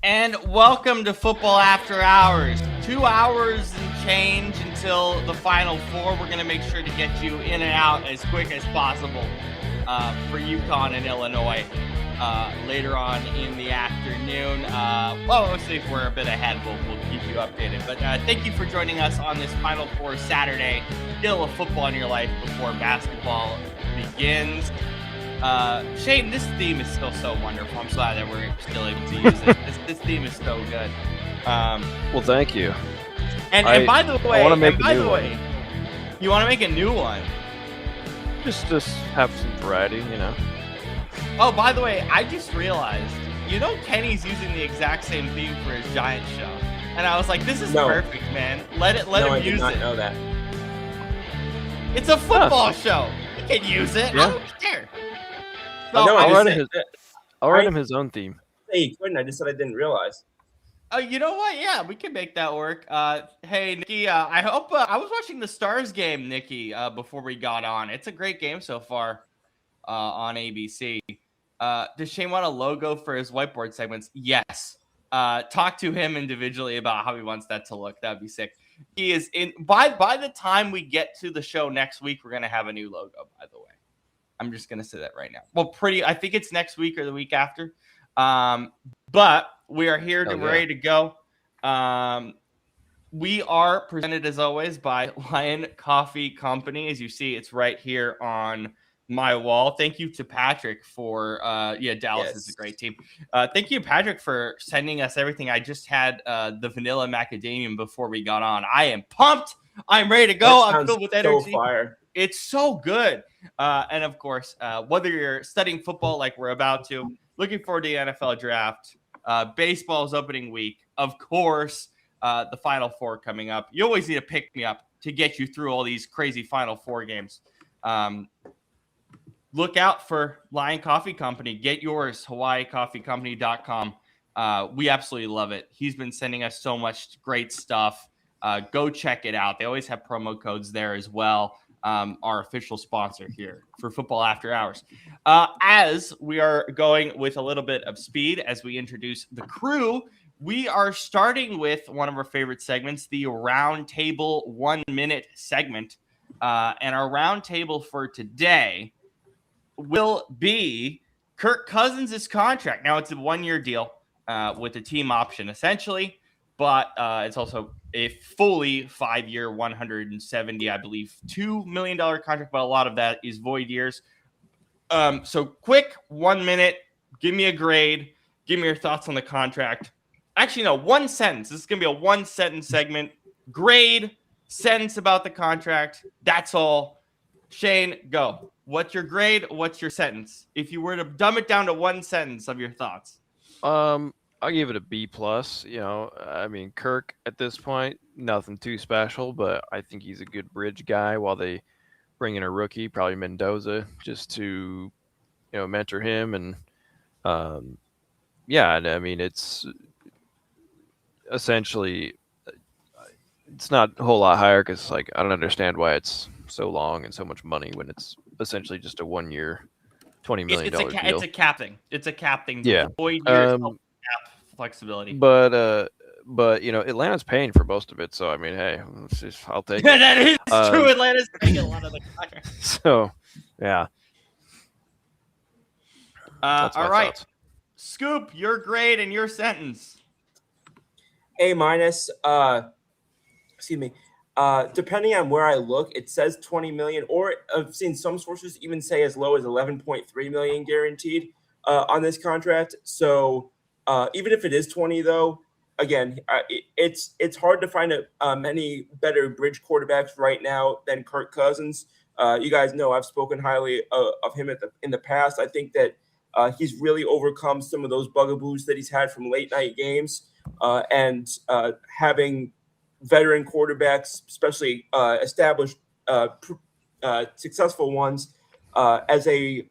And welcome to Football After Hours. 2 hours and change until the Final Four. We're going to make sure to get you in and out as quick as possible for UConn and Illinois later on in the afternoon. Obviously, if we're a bit ahead, we'll keep you updated. But thank you for joining us on this Final Four Saturday. Still a football in your life before basketball begins. Shane, this theme is still so wonderful. I'm so glad that we're still able to use it. This theme is so good. Well, thank you. And by the way, I want to make a new one. You want to make a new one? Just have some variety, you know. Oh, by the way, I just realized, Kenny's using the exact same theme for his Giant show, and I was like, "This is perfect, man. Let him use it." No, I did not know that. It's a football show. You can use it. Yeah. I don't care. No, I'll write him his own theme. Hey, you couldn't. I just said I didn't realize. Oh, you know what? Yeah, we can make that work. Hey, Nikki, I hope I was watching the Stars game, Nikki, before we got on. It's a great game so far on ABC. Does Shane want a logo for his whiteboard segments? Yes. Talk to him individually about how he wants that to look. That'd be sick. He is in. By the time we get to the show next week, we're gonna have a new logo. By the way, I'm just gonna say that right now. Well, I think it's next week or the week after. But we are here to ready to go. We are presented as always by Lion Coffee Company. As you see, it's right here on my wall. Thank you to Patrick for Dallas is a great team. Thank you, Patrick, for sending us everything. I just had the vanilla macadamia before we got on. I am pumped. I'm ready to go. I'm filled with energy. So fire. It's so good. And of course, whether you're studying football like we're about to, looking forward to the NFL draft, baseball's opening week, of course, the Final Four coming up. You always need to pick me up to get you through all these crazy Final Four games. Look out for Lion Coffee Company. Get yours, HawaiiCoffeeCompany.com. We absolutely love it. He's been sending us so much great stuff. Go check it out. They always have promo codes there as well. Our official sponsor here for Football After Hours. As we are going with a little bit of speed as we introduce the crew, we are starting with one of our favorite segments, the Roundtable 1 Minute segment. And our roundtable for today will be Kirk Cousins' contract. Now, it's a 1-year deal with a team option, essentially, but it's also a fully 5-year, $170, I believe, $2 million contract, but a lot of that is void years. So quick 1 minute, give me a grade, give me your thoughts on the contract. Actually, no, one sentence. This is going to be a 1-sentence segment. Grade, sentence about the contract. That's all. Shane, go. What's your grade? What's your sentence? If you were to dumb it down to one sentence of your thoughts. I'll give it a B+. I mean, Kirk at this point, nothing too special, but I think he's a good bridge guy while they bring in a rookie, probably Mendoza, just to, mentor him. And I mean, it's essentially, it's not a whole lot higher because, I don't understand why it's so long and so much money when it's essentially just a 1-year, $20 million deal. It's a cap thing. It's a cap thing. Yeah. Void years, cap flexibility. But Atlanta's paying for most of it, so I mean, hey, I'll take it. That is true. Atlanta's paying a lot of the contract. So, yeah. All right, thoughts. Scoop, your grade and your sentence. A-. Excuse me. Depending on where I look, it says 20 million, or I've seen some sources even say as low as 11.3 million guaranteed on this contract. So even if it is 20, though, again, it's hard to find many better bridge quarterbacks right now than Kirk Cousins. You guys know I've spoken highly of him in the past. I think that he's really overcome some of those bugaboos that he's had from late night games and having veteran quarterbacks, especially established, successful ones, as a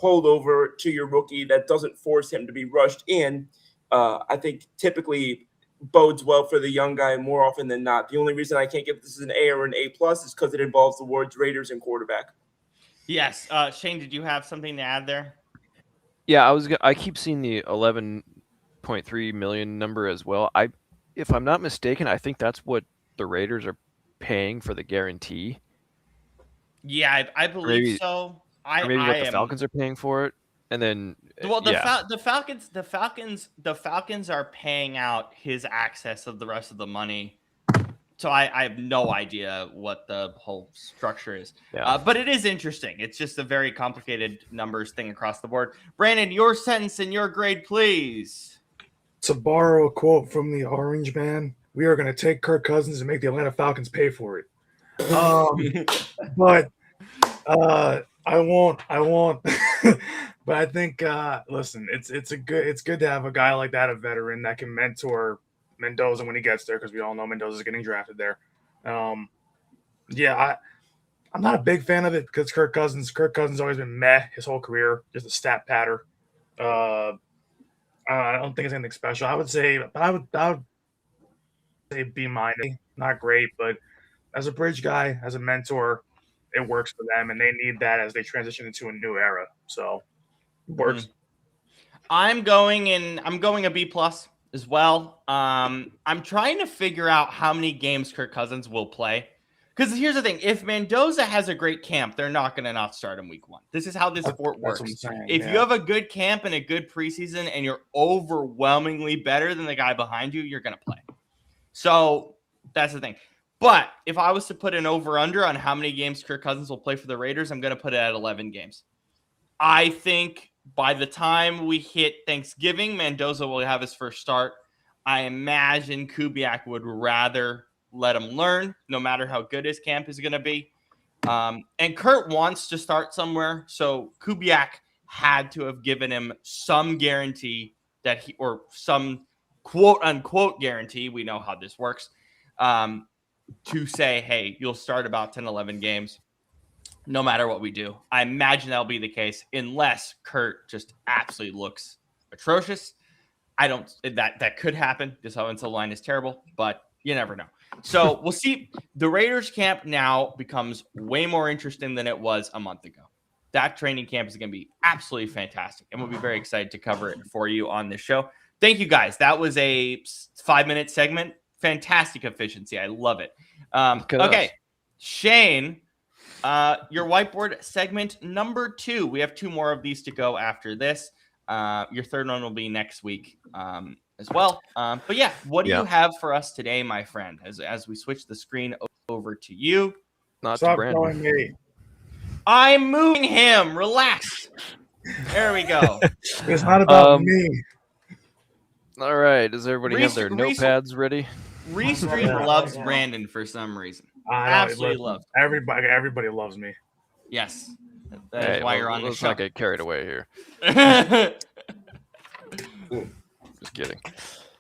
holdover to your rookie that doesn't force him to be rushed in, I think typically bodes well for the young guy more often than not. The only reason I can't give this an A or an A+ is because it involves the words Raiders and quarterback. Yes. Shane, did you have something to add there? Yeah, I keep seeing the 11 $8.3 million number as well. If I'm not mistaken, I think that's what the Raiders are paying for the guarantee. Yeah, I believe so. Or maybe what the am. Falcons are paying for it, and then Well, yeah. the Falcons are paying out his access of the rest of the money. So I have no idea what the whole structure is. Yeah. But it is interesting. It's just a very complicated numbers thing across the board. Brandon, your sentence and your grade, please. To borrow a quote from the Orange Man, we are going to take Kirk Cousins and make the Atlanta Falcons pay for it. But I won't. But I think listen, it's good to have a guy like that, a veteran that can mentor Mendoza when he gets there, because we all know Mendoza's getting drafted there. Yeah, I'm not a big fan of it because Kirk Cousins always been meh his whole career, just a stat patter. I don't think it's anything special. I would say B minus, not great, but as a bridge guy, as a mentor, it works for them, and they need that as they transition into a new era. So it works. I'm going a B plus as well. I'm trying to figure out how many games Kirk Cousins will play. Because here's the thing: if Mendoza has a great camp, they're not going to not start him week 1. This is how this sport works. If you have a good camp and a good preseason, and you're overwhelmingly better than the guy behind you, you're going to play. So that's the thing. But if I was to put an over/under on how many games Kirk Cousins will play for the Raiders, I'm going to put it at 11 games. I think by the time we hit Thanksgiving, Mendoza will have his first start. I imagine Kubiak would rather let him learn, no matter how good his camp is going to be. And Kurt wants to start somewhere, so Kubiak had to have given him some guarantee that or some quote-unquote guarantee, we know how this works, to say, hey, you'll start about 10, 11 games no matter what we do. I imagine that'll be the case unless Kurt just absolutely looks atrocious. That could happen. This offensive line is terrible, but you never know. So we'll see. The Raiders camp now becomes way more interesting than it was a month ago. That training camp is going to be absolutely fantastic, and we'll be very excited to cover it for you on this show. Thank you, guys. That was a 5-minute segment. Fantastic efficiency. I love it. Okay, Shane, your whiteboard segment number 2. We have 2 more of these to go after this. Your third one will be next week as well. But yeah, what do you have for us today, my friend, as we switch the screen over to you? Not Stop to Brandon. me. I'm moving him. Relax. There we go. It's not about me. All right. Does everybody have their notepads ready? Restream loves Brandon for some reason. Absolutely loves everybody. Everybody loves me. Yes. That's why you're on the show. Let's not get carried away here. Just kidding.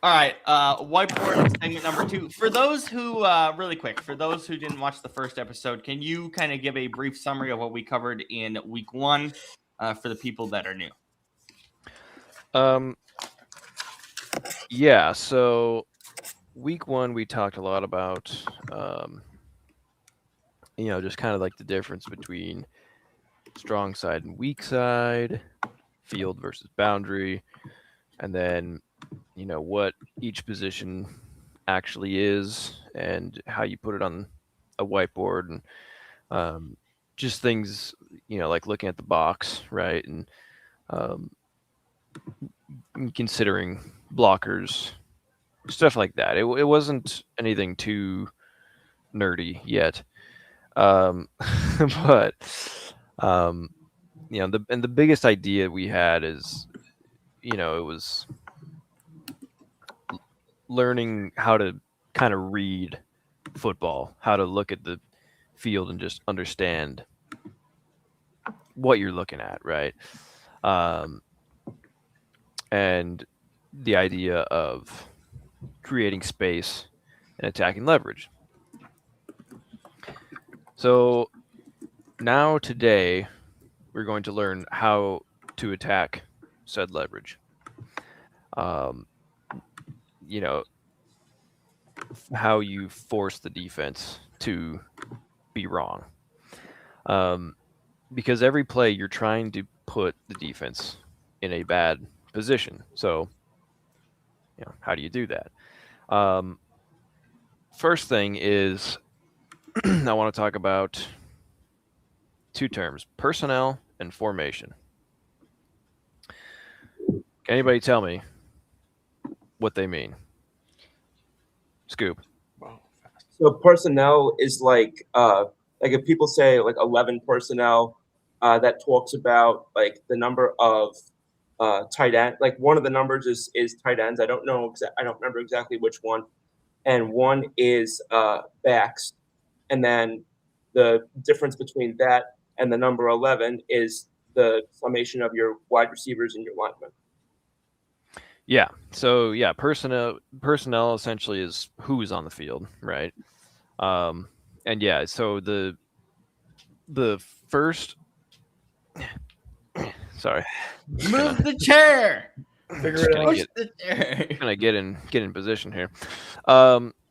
All right. Whiteboard segment number 2. For those who, really quick, for those who didn't watch the first episode, can you kind of give a brief summary of what we covered in week 1 for the people that are new? Yeah. So week 1, we talked a lot about, just kind of like the difference between strong side and weak side, field versus boundary, and then what each position actually is and how you put it on a whiteboard, and just things like looking at the box, right, and considering blockers, stuff like that. It wasn't anything too nerdy yet, but the biggest idea we had is it was learning how to kind of read football, how to look at the field and just understand what you're looking at, right? And the idea of creating space and attacking leverage. So now today, we're going to learn how to attack said leverage. How you force the defense to be wrong. Because every play you're trying to put the defense in a bad position. So how do you do that? First thing is I want to talk about two terms: personnel and formation. Can anybody tell me what they mean? Scoop. Wow. So personnel is like if people say like 11 personnel, that talks about like the number of tight end. Like one of the numbers is tight ends. I don't remember exactly which one. And one is backs. And then the difference between that and the number 11 is the summation of your wide receivers and your linemen. Yeah. So yeah, personnel essentially is who's on the field, right? And yeah, so the first sorry. Move the chair. Figure it out. Push the chair. Gonna get in position here.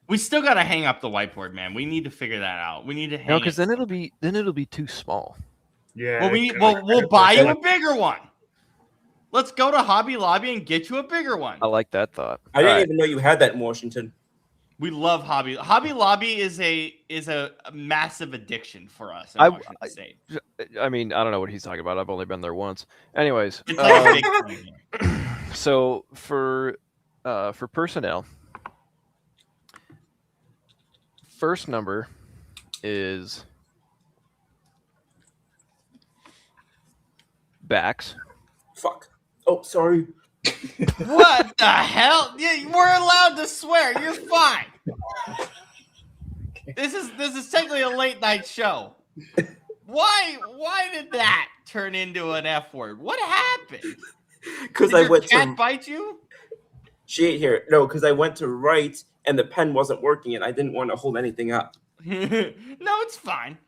We still gotta hang up the whiteboard, man. We need to figure that out. We need to hang. No, because then it'll be too small. Yeah. Well, we'll buy you a bigger one. Let's go to Hobby Lobby and get you a bigger one. I like that thought. I didn't even know you had that in Washington. We love Hobby Lobby is a massive addiction for us in Washington State. I mean, I don't know what he's talking about. I've only been there once. Anyways, It's like a big thing here. so for personnel, first number is backs. Fuck. Oh, sorry. What the hell? Yeah, we're allowed to swear. You're fine. This is technically a late night show. Why did that turn into an F word? What happened? Because Did I your went cat to bite you? she ate here. No, because I went to write and the pen wasn't working and I didn't want to hold anything up. No, it's fine.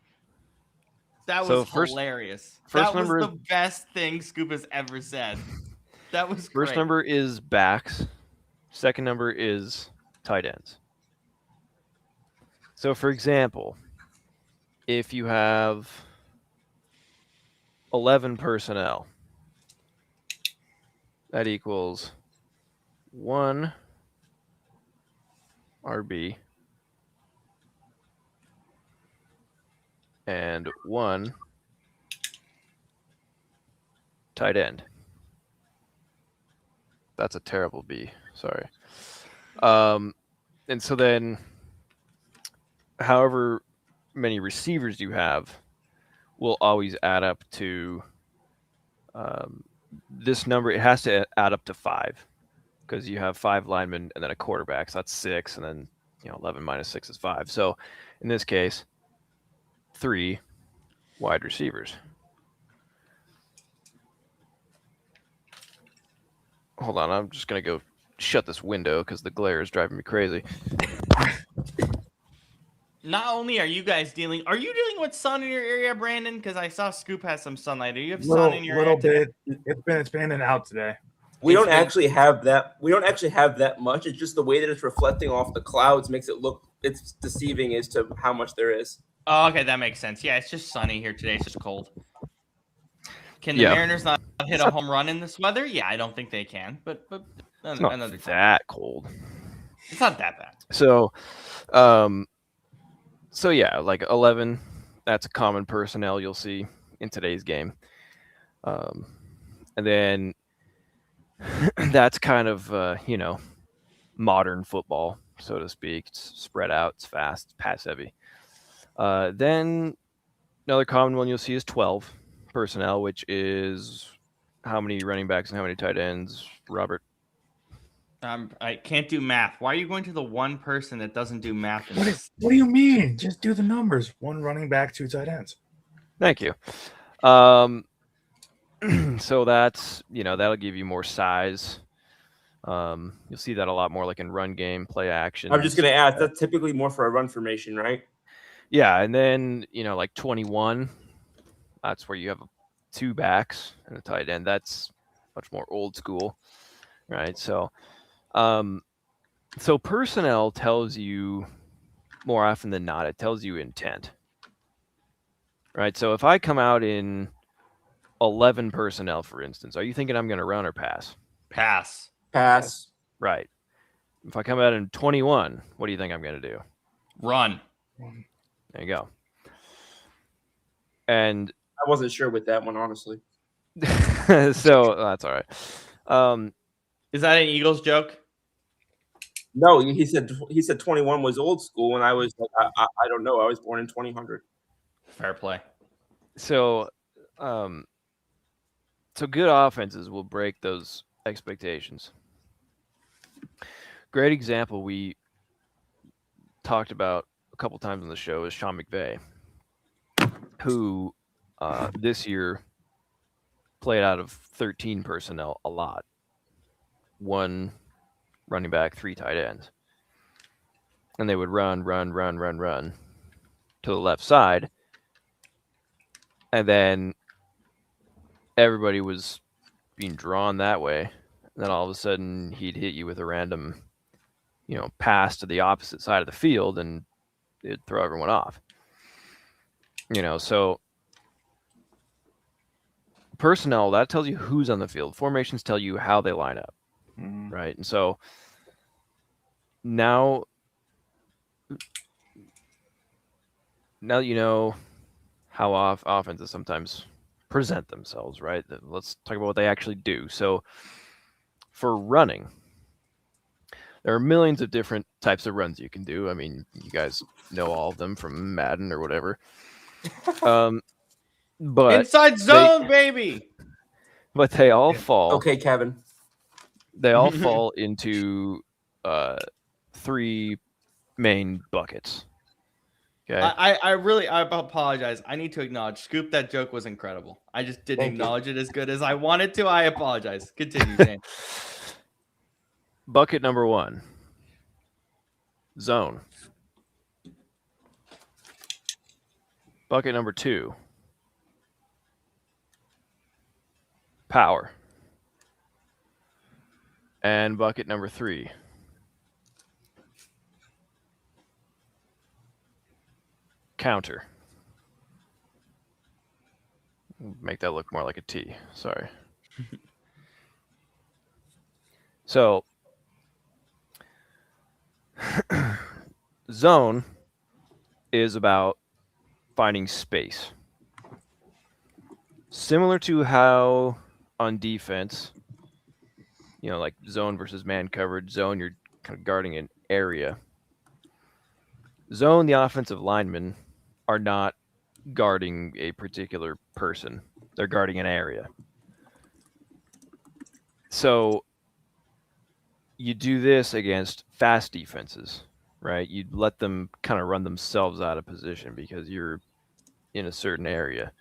That So was hilarious. first That was number the best thing Scoop has ever said. That was First great. number is backs. Second number is tight ends. So, for example, if you have 11 personnel, that equals 1 RB and 1 tight end. That's a terrible B. Sorry. And so then, however many receivers you have will always add up to this number. It has to add up to 5 because you have 5 linemen and then a quarterback. So that's 6, and then 11 minus 6 is 5. So in this case, 3 wide receivers. Hold on, I'm just gonna go shut this window because the glare is driving me crazy. Not only are you dealing with sun in your area, Brandon? Because I saw Scoop has some sunlight. Do you have sun in your area? Little bit. It's been in and out today. We don't actually have that much. It's just the way that it's reflecting off the clouds makes it look it's deceiving as to how much there is. Oh, okay, that makes sense. Yeah, it's just sunny here today. It's just cold. Can the Mariners not hit a home run in this weather? Yeah, I don't think they can. But it's not another that cold. It's not that bad. So, yeah, like 11. That's a common personnel you'll see in today's game. And then that's kind of modern football, so to speak. It's spread out, it's fast, pass heavy. Then another common one you'll see is 12 personnel, which is how many running backs and how many tight ends, Robert? I can't do math. Why are you going to the one person that doesn't do math? What do you mean? Just do the numbers. 1 running back, 2 tight ends. Thank you. So that's, that'll give you more size. You'll see that a lot more like in run game, play action. I'm just going to ask, that's typically more for a run formation, right? Yeah, and then, like 21, that's where you have 2 backs and a tight end. That's much more old school, right? So personnel tells you more often than not, it tells you intent, right? So if I come out in 11 personnel, for instance, are you thinking I'm going to run or pass? Pass. Pass. Right. If I come out in 21, what do you think I'm going to do? Run. There you go. And I wasn't sure with that one, honestly. so that's all right. Is that an Eagles joke? No, he said 21 was old school, and I was like, I don't know. I was born in 2000. Fair play. So good offenses will break those expectations. Great example we talked about a couple times on the show is Sean McVay, who this year played out of 13 personnel a lot. 1 running back, 3 tight ends. And they would run to the left side. And then everybody was being drawn that way. And then all of a sudden he'd hit you with a random, pass to the opposite side of the field and it'd throw everyone off. So personnel, that tells you who's on the field. Formations tell you how they line up. Mhm. Right. And so now that you know how offenses sometimes present themselves, right? Let's talk about what they actually do. So for running, there are millions of different types of runs you can do. I mean, you guys know all of them from Madden or whatever. But Inside zone, baby. But they all fall. Okay, Kevin. They all fall into 3 main buckets. Okay. I apologize. I need to acknowledge, Scoop, that joke was incredible. I just didn't Thank you. acknowledge it as good as I wanted to. I apologize. Continue, Shane. Bucket number 1, zone. Bucket number 2, power. And bucket number 3, counter. Make that look more like a T. Sorry. So, zone is about finding space. Similar to how on defense, like zone versus man coverage. Zone, you're kind of guarding an area. Zone, the offensive linemen are not guarding a particular person. They're guarding an area. So you do this against fast defenses, right? You let them kind of run themselves out of position because you're in a certain area.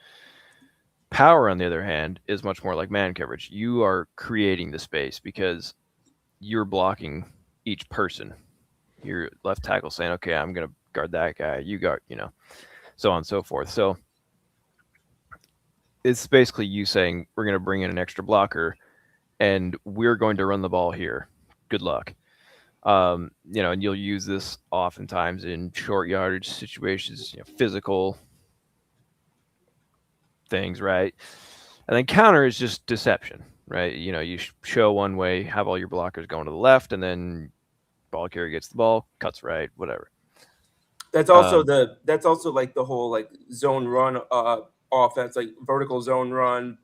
Power, on the other hand, is much more like man coverage. You are creating the space because you're blocking each person. Your left tackle saying, okay, I'm going to guard that guy. You guard, so on and so forth. So it's basically you saying, we're going to bring in an extra blocker and we're going to run the ball here. Good luck. And you'll use this oftentimes in short yardage situations, physical things, right? And then counter is just deception, right? You show one way, have all your blockers going to the left, and then ball carrier gets the ball, cuts right, whatever. That's also like the whole like zone run offense, like vertical zone run,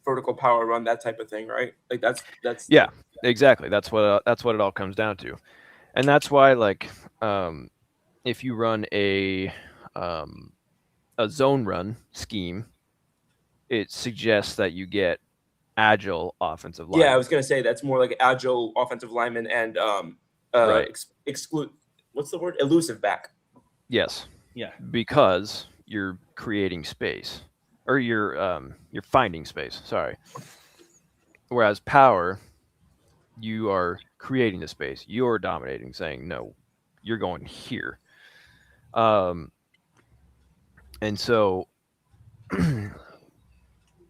vertical power run, that type of thing, right? Like that's yeah, exactly. That's what it all comes down to, and that's why if you run a zone run scheme, it suggests that you get agile offensive linemen. Yeah, I was gonna say that's more like agile offensive lineman and right. exclude what's the word? Elusive back. Yes. Yeah. Because you're creating space, or you're finding space. Sorry. Whereas power, you are creating the space. You're dominating, saying no, you're going here. And so,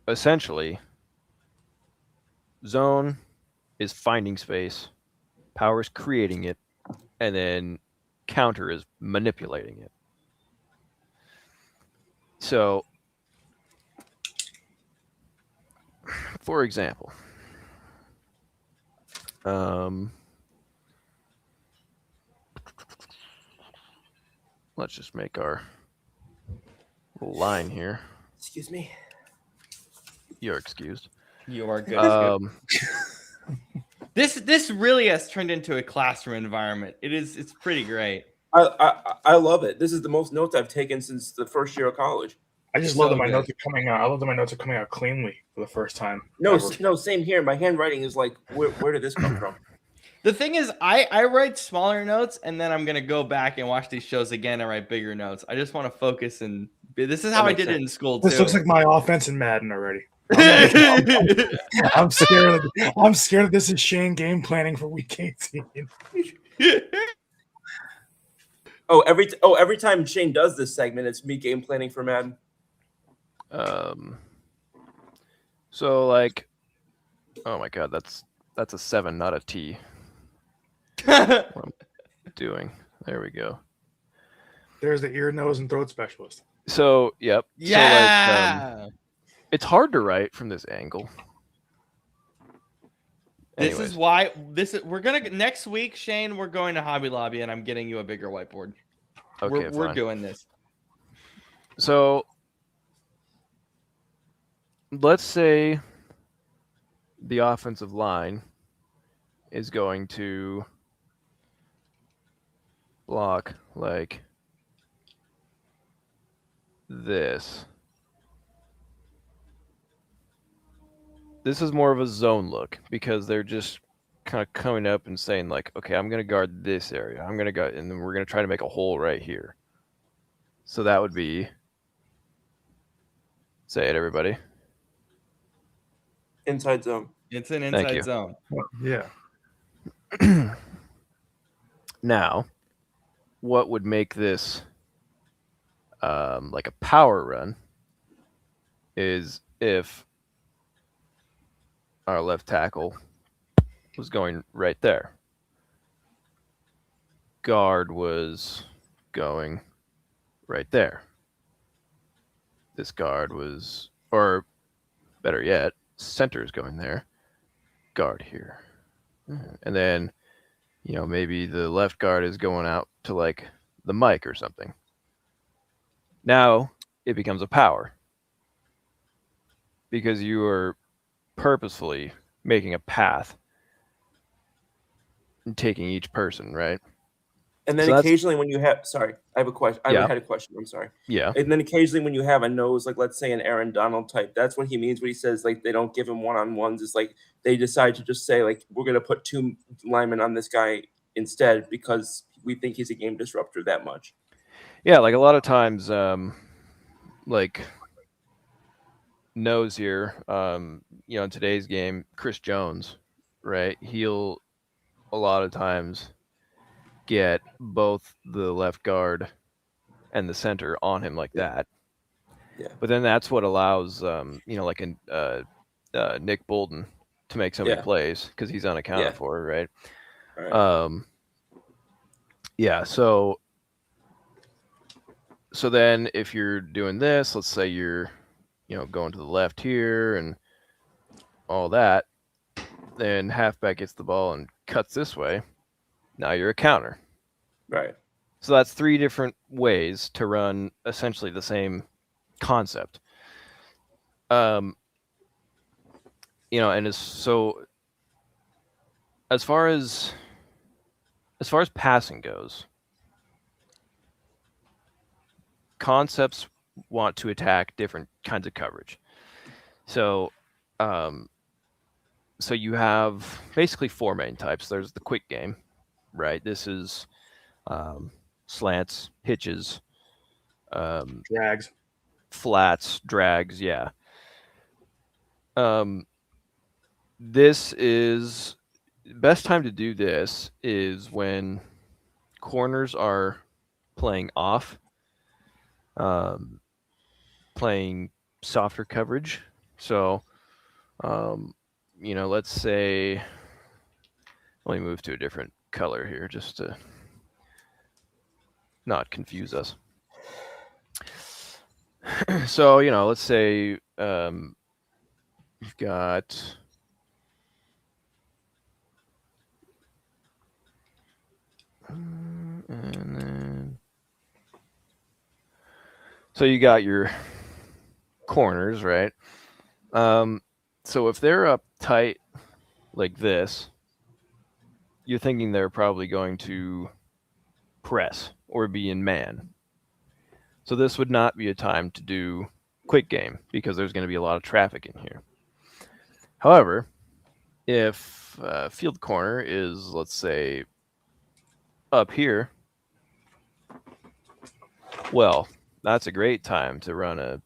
essentially, zone is finding space, power is creating it, and then counter is manipulating it. So, for example, let's just make our little line here. Excuse me. You're excused. You are good. This really has turned into a classroom environment. It's pretty great. I love it. This is the most notes I've taken since the first year of college. I just love that my notes are coming out. I love that my notes are coming out cleanly for the first time. No, same here. My handwriting is like, where did this come from? The thing is, I write smaller notes, and then I'm going to go back and watch these shows again and write bigger notes. I just want to focus, and this is how I did it in school, too. This looks like my offense in Madden already. I'm scared. I'm scared that this is Shane game planning for week 18. Every time Shane does this segment, it's me game planning for Madden. So like, oh my God, that's a 7, not a T. What I'm doing. There we go. There's the ear, nose, and throat specialist. So yep. Yeah. So like, it's hard to write from this angle. This is why we're gonna next week, Shane. We're going to Hobby Lobby, and I'm getting you a bigger whiteboard. Okay, we're doing this. So let's say the offensive line is going to block like this. This is more of a zone look because they're just kind of coming up and saying like, okay, I'm going to guard this area. I'm going to guard, and then we're going to try to make a hole right here. So that would be, say it, everybody. Inside zone. It's an inside zone. Yeah. Now, what would make this like a power run is if our left tackle was going right there. Guard was going right there. This guard was, or better yet, center is going there. Guard here. And then, maybe the left guard is going out to like the mic or something. Now it becomes a power because you are purposefully making a path and taking each person, right? And then occasionally when you have, sorry, I have a question. I had a question. I'm sorry. Yeah. And then occasionally when you have a nose, like let's say an Aaron Donald type, that's what he means when he says like they don't give him one-on-ones. It's like they decide to just say like we're going to put 2 linemen on this guy instead because we think he's a game disruptor that much. Yeah, like a lot of times, like nose here, in today's game, Chris Jones, right? He'll a lot of times get both the left guard and the center on him like that. Yeah. But then that's what allows, like Nick Bolton to make so many plays because he's unaccounted for, right? Right. Yeah. So then if you're doing this, let's say you're, going to the left here and all that, then halfback gets the ball and cuts this way. Now you're a counter. Right. So that's 3 different ways to run essentially the same concept. And as far as passing goes, concepts want to attack different kinds of coverage. So you have basically 4 main types. There's the quick game, right? This is slants, hitches, drags, flats, drags. Yeah. This is best time to do this is when corners are playing off, playing softer coverage. So, let's say, let me move to a different color here just to not confuse us. So, let's say you've got and then So you got your corners, right? So if they're up tight like this, you're thinking they're probably going to press or be in man. So this would not be a time to do quick game because there's going to be a lot of traffic in here. However, if field corner is, let's say, up here, well, that's a great time to run a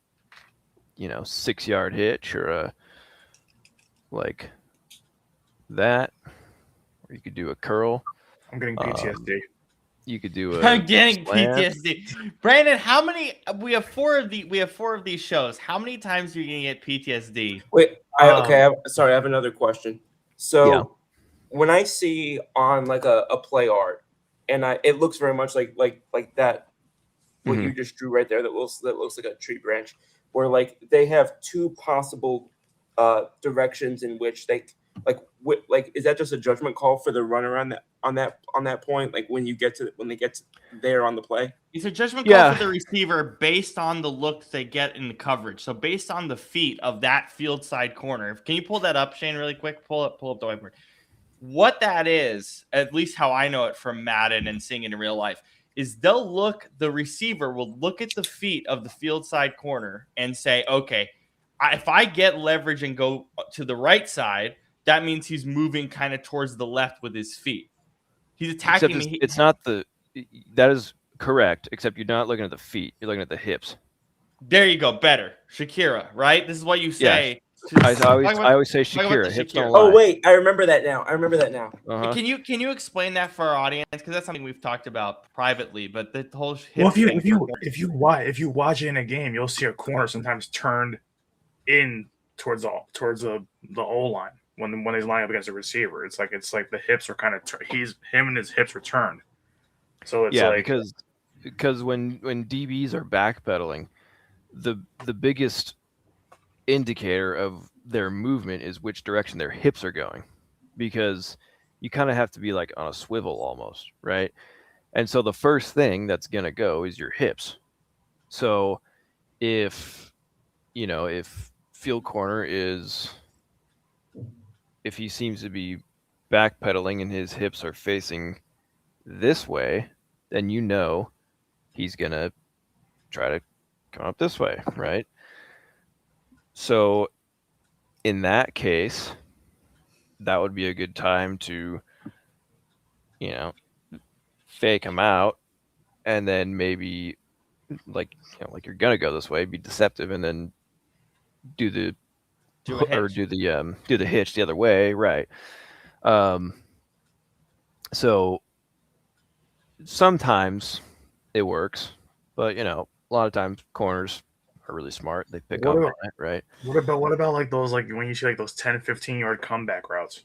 6-yard hitch or a like that, or you could do a curl. I'm getting PTSD. You could do a I'm getting slant. PTSD. Brandon, how many? We have 4 of these shows. How many times are you gonna get PTSD? Wait, sorry, I have another question. So when I see on like a play art, and it looks very much like that what you just drew right there that looks like a tree branch, where like they have 2 possible directions in which they is that just a judgment call for the runner on that point, like when they get to there on the play? It's a judgment call for the receiver based on the look they get in the coverage. So based on the feet of that field side corner. Can you pull that up, Shane, really quick? Pull up the whiteboard. What that is, at least how I know it from Madden and seeing it in real life, is the receiver will look at the feet of the field side corner and say, okay, if I get leverage and go to the right side, that means he's moving kind of towards the left with his feet. He's attacking me. It's not that is correct, except you're not looking at the feet. You're looking at the hips. There you go. Better. Shakira, right? This is what you say. I always say Shakira. Hips don't lie. Oh, wait. I remember that now. Uh-huh. Can you explain that for our audience? Because that's something we've talked about privately, but the whole if you watch it in a game, you'll see a corner sometimes turned in towards the O line when he's lining up against a receiver. It's like the hips are kind of him and his hips are turned. So it's because when DBs are backpedaling, the biggest indicator of their movement is which direction their hips are going, because you kind of have to be like on a swivel almost, right? And so the first thing that's going to go is your hips. So if field corner if he seems to be backpedaling and his hips are facing this way, then he's going to try to come up this way, right? So in that case, that would be a good time to, fake him out, and then maybe like you're gonna go this way, be deceptive, and then do the hitch the other way, right? So sometimes it works, but a lot of times corners are really smart. They pick up on it, right? What about like those, like when you see like those 10-15 yard comeback routes?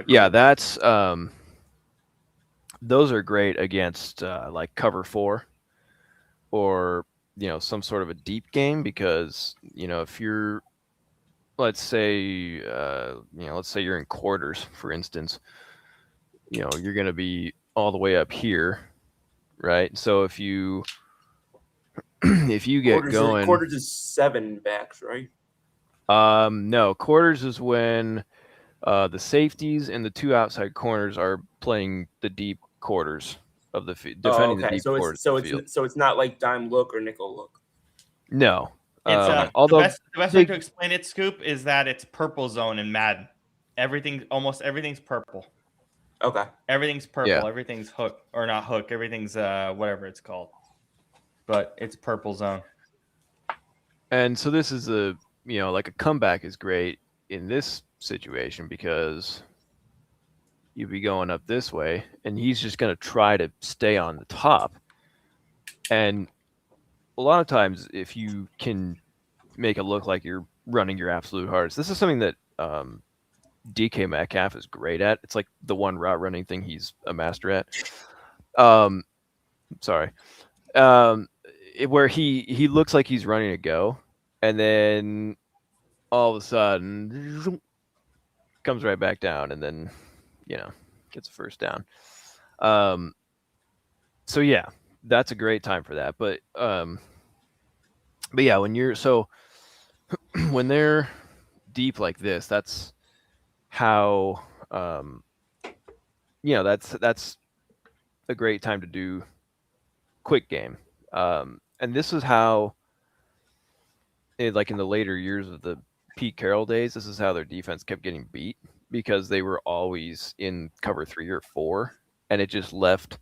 That's those are great against like cover 4 or some sort of a deep game, because if you're, let's say you're in quarters, for instance, you're going to be all the way up here, right? So if you get quarters is 7 backs, right? No, quarters is when the safeties and the 2 outside corners are playing the deep quarters of the field, defending the deep quarters. So it's not like dime look or nickel look. No. It's although the best way to explain it, Scoop, is that it's purple zone in Madden. Almost everything's purple. Okay. Everything's purple. Yeah. Everything's hook or not hook. Everything's whatever it's called. But it's purple zone. And so this is like a comeback is great in this situation, because you'd be going up this way and he's just going to try to stay on the top. And a lot of times, if you can make it look like you're running your absolute hardest, this is something that DK Metcalf is great at. It's like the one route running thing he's a master at. Where he looks like he's running a go, and then all of a sudden comes right back down, and then gets a first down. So yeah, that's a great time for that. But yeah, when you're when they're deep like this, that's how that's a great time to do quick game. And this is how, like in the later years of the Pete Carroll days, this is how their defense kept getting beat because they were always in cover 3 or 4, and it just left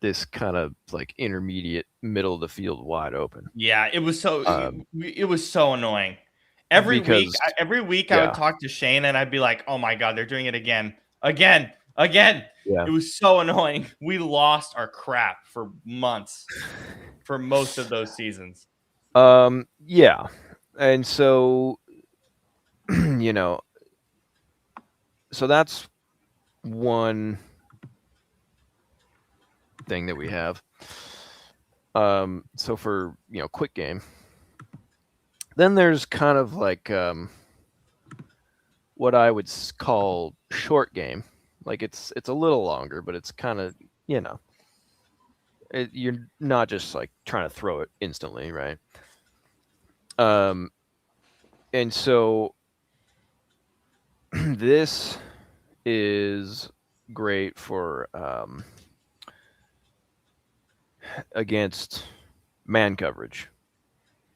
this kind of like intermediate middle of the field wide open. Yeah, it was so annoying. Every week, Because every week I would yeah. talk to Shane and I'd be like, "Oh my god, they're doing it again, again, again." Yeah. It was so annoying. We lost our crap for months, for most of those seasons. Yeah. And so, so that's one thing that we have. So for, quick game, then there's kind of like what I would call short game. Like it's a little longer, but it's kind of, you're not just like trying to throw it instantly, right? And so this is great for against man coverage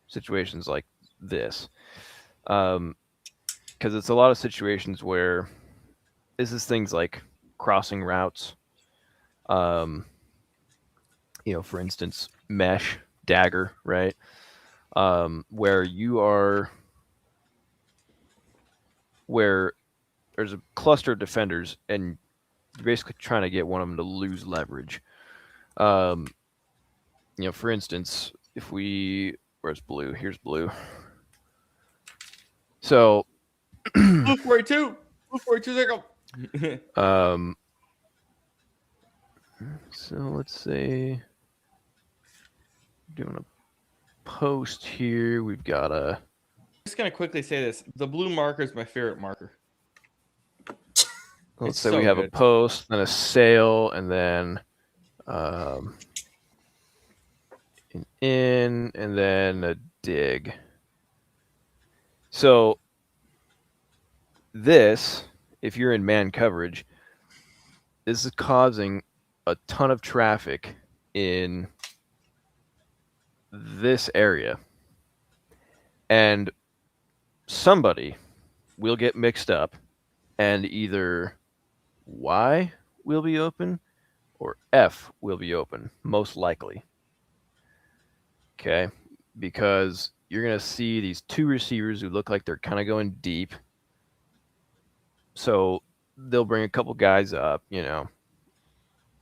situations like this, because it's a lot of situations where this is things like crossing routes, for instance, mesh, dagger, right? Where there's a cluster of defenders and you're basically trying to get one of them to lose leverage. For instance, where's blue? Here's blue. So, Blue 42, Blue 42, there you go. So let's say doing a post here. We've got a. Just gonna quickly say this: the blue marker is my favorite marker. Let's It's say so we have a good. post, then a sail, and then an in, and then a dig. So this, if you're in man coverage, this is causing a ton of traffic in this area. And somebody will get mixed up, and either Y will be open or F will be open, most likely. Okay? Because you're going to see these two receivers who look like they're kind of going deep. So they'll bring a couple guys up,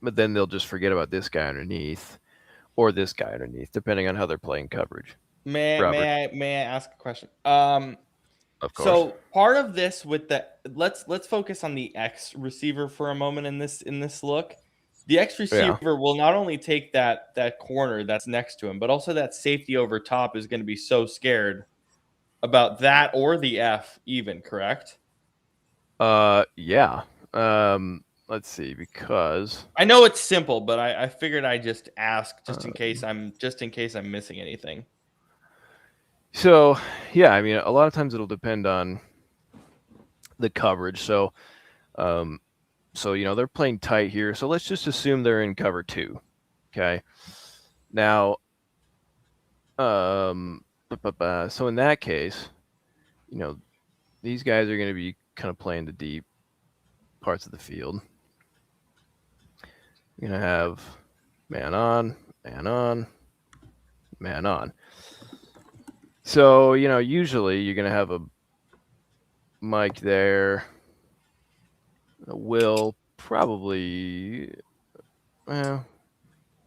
but then they'll just forget about this guy underneath or this guy underneath, depending on how they're playing coverage. May Robert. I ask a question? Of course. So part of this with the let's focus on the X receiver for a moment in this look. The X receiver will not only take that corner that's next to him, but also that safety over top is going to be so scared about that or the F even, correct? Yeah. Let's see, because I know it's simple, but I figured I'd just ask just in case I'm missing anything. So, yeah, I mean, a lot of times it'll depend on the coverage. So, they're playing tight here. So let's just assume they're in cover 2. Okay. Now, so in that case, these guys are going to be kind of playing the deep parts of the field. You're going to have man on, man on, man on. So, usually you're going to have a Mike there. Will probably, probably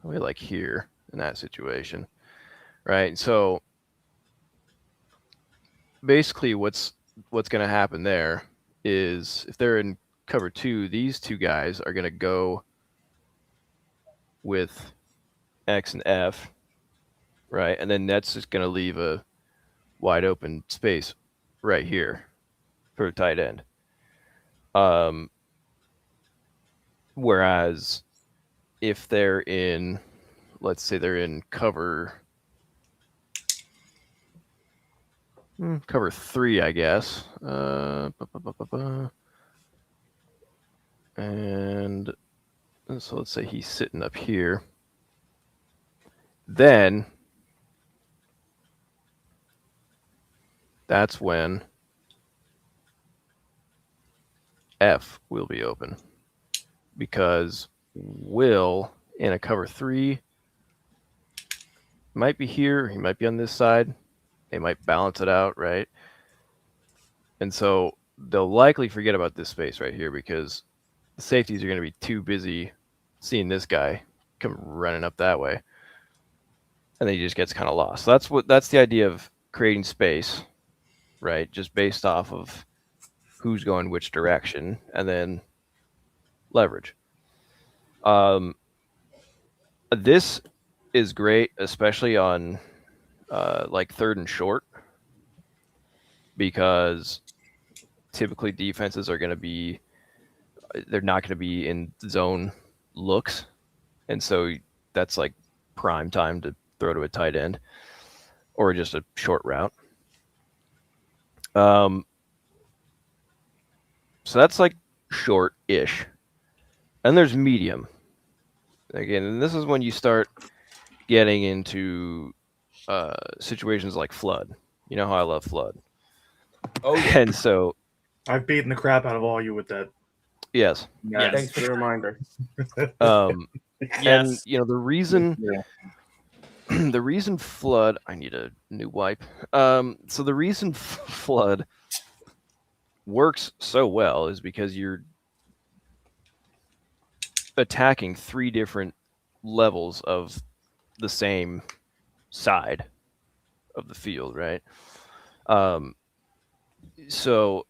like here in that situation, right? So basically what's going to happen there is if they're in cover 2, these two guys are going to go with X and F, right? And then that's just going to leave a wide open space right here for a tight end. Whereas if they're in let's say they're in cover 3, I guess. And so let's say he's sitting up here. Then that's when F will be open, because Will in a cover 3 might be here, he might be on this side. They might balance it out, right? And so they'll likely forget about this space right here, because the safeties are going to be too busy seeing this guy come running up that way, and then he just gets kind of lost. So that's the idea of creating space, right? Just based off of who's going which direction, and then leverage. This is great, especially on like 3rd and short, because typically defenses are going to be, they're not going to be in zone looks, and so that's like prime time to throw to a tight end or just a short route. So that's like short-ish. And there's medium. Again, and this is when you start getting into situations like flood. You know how I love flood. Oh, yeah. And so, I've beaten the crap out of all you with that. yes. Yes. Thanks for the reminder. And you know, the reason the reason flood, I need a new wipe. So the reason flood works so well is because you're attacking 3 different levels of the same side of the field, right? So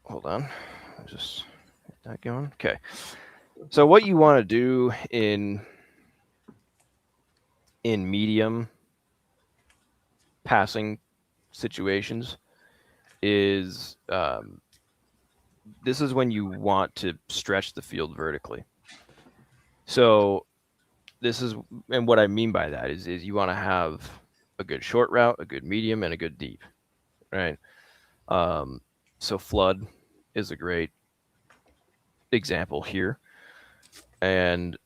hold on, just get that going. Okay. So what you want to do in medium passing situations is this is when you want to stretch the field vertically. So this is, and what I mean by that is you want to have a good short route, a good medium, and a good deep, right? So flood is a great example here. And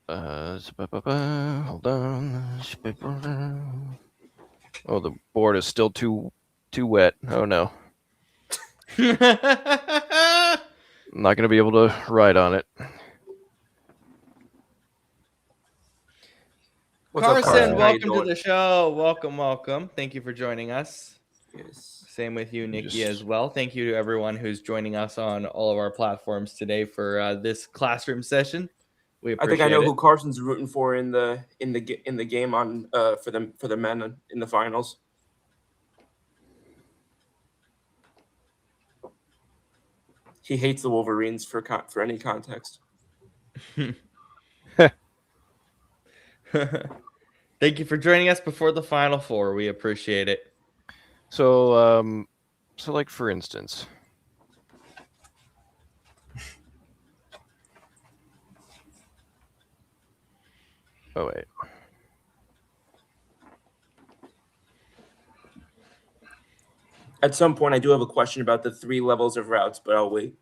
hold on. Oh, the board is still too wet. Oh no. I'm not going to be able to write on it. What's up, Carson, How you welcome to doing? the show. Welcome. Thank you for joining us. Yes. Same with you, Nikki, Just- as well. Thank you to everyone who's joining us on all of our platforms today for this classroom session. We I appreciate think I know it. who Carson's rooting for in the game on for the men in the finals. He hates the Wolverines for any context. Thank you for joining us before the Final Four. We appreciate it. So, so like for instance, oh wait, At some point, I do have a question about the 3 levels of routes, but I'll wait.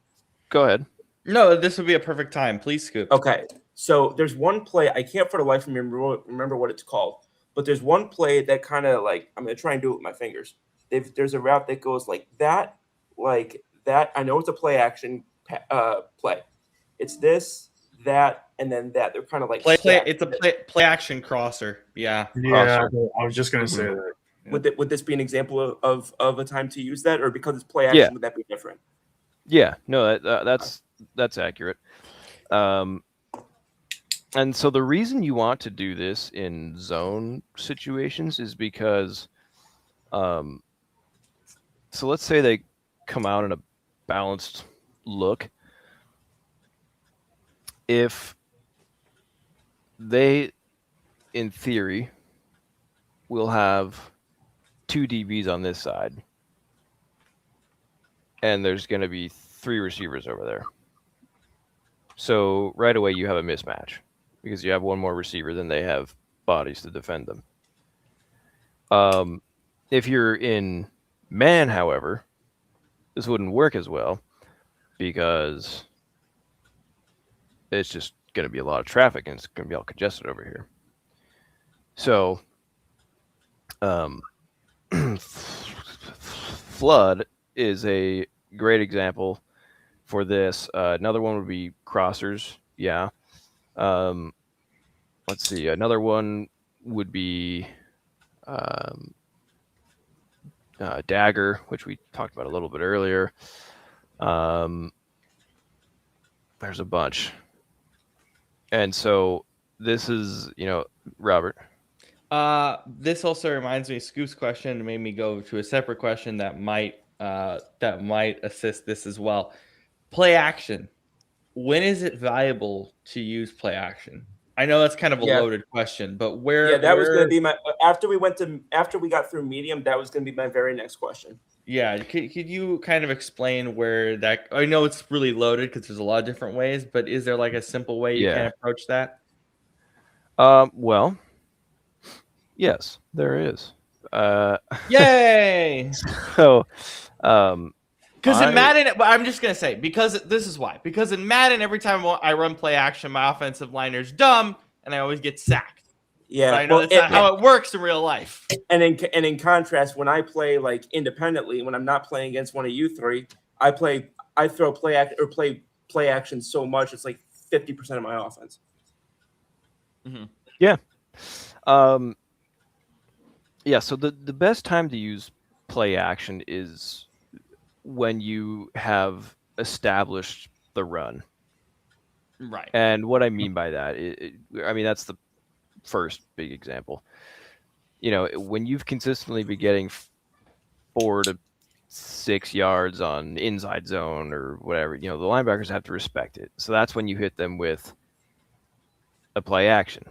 go ahead. No, this would be a perfect time. Please scoop. Okay, so there's one play I can't for the life of me remember what it's called, but there's one play that kind of like I'm gonna try and do it with my fingers. There's a route that goes like that. I know it's a play action play. It's this, that, and then that. They're kind of like Play. stacked. It's a play action crosser. Yeah. Yeah, I was just gonna say that. Would this be an example of a time to use that, or because it's play action, Yeah. would that be different? Yeah, no, that's accurate. And so the reason you want to do this in zone situations is because, so let's say they come out in a balanced look. If they, in theory, will have 2 DBs on this side, and there's going to be 3 receivers over there. So right away you have a mismatch, because you have one more receiver than they have bodies to defend them. If you're in man, however, this wouldn't work as well because it's just going to be a lot of traffic and it's going to be all congested over here. So, flood is a great example for this. Another one would be crossers. Yeah. Let's see. Another one would be dagger, which we talked about a little bit earlier. There's a bunch. And so this is, Robert. This also reminds me of Scoop's question and made me go to a separate question that might assist this as well. Play action. When is it valuable to use play action? I know that's kind of a loaded question, but where? Yeah, that was going to be my after we got through medium. That was going to be my very next question. Yeah, could you kind of explain where that? I know it's really loaded because there's a lot of different ways, but is there like a simple way you can approach that? Well, yes, there is. Yay! So, because in Madden, I'm just gonna say because this is why. Because in Madden, every time I run play action, my offensive liner's dumb, and I always get sacked. Yeah, but I know that's not how it works in real life. And in contrast, when I play like independently, when I'm not playing against one of you three, I throw play action so much it's like 50% of my offense. Mm-hmm. Yeah. Yeah. So the best time to use play action is when you have established the run. Right. And what I mean by that, that's the first big example. When you've consistently been getting 4 to 6 yards on inside zone or whatever, the linebackers have to respect it. So that's when you hit them with a play action.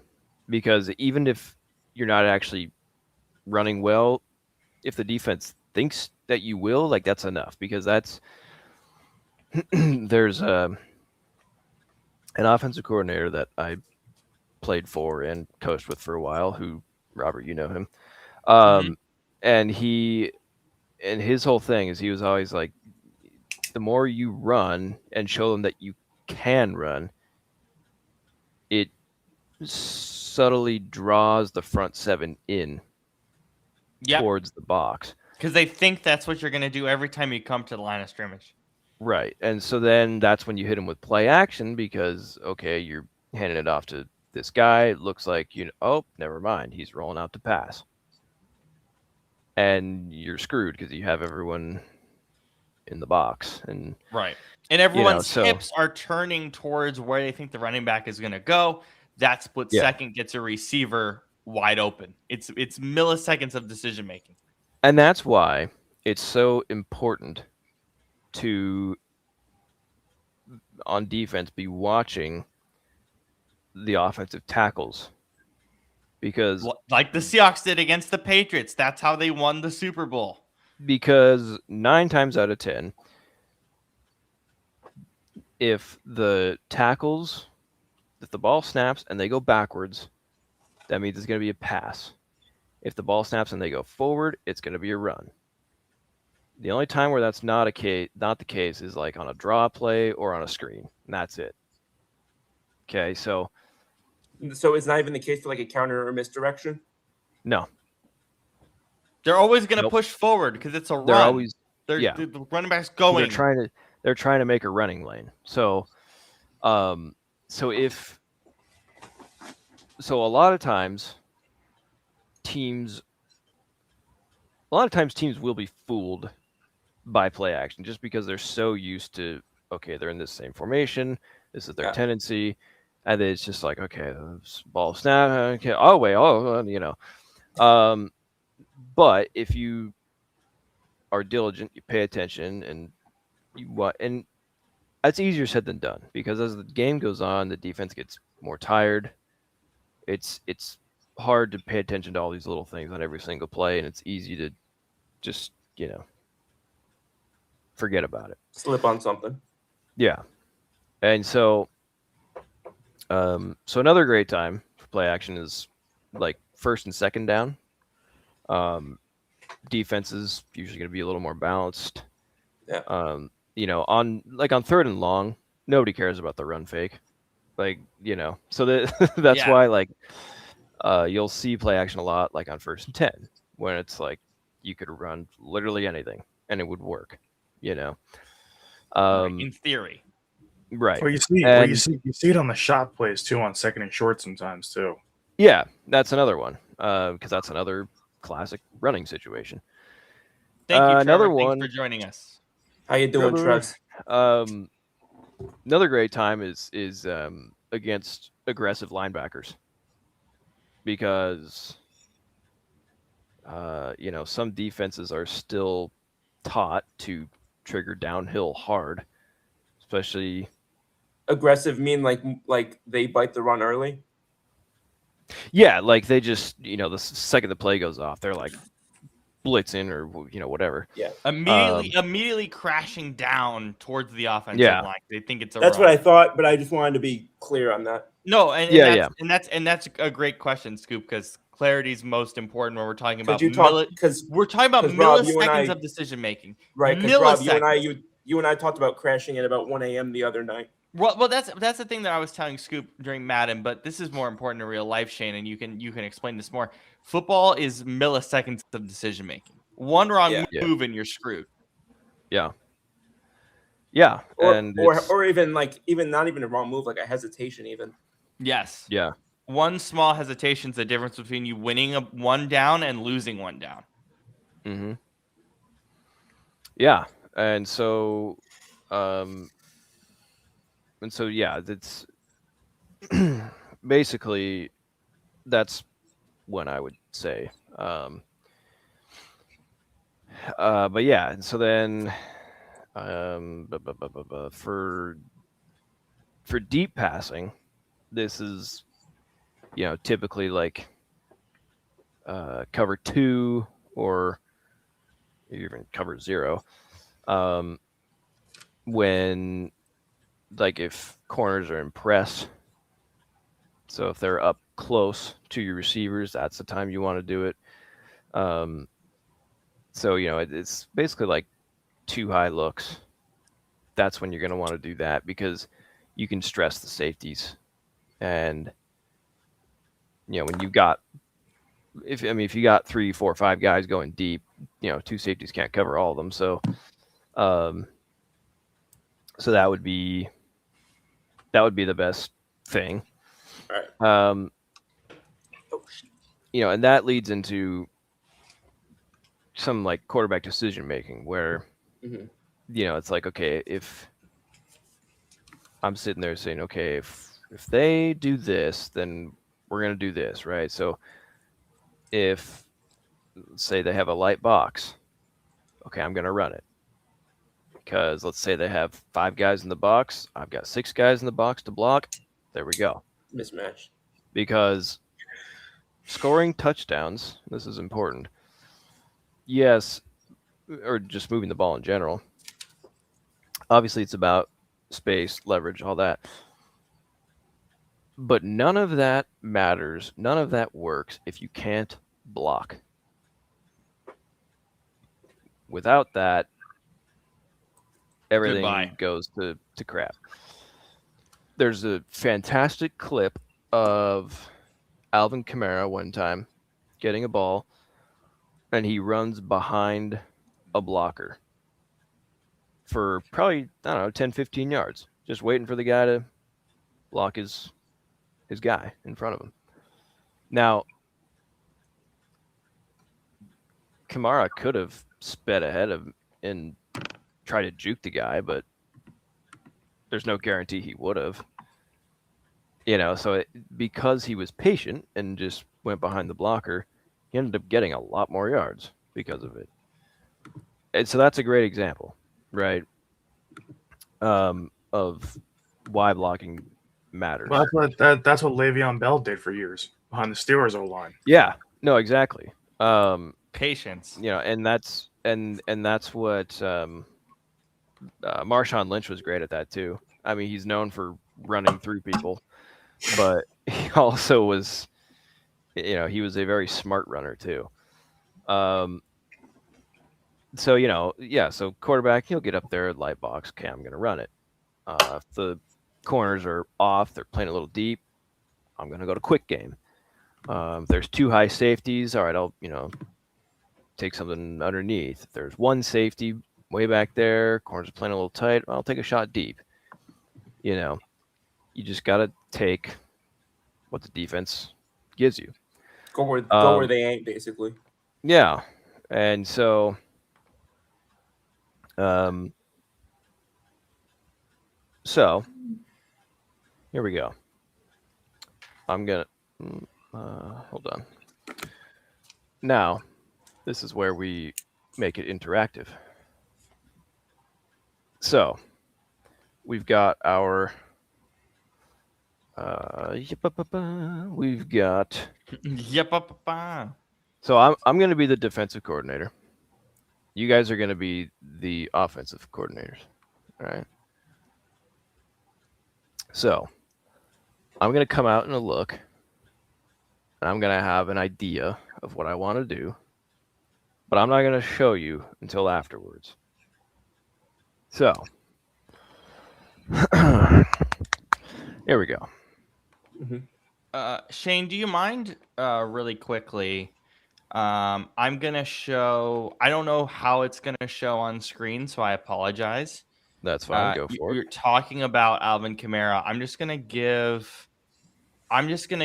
Because even if you're not actually running well, if the defense thinks that you will, like that's enough, because that's there's an offensive coordinator that I played for and coached with for a while, who, Robert, you know him. And his whole thing is he was always like, the more you run and show them that you can run, it subtly draws the front seven in towards the box. Because they think that's what you're going to do every time you come to the line of scrimmage. Right. And so then that's when you hit him with play action because, okay, you're handing it off to this guy. It looks like, never mind. He's rolling out to pass. And you're screwed because you have everyone in the box. And right. And everyone's hips are turning towards where they think the running back is going to go. That split second gets a receiver wide open. It's milliseconds of decision making. And that's why it's so important to, on defense, be watching the offensive tackles. Because like the Seahawks did against the Patriots, that's how they won the Super Bowl. Because 9 times out of 10, if the ball snaps and they go backwards, that means it's going to be a pass. If the ball snaps and they go forward, it's going to be a run. The only time where that's not the case is like on a draw play or on a screen. And that's it. Okay, so it's not even the case for like a counter or misdirection? No. They're always going to push forward because it's a run. The running back's going. They're trying to make a running lane. So a lot of times teams will be fooled by play action just because they're so used to, okay, they're in this same formation, this is their tendency, and then it's just like, okay, ball snap, okay, but if you are diligent, you pay attention, and that's easier said than done because as the game goes on, the defense gets more tired. It's hard to pay attention to all these little things on every single play, and it's easy to just forget about it, slip on something. Yeah. And so So another great time for play action is like first and second down. Defense is usually going to be a little more balanced. Yeah. On third and long, nobody cares about the run fake. So that's why you'll see play action a lot like on first and 10 when it's like you could run literally anything and it would work, In theory. Right. Or you see it on the shot plays too on second and short sometimes too. Yeah, that's another one because that's another classic running situation. Thank you, Trevor. Another Thanks one for joining us. How you doing, Trev? Another great time is against aggressive linebackers because some defenses are still taught to trigger downhill hard, especially Aggressive mean like they bite the run early? yeah, like they just the second the play goes off, they're like blitzing or whatever. Yeah. Immediately crashing down towards the offensive line. They think it's a That's run. what I thought, but I just wanted to be clear on that. No, and that's a great question, Scoop, because clarity is most important when we're talking about we're talking about milliseconds of decision making. Right, because Rob, you and I talked about crashing at about 1 a.m. the other night. Well, that's the thing that I was telling Scoop during Madden, but this is more important in real life, Shane, and you can explain this more. Football is milliseconds of decision making. One wrong move and you're screwed. Yeah. Yeah, or even not even a wrong move, like a hesitation even. Yes. Yeah. One small hesitation is the difference between you winning one down and losing one down. Mm-hmm. Yeah, and so that's basically that's when I would say. But yeah, and so then for deep passing, this is typically like cover 2 or even cover 0. When if corners are in press, so if they're up close to your receivers, that's the time you want to do it. So it's basically like 2 high looks. That's when you're going to want to do that because you can stress the safeties, and when you've got if you got 3, 4, 5 guys going deep, 2 safeties can't cover all of them. So that would be the best thing. All right. And that leads into some like quarterback decision making where it's like, okay, if I'm sitting there saying, okay, if they do this, then we're going to do this, right? So if, say, they have a light box, okay, I'm going to run it. Because let's say they have 5 guys in the box. I've got 6 guys in the box to block. There we go. Mismatch. Because scoring touchdowns, this is important. Yes, or just moving the ball in general. Obviously, it's about space, leverage, all that. But none of that matters. None of that works if you can't block. Without that, everything goes to crap. There's a fantastic clip of Alvin Kamara one time getting a ball, and he runs behind a blocker for probably, 10, 15 yards, just waiting for the guy to block his guy in front of him. Now, Kamara could have sped ahead of him and tried to juke the guy, but there's no guarantee he would have. So because he was patient and just went behind the blocker, he ended up getting a lot more yards because of it. And so that's a great example, right, of why blocking matters. Well, that's what Le'Veon Bell did for years behind the Steelers O-line. Yeah, no, exactly. Patience. And that's what Marshawn Lynch was great at that too. I mean, he's known for running through people, but he also was, he was a very smart runner too. So, so quarterback, he'll get up there, light box, okay, I'm going to run it. If the corners are off, they're playing a little deep, I'm going to go to quick game. If there's 2 high safeties, all right, I'll, take something underneath. If there's 1 safety way back there, corners are playing a little tight, I'll take a shot deep. You just got to take what the defense gives you. Go where they ain't, basically. Yeah. And so, here we go. I'm going to, hold on. Now, this is where we make it interactive. So, we've got our, we've got, so I'm going to be the defensive coordinator. You guys are going to be the offensive coordinators. All right. So, I'm going to come out and look, and I'm going to have an idea of what I want to do, but I'm not going to show you until afterwards. So, here we go. Shane, do you mind really quickly? I'm going to show, I don't know how it's going to show on screen, so I apologize. That's fine. Go for it. You're talking about Alvin Kamara. I'm just going to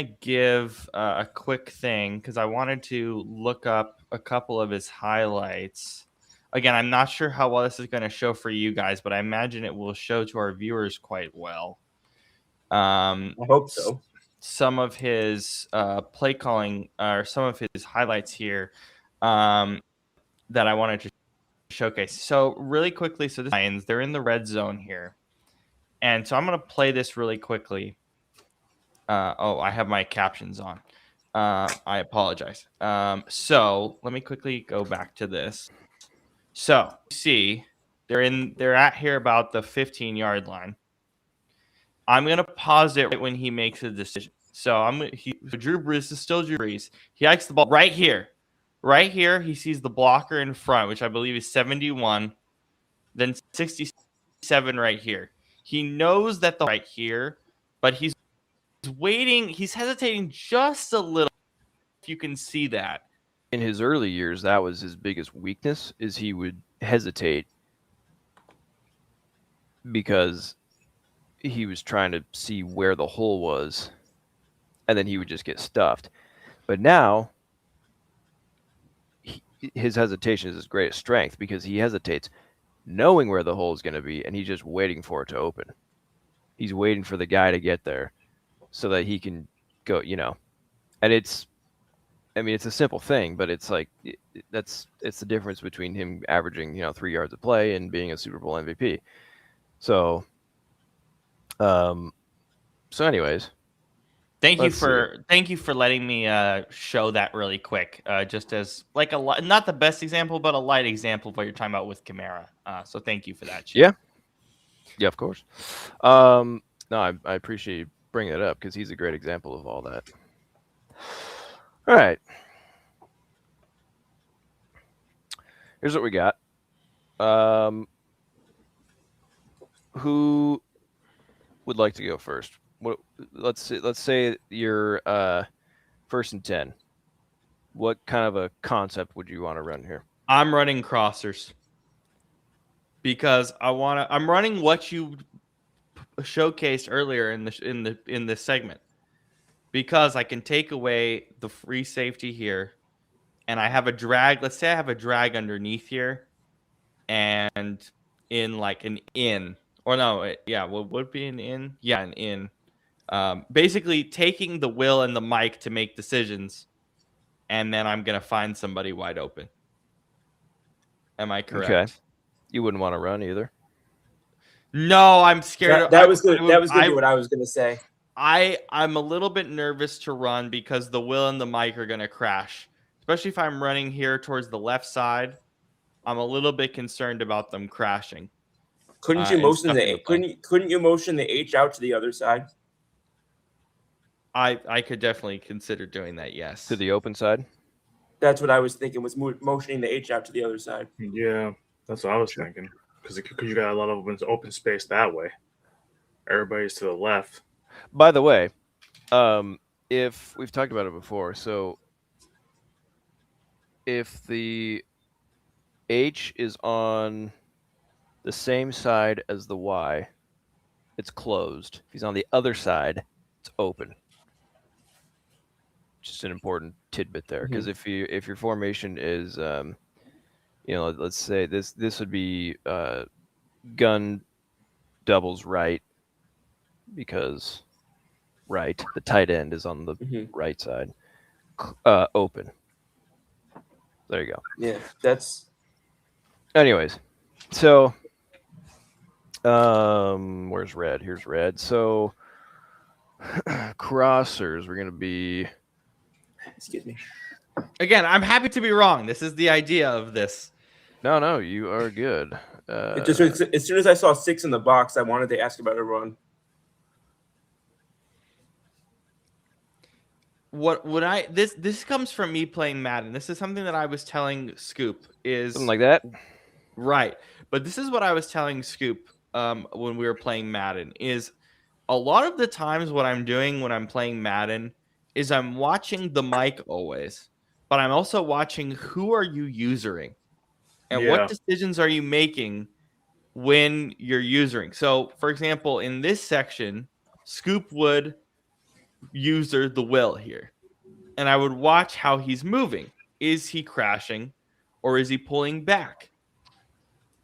give a quick thing because I wanted to look up a couple of his highlights. Again, I'm not sure how well this is going to show for you guys, but I imagine it will show to our viewers quite well. I hope so. Some of his play calling or some of his highlights here that I wanted to showcase. So really quickly, so the Lions, they're in the red zone here. And so I'm going to play this really quickly. I have my captions on. I apologize. So let me quickly go back to this. So see, they're at here about the 15-yard line. I'm gonna pause it right when he makes a decision. So Drew Brees is still Drew Brees. He hikes the ball right here. Right here, he sees the blocker in front, which I believe is 71, then 67 right here. He knows that the right here, but he's waiting. He's hesitating just a little. If you can see that. In his early years, that was his biggest weakness, is he would hesitate because he was trying to see where the hole was, and then he would just get stuffed. But now, his hesitation is his greatest strength because he hesitates knowing where the hole is going to be, and he's just waiting for it to open. He's waiting for the guy to get there so that he can go, and it's a simple thing, but it's like, it's the difference between him averaging, 3 yards of play and being a Super Bowl MVP. So anyways, thank you for letting me show that really quick, just as like not the best example, but a light example of what you're talking about with Kamara. So thank you for that, Shane. Yeah, of course. No, I appreciate you bringing it up because he's a great example of all that. All right. Here's what we got. Who would like to go first? Let's say you're 1st and 10. What kind of a concept would you want to run here? I'm running crossers because I'm running what you showcased earlier in the segment, because I can take away the free safety here, and I have a drag. Let's say I have a drag underneath here, and in like an in. Or no, would it be an in? Yeah, an in. Basically taking the will and the mic to make decisions, and then I'm going to find somebody wide open. Am I correct? Okay. You wouldn't want to run either? No, I'm scared. That was good. That was going to be what I was going to say. I'm a little bit nervous to run because the will and the mic are going to crash, especially if I'm running here towards the left side. I'm a little bit concerned about them crashing. Couldn't you motion the H out to the other side? I could definitely consider doing that. Yes. To the open side. That's what I was thinking, was motioning the H out to the other side. Yeah, that's what I was thinking. Because you got a lot of open space that way. Everybody's to the left. By the way, if we've talked about it before, so if the H is on the same side as the Y, it's closed. If he's on the other side, it's open. Just an important tidbit there, because if your formation is, let's say this would be gun doubles right, because the tight end is on the right side, open. There you go. Yeah, that's. Anyways, so where's red? Here's red. So crossers, we're gonna be. Excuse me. Again, I'm happy to be wrong. This is the idea of this. No, you are good. As soon as I saw 6 in the box, I wanted to ask about a run. This comes from me playing Madden. This is something that I was telling Scoop is Something like that. Right. But this is what I was telling Scoop when we were playing Madden is a lot of the times what I'm doing when I'm playing Madden is I'm watching the mic always, but I'm also watching who are you usering and what decisions are you making when you're usering. So, for example, in this section, Scoop would user the will here, and I would watch how he's moving. Is he crashing or is he pulling back?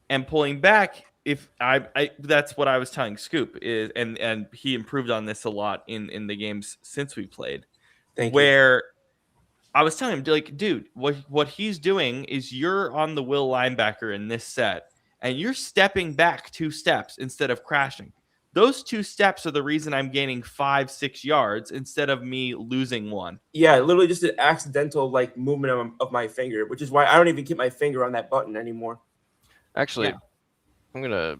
And pulling back, if I that's what I was telling Scoop is, and he improved on this a lot in the games since we played. Where I was telling him, like, dude, what he's doing is you're on the will linebacker in this set, and you're stepping back 2 steps instead of crashing. Those 2 steps are the reason I'm gaining 5-6 yards instead of me losing 1. Yeah, literally just an accidental movement of my finger, which is why I don't even keep my finger on that button anymore. Actually, I'm gonna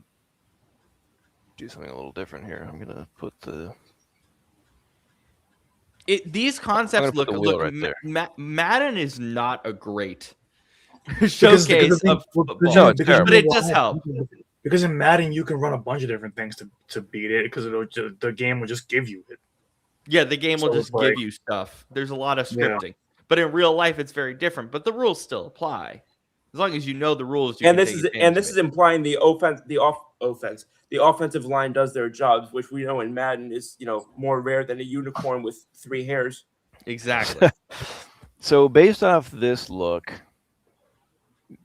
do something a little different here. I'm gonna put these concepts look right there. Madden is not a great showcase of football, but it does help. Because in Madden you can run a bunch of different things to beat it, because the game will just give you it. Yeah, the game will just give you stuff. There's a lot of scripting, but in real life it's very different. But the rules still apply as long as you know the rules. This is implying the offensive line does their jobs, which we know in Madden is more rare than a unicorn with 3 hairs. Exactly. So based off this look,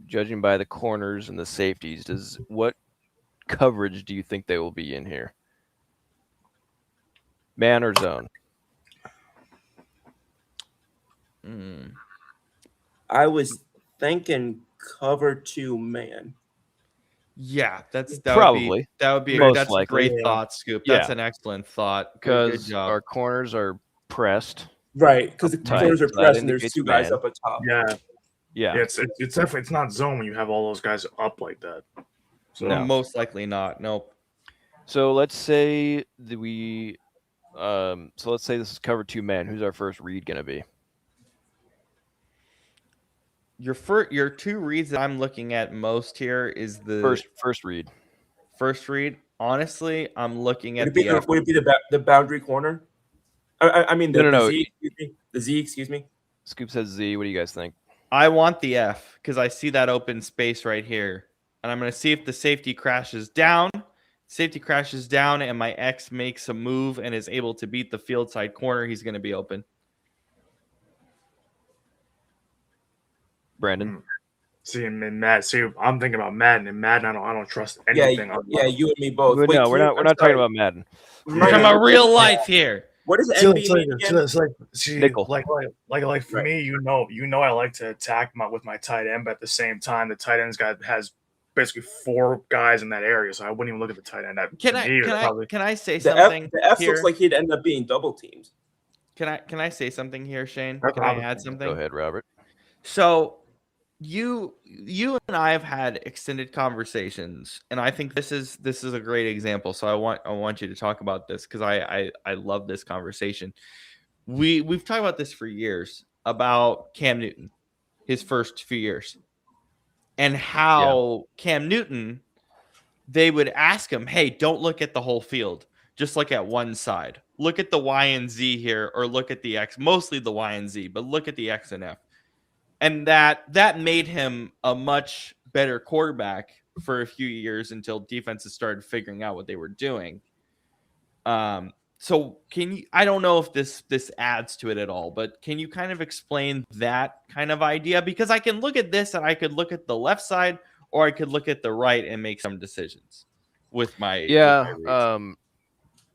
judging by the corners and the safeties, what coverage do you think they will be in here? Man or zone? I was thinking cover 2 man. Yeah, that's a great thought, Scoop. That's an excellent thought. Because our corners are pressed. Right, because the corners are pressed and there's 2 guys up at top. Yeah, it's definitely, it's not zone when you have all those guys up like that. So no, most likely not. Nope. So let's say this is cover 2 man. Who's our first read gonna be? Your 2 reads that I'm looking at most here is the first read. First read. Honestly, I'm looking at would it be the boundary corner? I mean no. Z. The Z. Excuse me. Scoop says Z. What do you guys think? I want the F because I see that open space right here, and I'm going to see if the safety crashes down. Safety crashes down, and my X makes a move and is able to beat the field side corner. He's going to be open. Brandon. See, I'm thinking about Madden. And Madden, I don't trust anything. Yeah, you and me both. Wait, no, we're not talking about Madden. We're talking about real life here. What is NBA mean again? It's like for me, you know, I like to attack with my tight end, but at the same time, the tight end's has basically 4 guys in that area, so I wouldn't even look at the tight end. Can I say something? The F here? looks like he'd end up being double teamed. Can I say something here, Shane? Can I add something? Go ahead, Robert. So you and I have had extended conversations, and I think this is a great example. So I want you to talk about this because I love this conversation. we've talked about this for years about Cam Newton, his first few years, and how Cam Newton, they would ask him, hey, don't look at the whole field. Just look at one side. Look at the Y and Z here, or look at the X, mostly the Y and Z, but look at the X and F. And that made him a much better quarterback for a few years until defenses started figuring out what they were doing. So I don't know if this adds to it at all, but can you kind of explain that kind of idea? Because I can look at this and I could look at the left side, or I could look at the right and make some decisions with my yeah.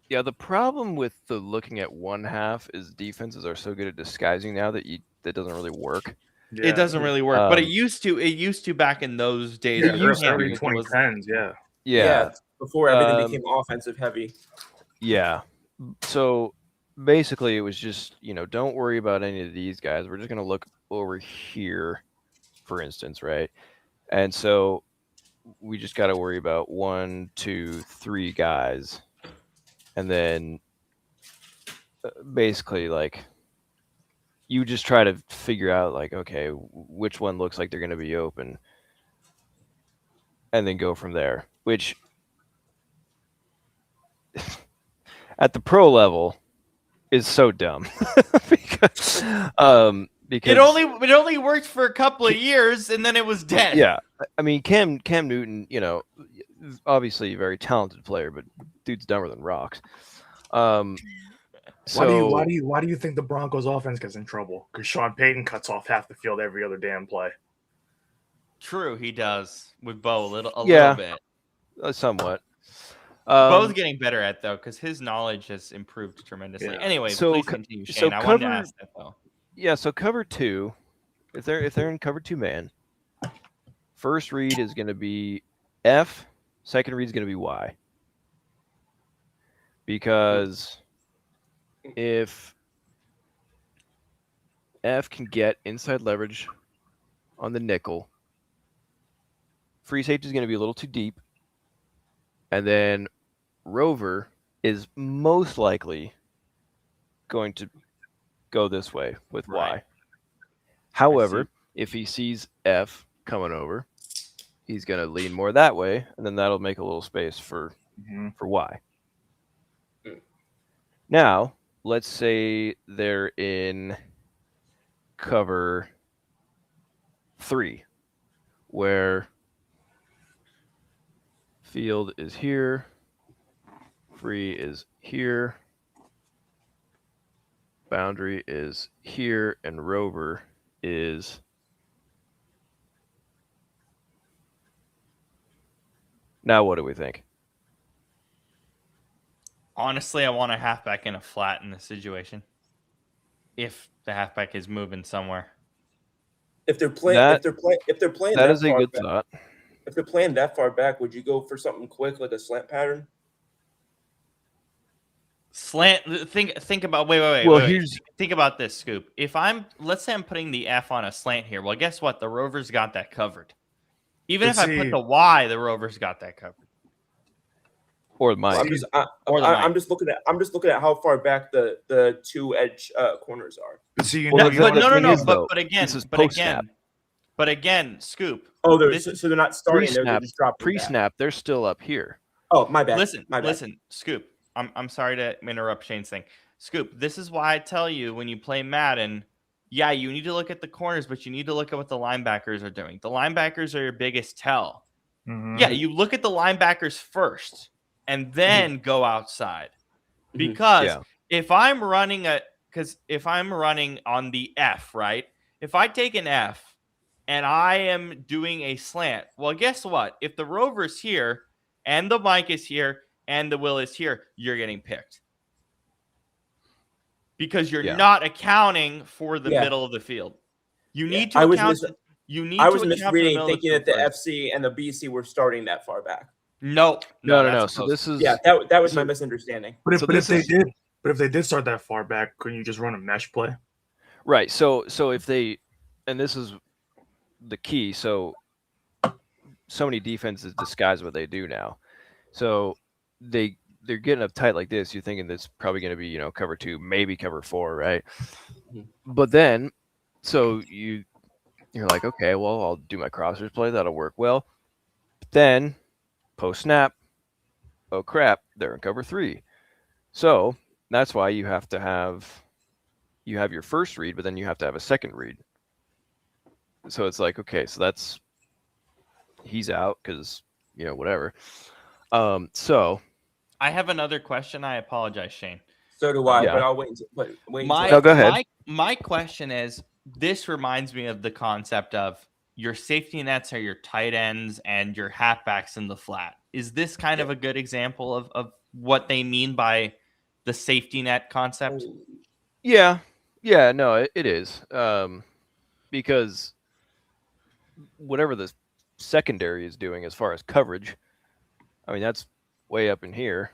The problem with the looking at one half is defenses are so good at disguising now that that doesn't really work. Yeah. It doesn't really work, but it used to back in those days. Yeah, It used Cam early Newton was- 2010s. Yeah. Yeah. Before everything became offensive heavy. Yeah. So basically, it was just, don't worry about any of these guys. We're just going to look over here, for instance, right? And so we just got to worry about 1, 2, 3 guys. And then basically, like, you just try to figure out, like, okay, which one looks like they're going to be open. And then go from there, which at the pro level is so dumb because it only worked for a couple of years and then it was dead. Yeah, I mean Cam Newton, obviously a very talented player, but dude's dumber than rocks. Why do you think the Broncos offense gets in trouble? Because Sean Payton cuts off half the field every other damn play. True, he does with Bo a little bit. Somewhat. Bo's getting better at though, because his knowledge has improved tremendously. Yeah. Anyway, So please continue, Shane. I wanted to ask that though. Yeah, so cover 2, if they're in cover 2 man, first read is going to be F, second read is going to be Y. Because if F can get inside leverage on the nickel, free safety is going to be a little too deep. And then Rover is most likely going to go this way with Right. Y. However, if he sees F coming over, he's going to lean more that way, and then that'll make a little space for Y. Now, let's say they're in cover 3, where field is here, free is here, boundary is here, and Rover is now. What do we think? Honestly, I want a halfback in a flat in this situation. If the halfback is moving somewhere, If they're playing, That that is a far good back, thought. if they're playing that far back, would you go for something quick like a slant pattern? slant. Think about wait. Well, wait. Think about this, Scoop. Let's say I'm putting the F on a slant here. Well, guess what? The Rovers got that covered. Even if I put the Y, the Rovers got that covered. Or Mike. I'm just looking at how far back the 2 edge corners are. So But again, Scoop. Oh, so they're not starting. They're just dropping. Pre-snap, they're still up here. Oh, my bad. Listen, Scoop. I'm sorry to interrupt Shane's thing. Scoop, this is why I tell you when you play Madden, yeah, you need to look at the corners, but you need to look at what the linebackers are doing. The linebackers are your biggest tell. Mm-hmm. Yeah, you look at the linebackers first and then go outside. Because if I'm running on the F, right? If I take an F and I am doing a slant, well, guess what? If the Rover's here and the Mike is here and the Will is here, you're getting picked. Because you're not accounting for the middle of the field. You need to account. I was misreading, thinking that the FC and the BC were starting that far back. No. So this is that was my misunderstanding. But if they did start that far back, couldn't you just run a mesh play? Right. So if they, and this is the key. So many defenses disguise what they do now. So they they're getting up tight like this, you're thinking that's probably going to be, cover 2, maybe cover 4, right? Mhm. But then, so you're like, okay, well, I'll do my crossers play. That'll work well. But then, post snap, oh crap, they're in cover 3. So that's why you have your first read, but then you have to have a second read. So it's like, okay, so he's out because, whatever. So I have another question. I apologize, Shane. So do I, Yeah. but I'll wait. No, go ahead. My question is, this reminds me of the concept of your safety nets are your tight ends and your halfbacks in the flat. Is this kind of a good example of what they mean by the safety net concept? Yeah, no, it is. Because whatever the secondary is doing as far as coverage, I mean, that's way up in here.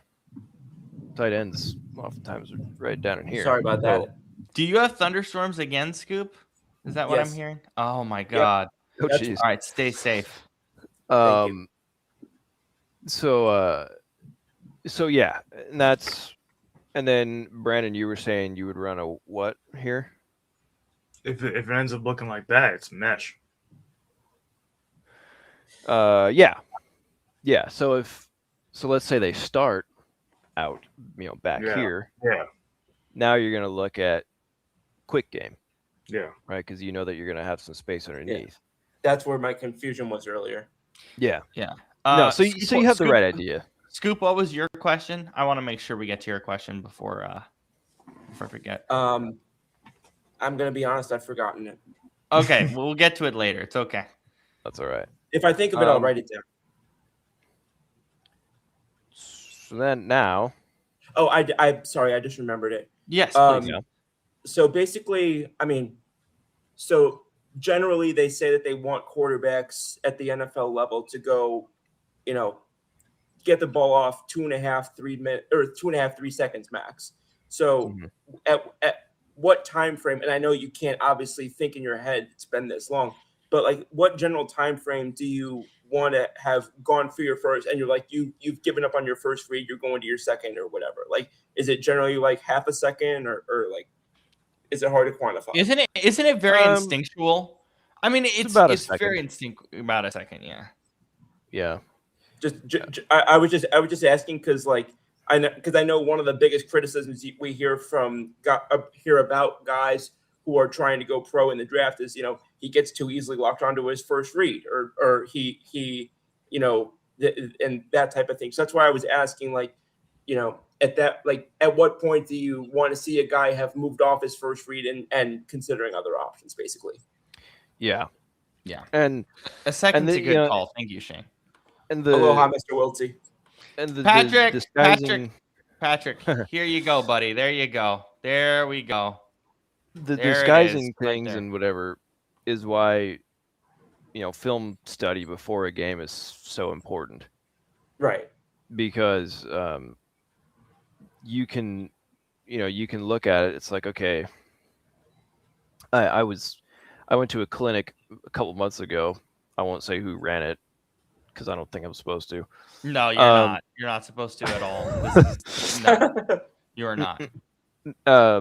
Tight ends oftentimes are right down in here. Sorry about that. Do you have thunderstorms again, Scoop? Is that what I'm Yes. hearing? Oh my God. Oh, That's- jeez. All right, stay safe. Thank you. So yeah, and then Brandon, you were saying you would run a what here? If it ends up looking like that, it's mesh. Yeah. So let's say they start out, back here. Yeah. Now you're gonna look at quick game, Yeah. right? Because you know that you're gonna have some space underneath. That's where my confusion was earlier. Yeah. Yeah. No. So you have the right idea. Scoop, what was your question? I want to make sure we get to your question before I forget. I'm gonna be honest, I've forgotten it. Okay, we'll get to it later. It's okay. That's all right. If I think of it, I'll write it down. So then now, Oh, I'm sorry, I just remembered it. Yes, Um, please. So basically, so generally they say that they want quarterbacks at the NFL level to go, get the ball off 2.5, 3 minutes or 2.5, 3 seconds max. So at what time frame, and I know you can't obviously think in your head it's been this long, but like what general time frame do you want to have gone for your first, and you're like you've given up on your first read, you're going to your second or whatever? Like, is it generally like half a second or like, is it hard to quantify? Isn't it very instinctual? I mean, it's very instinctual. About a second, yeah. Yeah. I was just asking because I know one of the biggest criticisms we hear about guys who are trying to go pro in the draft is he gets too easily locked onto his first read or he and that type of thing. So that's why I was asking at what point do you want to see a guy have moved off his first read and considering other options basically? Yeah. And a second's a good call. Thank you, Shane. And Aloha, Mr. Wiltsey. And Patrick, here you go, buddy. There you go. There we go. The disguising things and whatever is why film study before a game is so important. Right. Because you can look at it. It's like, okay, I went to a clinic a couple months ago. I won't say who ran it because I don't think I'm supposed to. No, you're not. You're not supposed to at all. No, you're not. I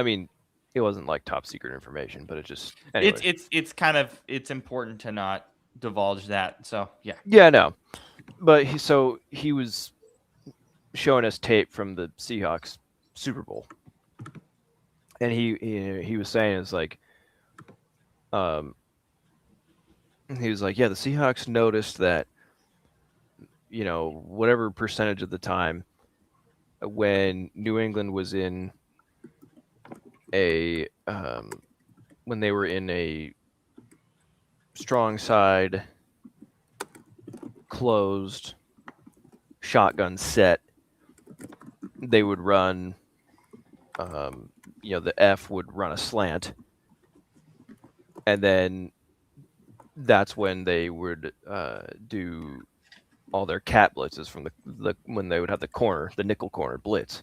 mean, it wasn't like top secret information, but it just anyway. It's important to not divulge that. So yeah. Yeah, no. But he was showing us tape from the Seahawks Super Bowl, and he was saying it's like, he was like, yeah, the Seahawks noticed that, whatever percentage of the time when New England was in when they were in a strong side, closed shotgun set, they would run, the F would run a slant, and then that's when they would do all their cat blitzes from when they would have the nickel corner blitz,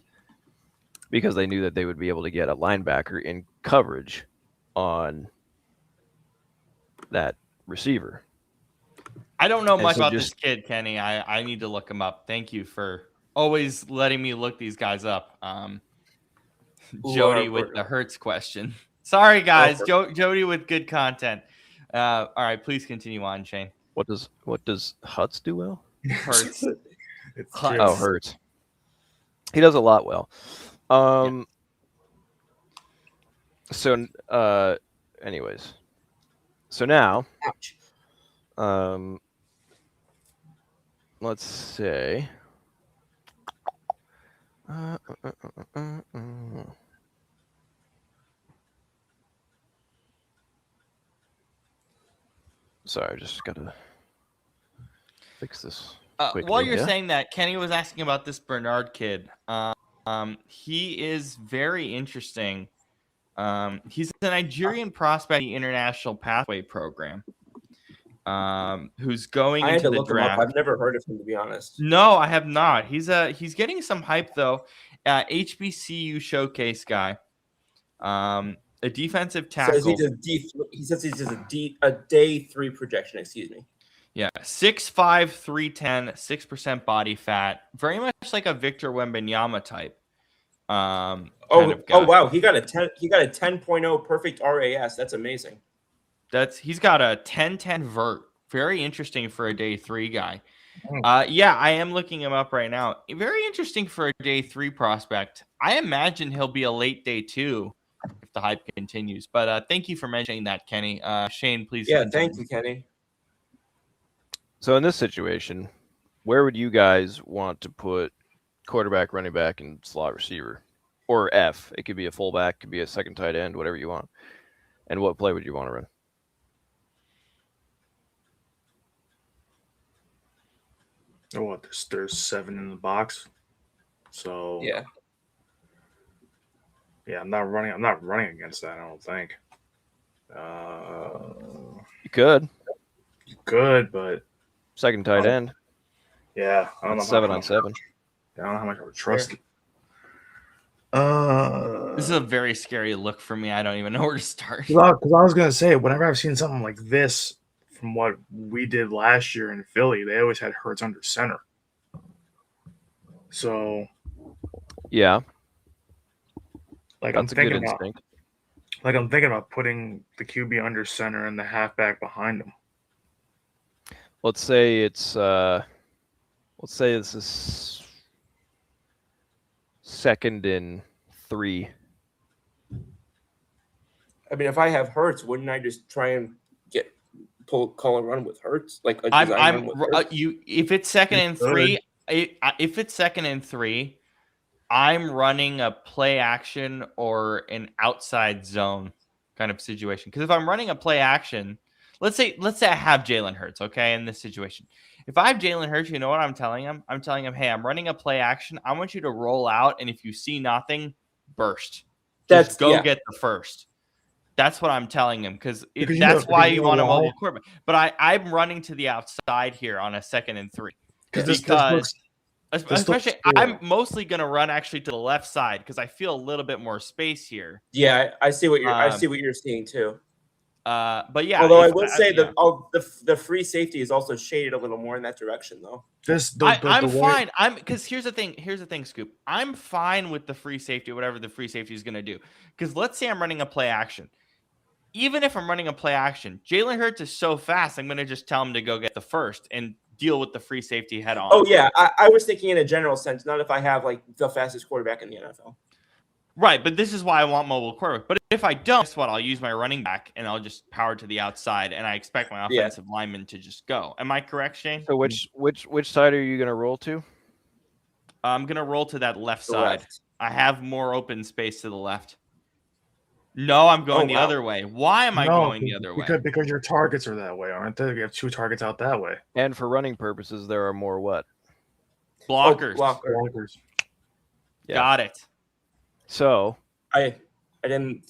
because they knew that they would be able to get a linebacker in coverage on that receiver. I don't know And much so about just- this kid, Kenny. I need to look him up. Thank you for always letting me look these guys up. Jody with the Hertz question. Sorry, guys. Jody with good content. All right, please continue on, Shane. What does Hutz do well? Hertz. It's Hutz. true. Oh, Hertz. He does a lot well. So, anyways, so now, let's say, sorry, I just gotta fix this. While you're saying that, Kenny was asking about this Bernard kid. He is very interesting. He's a Nigerian prospect in the International Pathway Program. Who's going I had into to the look draft. him up. I've never heard of him, to be honest. No, I have not. He's getting some hype though. HBCU showcase guy. A defensive tackle. He says he's just a day 3 projection. Excuse me. Yeah, 6'5", 310, 6% body fat. Very much like a Victor Wembanyama type. Kind of guy. Oh wow, he got a 10.0 perfect RAS. That's amazing. He's got a 10-10 vert. Very interesting for a day 3 guy. Yeah, I am looking him up right now. Very interesting for a day 3 prospect. I imagine he'll be a late day 2 if the hype continues. But thank you for mentioning that, Kenny. Shane, please. Yeah, continue. thank you, Kenny. So in this situation, where would you guys want to put quarterback, running back, and slot receiver? Or F. It could be a fullback, could be a second tight end, whatever you want. And what play would you want to run? Oh, what? There's 7 in the box. So Yeah. I'm not running against that. I don't think. You could. You could, but Second tight end. Yeah, I don't know. 7 on 7. I don't know how much I would trust it. This is a very scary look for me. I don't even know where to start. Because I was gonna say, whenever I've seen something like this from what we did last year in Philly, they always had Hurts under center. So yeah, like that's I'm thinking a good instinct. I'm thinking about putting the QB under center and the halfback behind him. Let's say this is 2nd and 3. I mean, if I have Hurts, wouldn't I just try and call a run with Hurts? Like a I'm if it's 2nd and 3, if it's 2nd and 3, I'm running a play action or an outside zone kind of situation. Because if I'm running a play action, let's say I have Jalen Hurts, okay, in this situation. If I have Jalen Hurts, you know what I'm telling him? I'm telling him, hey, I'm running a play action. I want you to roll out, and if you see nothing, burst. Just go get the first. That's what I'm telling him because that's why you want a mobile quarterback. But I'm running to the outside here on a 2nd and 3 because especially I'm mostly going to run actually to the left side because I feel a little bit more space here. Yeah, I see what you're seeing too. But yeah, although I will say the free safety is also shaded a little more in that direction though. I'm fine. Because here's the thing, Scoop. I'm fine with the free safety, whatever the free safety is going to do. Because let's say I'm running a play action. Even if I'm running a play action, Jalen Hurts is so fast, I'm going to just tell him to go get the first and deal with the free safety head on. Oh yeah, I was thinking in a general sense, not if I have like the fastest quarterback in the NFL. Right, but this is why I want mobile quarterback. But if I don't, guess what? I'll use my running back and I'll just power to the outside, and I expect my offensive lineman to just go. Am I correct, Shane? So which side are you going to roll to? I'm going to roll to that left side. I have more open space to the left. No, I'm going the other way. Why am I going the other way? Because your targets are that way, aren't they? You have 2 targets out that way. And for running purposes, there are more what? Blockers. Blockers. Yeah. Got it. So I didn't.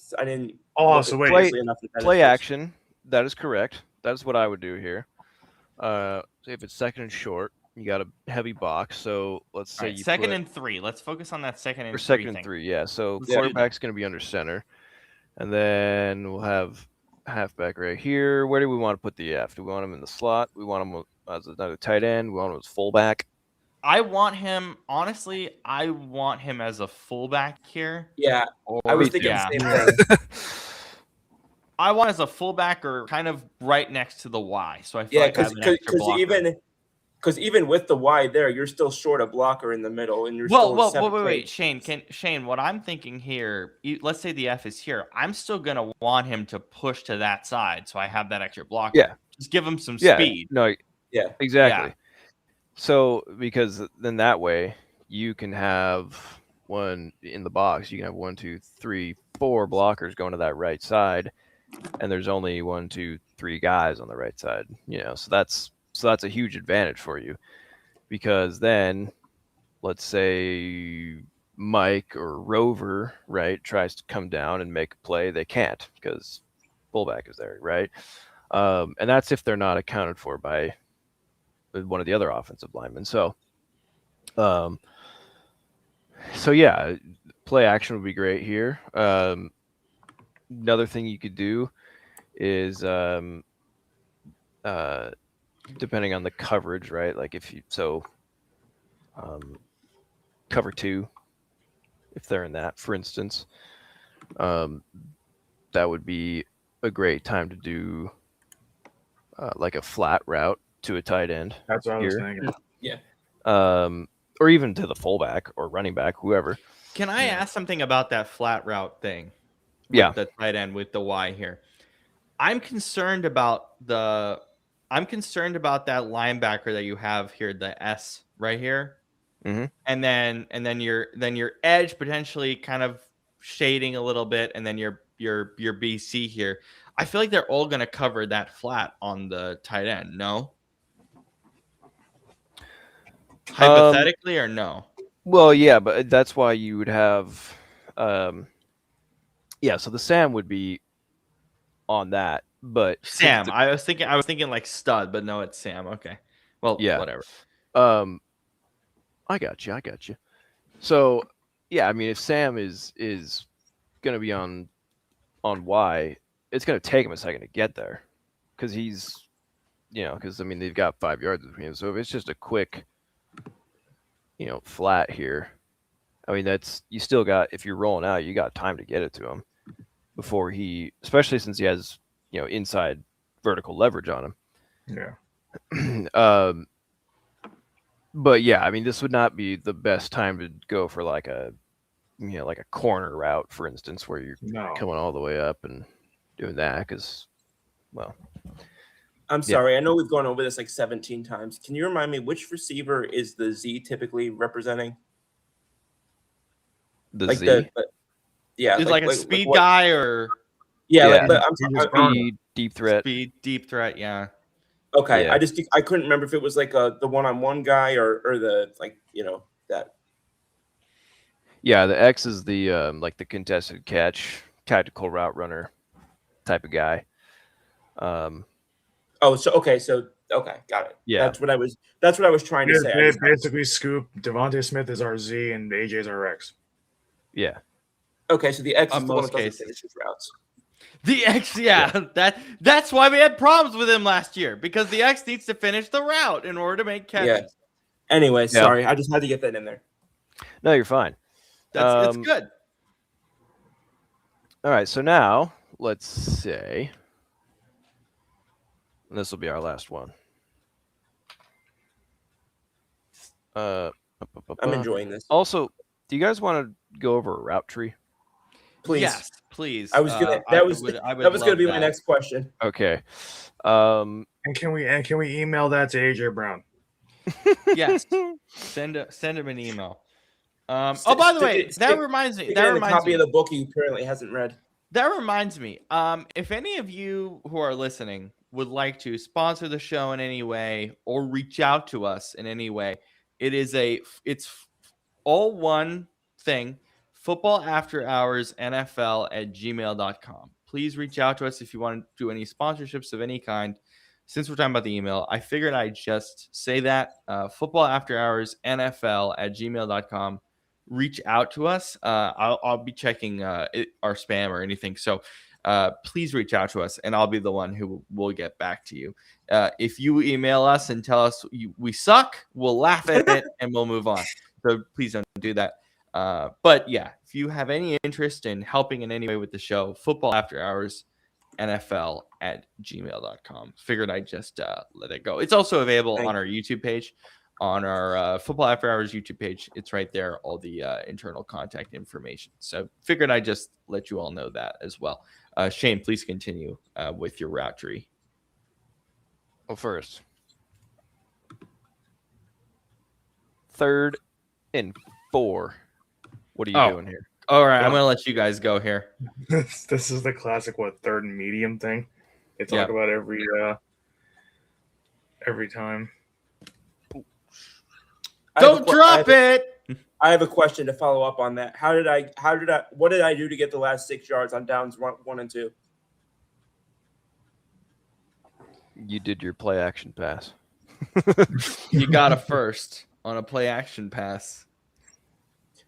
Oh, so wait. Play action. That is correct. That's what I would do here. So if it's 2nd and short, you got a heavy box. So let's say you 2nd and 3. Let's focus on that 2nd and 3. 2nd and 3, yeah. So quarterback's going to be under center, and then we'll have halfback right here. Where do we want to put the F? Do we want him in the slot? We want him as another tight end. We want him as fullback. I want him, honestly, I want him as a fullback here. Yeah, Or, I was Me thinking yeah. the same thing. I want as a fullback or kind of right next to the Y. So I feel Yeah, like I have an extra blocker. Because even with the wide there, you're still short a blocker in the middle, and you're still Wait, Shane. What I'm thinking here, let's say the F is here. I'm still gonna want him to push to that side, so I have that extra blocker. Yeah. Just give him some Yeah, speed. no, Yeah, exactly. Yeah. So because then that way you can have one in the box. You can have 1, 2, 3, 4 blockers going to that right side, and there's only 1, 2, 3 guys on the right side. So that's a huge advantage for you, because then let's say Mike or Rover, right, tries to come down and make a play, they can't because fullback is there, right? And that's if they're not accounted for by one of the other offensive linemen. So yeah, play action would be great here. Another thing you could do is depending on the coverage, right? Like cover 2, if they're in that, for instance, that would be a great time to do like a flat route to a tight end. That's what I was thinking. yeah. Or even to the fullback or running back, whoever. Can I ask something about that flat route thing? Yeah. The tight end with the Y here. I'm concerned about that linebacker that you have here, the S right here. Mm-hmm. And then your edge potentially kind of shading a little bit, and then your BC here. I feel like they're all going to cover that flat on the tight end. No, hypothetically, or no? Well, yeah, but that's why you would have, so the Sam would be on that, but Sam. I was thinking like stud, but no, it's Sam. Okay, well, yeah, whatever. I got you. So, yeah, I mean, if Sam is going to be on Y, it's going to take him a second to get there, because he's, because I mean they've got 5 yards between him. So if it's just a quick, flat here, I mean you still got, if you're rolling out, you got time to get it to him before especially since he has inside vertical leverage on him. Yeah. But yeah, I mean, this would not be the best time to go for like a corner route, for instance, where you're coming all the way up and doing that, because, well, I'm sorry. I know we've gone over this like 17 times. Can you remind me which receiver is the Z typically representing? The like Z? Yeah. Is like a speed guy or? Yeah. Speed, deep threat. Speed, deep threat, yeah. Okay. Yeah. I couldn't remember if it was like the one-on-one guy or the, like, that. Yeah, the X is the like the contested catch, tactical route runner type of guy. Okay, got it. Yeah, that's what I was trying to say. Basically, Scoop, Devontae Smith is our Z and AJ's our X. Yeah. Okay, so the X is In the one most that doesn't cases. finish his routes. The X, that's why we had problems with him last year, because the X needs to finish the route in order to make catches. Yeah. Anyway, sorry, I just had to get that in there. No, you're fine. It's good. All right, so now let's say, and this will be our last one. I'm enjoying this. Also, do you guys want to go over a route tree? Please. Yes, please. I was gonna. That was gonna be my next question. Okay. And can we email that to AJ Brown? Yes. Send him an email. By the way, that reminds me. A copy of the book he apparently hasn't read. That reminds me. If any of you who are listening would like to sponsor the show in any way or reach out to us in any way, it's all one thing. Football After Hours NFL@gmail.com. Please reach out to us if you want to do any sponsorships of any kind. Since we're talking about the email, I figured I'd just say that. Football After Hours NFL@gmail.com. Reach out to us. I'll be checking our spam or anything. So please reach out to us, and I'll be the one who will get back to you. If you email us and tell us we suck, we'll laugh at it and we'll move on. So please don't do that. But yeah, if you have any interest in helping in any way with the show, Football After Hours NFL at gmail.com. Figured I'd just let it go. It's also available on our YouTube page, on our Football After Hours YouTube page. It's right there, all the internal contact information. So figured I'd just let you all know that as well. Shane, please continue with your route tree. Well, first, 3rd and 4. What are you doing here? All right, I'm going to let you guys go here. This is the classic, 3rd and medium thing they talk about every time. Don't drop it. I have a question to follow up on that. What did I do to get the last 6 yards on downs 1 and 2? You did your play action pass. You got a first on a play action pass.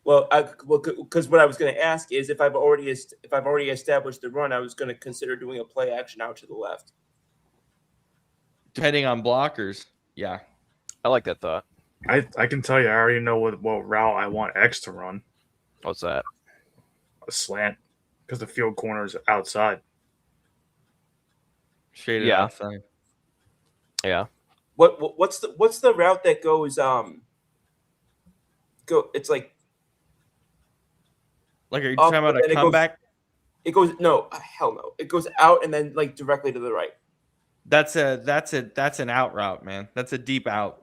Well, because what I was going to ask is if I've already established the run, I was going to consider doing a play action out to the left. Depending on blockers, yeah. I like that thought. I can tell you, I already know what route I want X to run. What's that? A slant, because the field corner is outside. Shaded outside. Yeah. What's the route that goes it's like. Like, are you talking about a comeback? It goes hell no. It goes out and then like directly to the right. That's an out route, man. That's a deep out.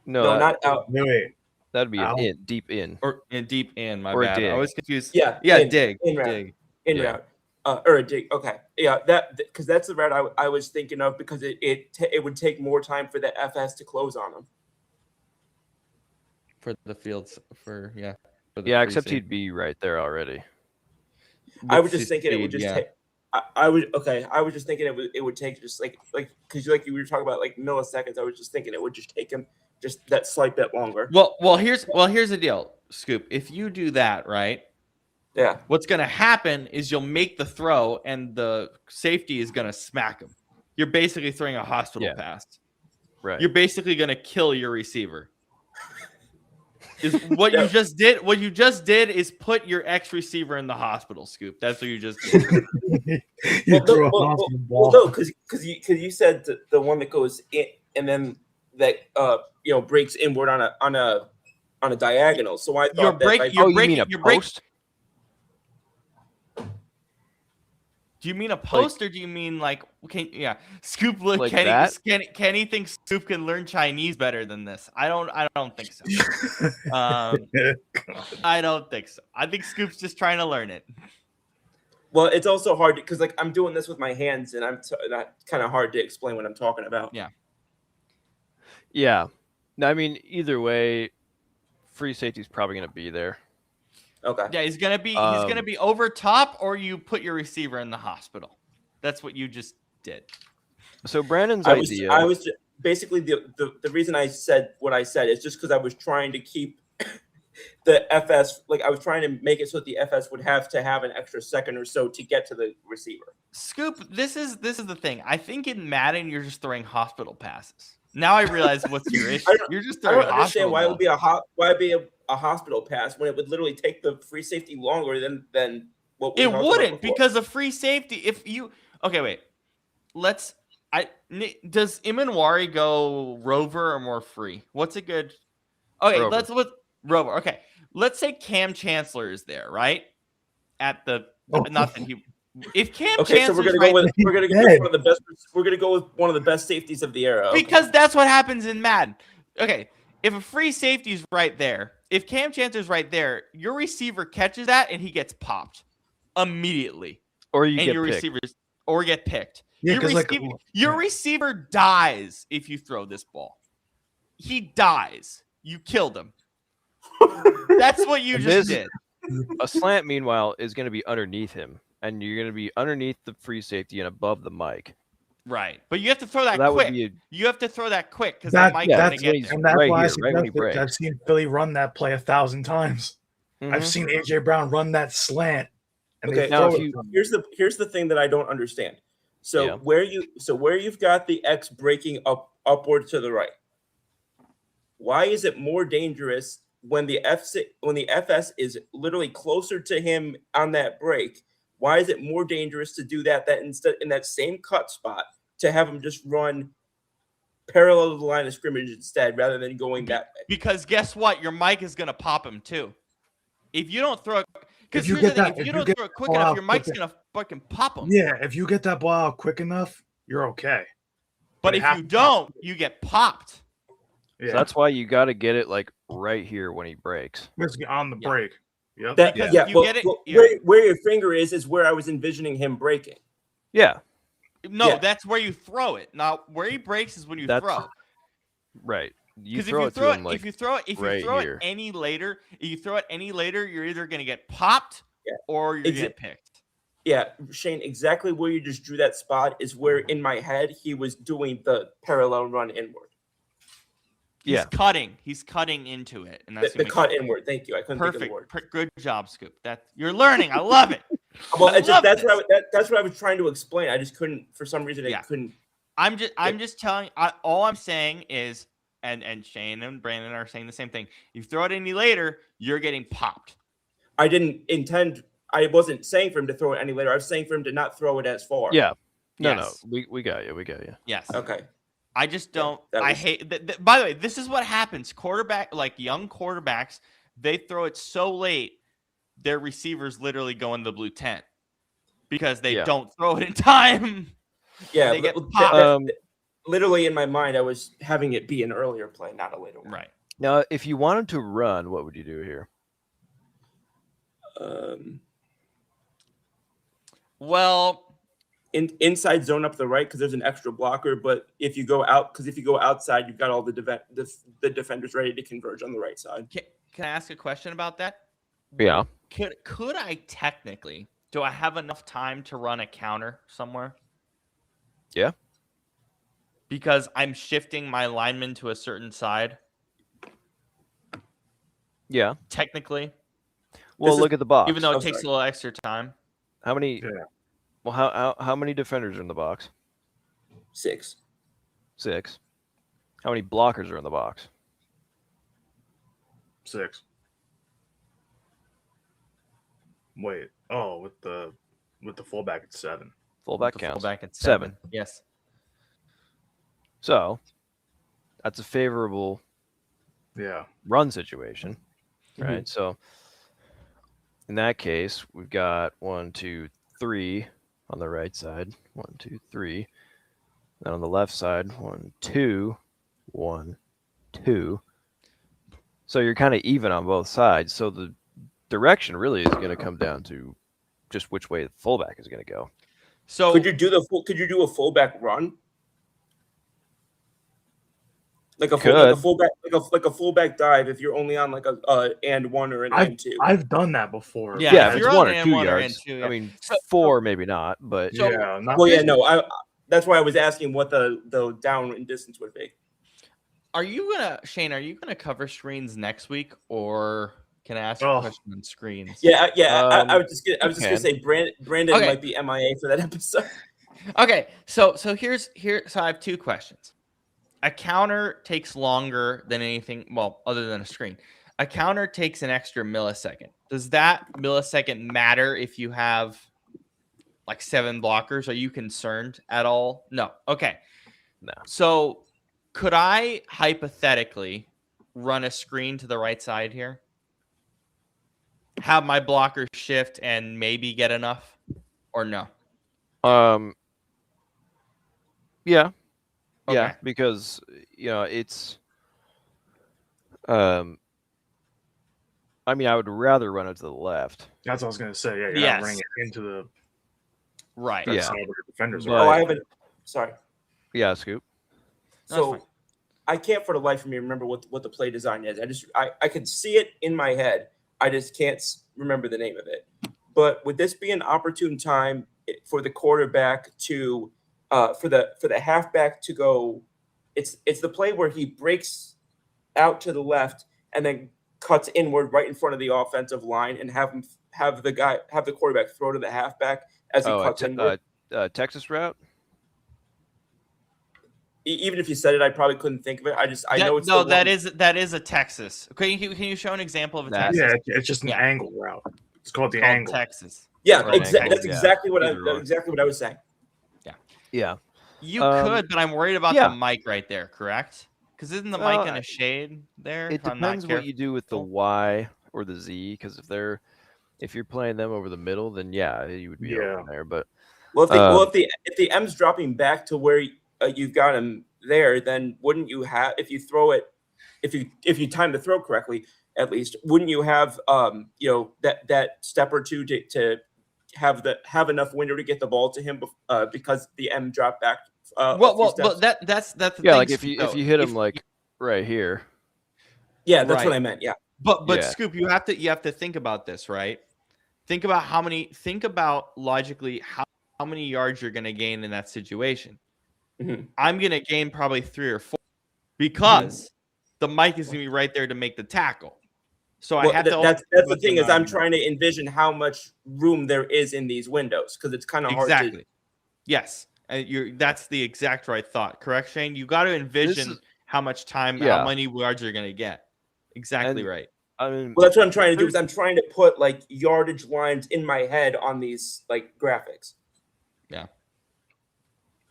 No, not out. Wait. That'd be an in, deep in. Or deep in, my or bad. Dig. I was confused. Yeah, dig. Route. In yeah. route. Or a dig. Okay. Yeah, because that's the route I was thinking of because it would take more time for the FS to close on them. For the fields, except he'd be right there already. I was just thinking it would just take. I was just thinking it would take just like because you were talking about like milliseconds. I was just thinking it would just take him just that slight bit longer. Well, here's the deal, Scoop. If you do that, right? Yeah. What's going to happen is you'll make the throw, and the safety is going to smack him. You're basically throwing a hospital pass. Right. You're basically going to kill your receiver. Is what you just did? What you just did is put your ex receiver in the hospital, Scoop. That's what you just did. No, because you said the one that goes in and then that breaks inward on a diagonal. So I thought you mean a post? Do you mean a post, or do you mean like? Scoop. Look, like Kenny thinks Scoop can learn Chinese better than this. I don't think so. I don't think so. I think Scoop's just trying to learn it. Well, it's also hard because like I'm doing this with my hands, and that kind of hard to explain what I'm talking about. Yeah. Yeah. No, I mean either way, free safety's probably going to be there. Okay. Yeah, he's gonna be over top, or you put your receiver in the hospital. That's what you just did. So Brandon's idea. I was basically the reason I said what I said is just because I was trying to keep the FS, like I was trying to make it so that the FS would have to have an extra second or so to get to the receiver. Scoop, this is the thing. I think in Madden you're just throwing hospital passes. Now I realize what's your issue. You're just throwing. I don't understand why it would be a hospital pass when it would literally take the free safety longer than what we. It wouldn't, because of free safety. If you wait, does Imanwari go rover or more free? What's a good? Okay, rover. Rover. Okay, let's say Cam Chancellor is there, right? At the nothing. If Cam Chancellor, so we're gonna go with one of the best. We're gonna go with one of the best safeties of the era. Okay. Because that's what happens in Madden. Okay, if a free safety is right there, if Cam Chancellor's right there, your receiver catches that and he gets popped immediately, or get picked. Yeah, your receiver dies if you throw this ball. He dies. You killed him. That's what you just did. A slant, meanwhile, is going to be underneath him, and you're going to be underneath the free safety and above the mic. Right, but you have to throw that quick. You have to throw that quick because the mic is going to get you. And that's why I've seen Philly run that play 1,000 times. Mm-hmm. I've seen AJ Brown run that slant and Okay, they now throw if it you- from- here's the thing that I don't understand. So Yeah. where you've got the X breaking upward to the right, why is it more dangerous when the FS is literally closer to him on that break? Why is it more dangerous to do that instead in that same cut spot to have him just run parallel to the line of scrimmage instead rather than going that way? Because guess what? Your mic is going to pop him too. If you don't throw it, because If you here's the get thing, that- if if you you don't get throw it quick the ball enough, out your mic's quick- going to fucking pop him. Yeah, if you get that ball out quick enough, you're okay. But it if has you to pop. don't, you get popped. Yeah, So that's why you got to get it like right here when he breaks. basically on the Yeah. break. Yep. Because if you get it- yeah. where your finger is where I was envisioning him breaking. Yeah, No, Yeah. that's where you throw it. Now, where he breaks is when you That's throw. right. You Because throw it to him like if you throw it right here. any later, you're either going to get popped Yeah. or you're going to get picked. Yeah, Shane, exactly where you just drew that spot is where in my head he was doing the parallel run inward. He's cutting into it, and that's The gonna cut make it inward. Thank you. I couldn't think of the perfect. word. Good job, Scoop. That you're learning. I love it. Well, I love that's this. that's what I was trying to explain. I just couldn't for some reason. Yeah. I couldn't. I'm just telling. All I'm saying is, and Shane and Brandon are saying the same thing. You throw it any later, you're getting popped. I didn't intend. I wasn't saying for him to throw it any later. I was saying for him to not throw it as far. Yeah. No, Yes. no. We got you. We got you. Yes. Okay. I just don't. that I was- hate. By the way, this is what happens. Young quarterbacks, they throw it so late, their receivers literally go in the blue tent because they Yeah. don't throw it in time. Yeah. They get li- popped. literally in my mind, I was having it be an earlier play, not a later one. Right. Now, if you wanted to run, what would you do here? Well, Inside zone up the right because there's an extra blocker. But if you go outside, you've got all the defenders ready to converge on the right side. can I ask a question about that? Yeah. Could I technically? Do I have enough time to run a counter somewhere? Yeah. Because I'm shifting my lineman to a certain side. Yeah. Technically, Well, look at the box. even though it Oh, takes sorry. a little extra time. How many? Yeah. Well, how many defenders are in the box? 6. 6. How many blockers are in the box? 6. Wait. Oh, with the fullback it's 7. Fullback The counts. fullback at 7. Yes. So that's a favorable Yeah. run situation, Mhm. right? So in that case, we've got 1, 2, 3 on the right side. 1, 2, 3. Then on the left side, 1, 2, 1, 2. So you're kind of even on both sides. So the direction really is going to come down to just which way the fullback is going to go. So Could you do a fullback run? Like a fullback dive if you're only on like a and one or an and two. I've done that before. Yeah, Yeah, if if you're it's on 1 or an 2 N1 or yards. N2, yeah. I mean, So- 4 maybe not, but So- yeah. Not Well, yeah, no, that's why I was asking what the down and distance would be. Shane, are you gonna cover screens next week, or can I ask a Oh. question on screens? Yeah, I was just you gonna can. say Brandon Okay. might be MIA for that episode. Okay, so I have 2 questions. A counter takes longer than anything, well, other than a screen. A counter takes an extra millisecond. Does that millisecond matter if you have like 7 blockers? Are you concerned at all? No. Okay. No. So could I hypothetically run a screen to the right side here? Have my blockers shift and maybe get enough, or no? Yeah. Yeah, Okay. because it's I mean, I would rather run it to the left. That's what I was gonna say. Yeah, you're Yes. not running it into the Right. Yeah. side where the defenders But- are. Oh, I haven't. Sorry. Yeah, Scoop. That's So fine. I can't for the life of me remember what the play design is. I can see it in my head. I just can't remember the name of it. But would this be an opportune time for the quarterback to for the halfback to go? It's the play where he breaks out to the left and then cuts inward right in front of the offensive line and have have the quarterback throw to the halfback as he cuts inward. Texas route. Even if you said it, I probably couldn't think of it. I know it's that is a Texas. Can you show an example of a Texas? Yeah, it's just an angle route. It's called the angle. Texas. Yeah, that's exactly what I was saying. Yeah. You could, but I'm worried about the mic right there, correct? Because isn't the mic in a shade there? It depends what you do with the Y or the Z, because if you're playing them over the middle, then you would be over there. But if the M's dropping back to where you've got him there, then wouldn't you have, if you throw it, if you time the throw correctly, at least, wouldn't you have that step or two to have enough window to get the ball to him because the M dropped back? That's the thing. Like if you hit him like right here. Yeah, that's what I meant. Yeah. But Scoop, you have to think about this, right? Think about logically how many yards you're going to gain in that situation. Mm-hmm. I'm going to gain probably 3 or 4 because the mic is going to be right there to make the tackle. So I have to. That's the thing is I'm trying to envision how much room there is in these windows because it's kind of hard to. Yes, that's the exact right thought. Correct, Shane? You got to envision how much time, how many yards you're going to get. Exactly right. I mean, that's what I'm trying to do. Is I'm trying to put like yardage lines in my head on these like graphics. Yeah.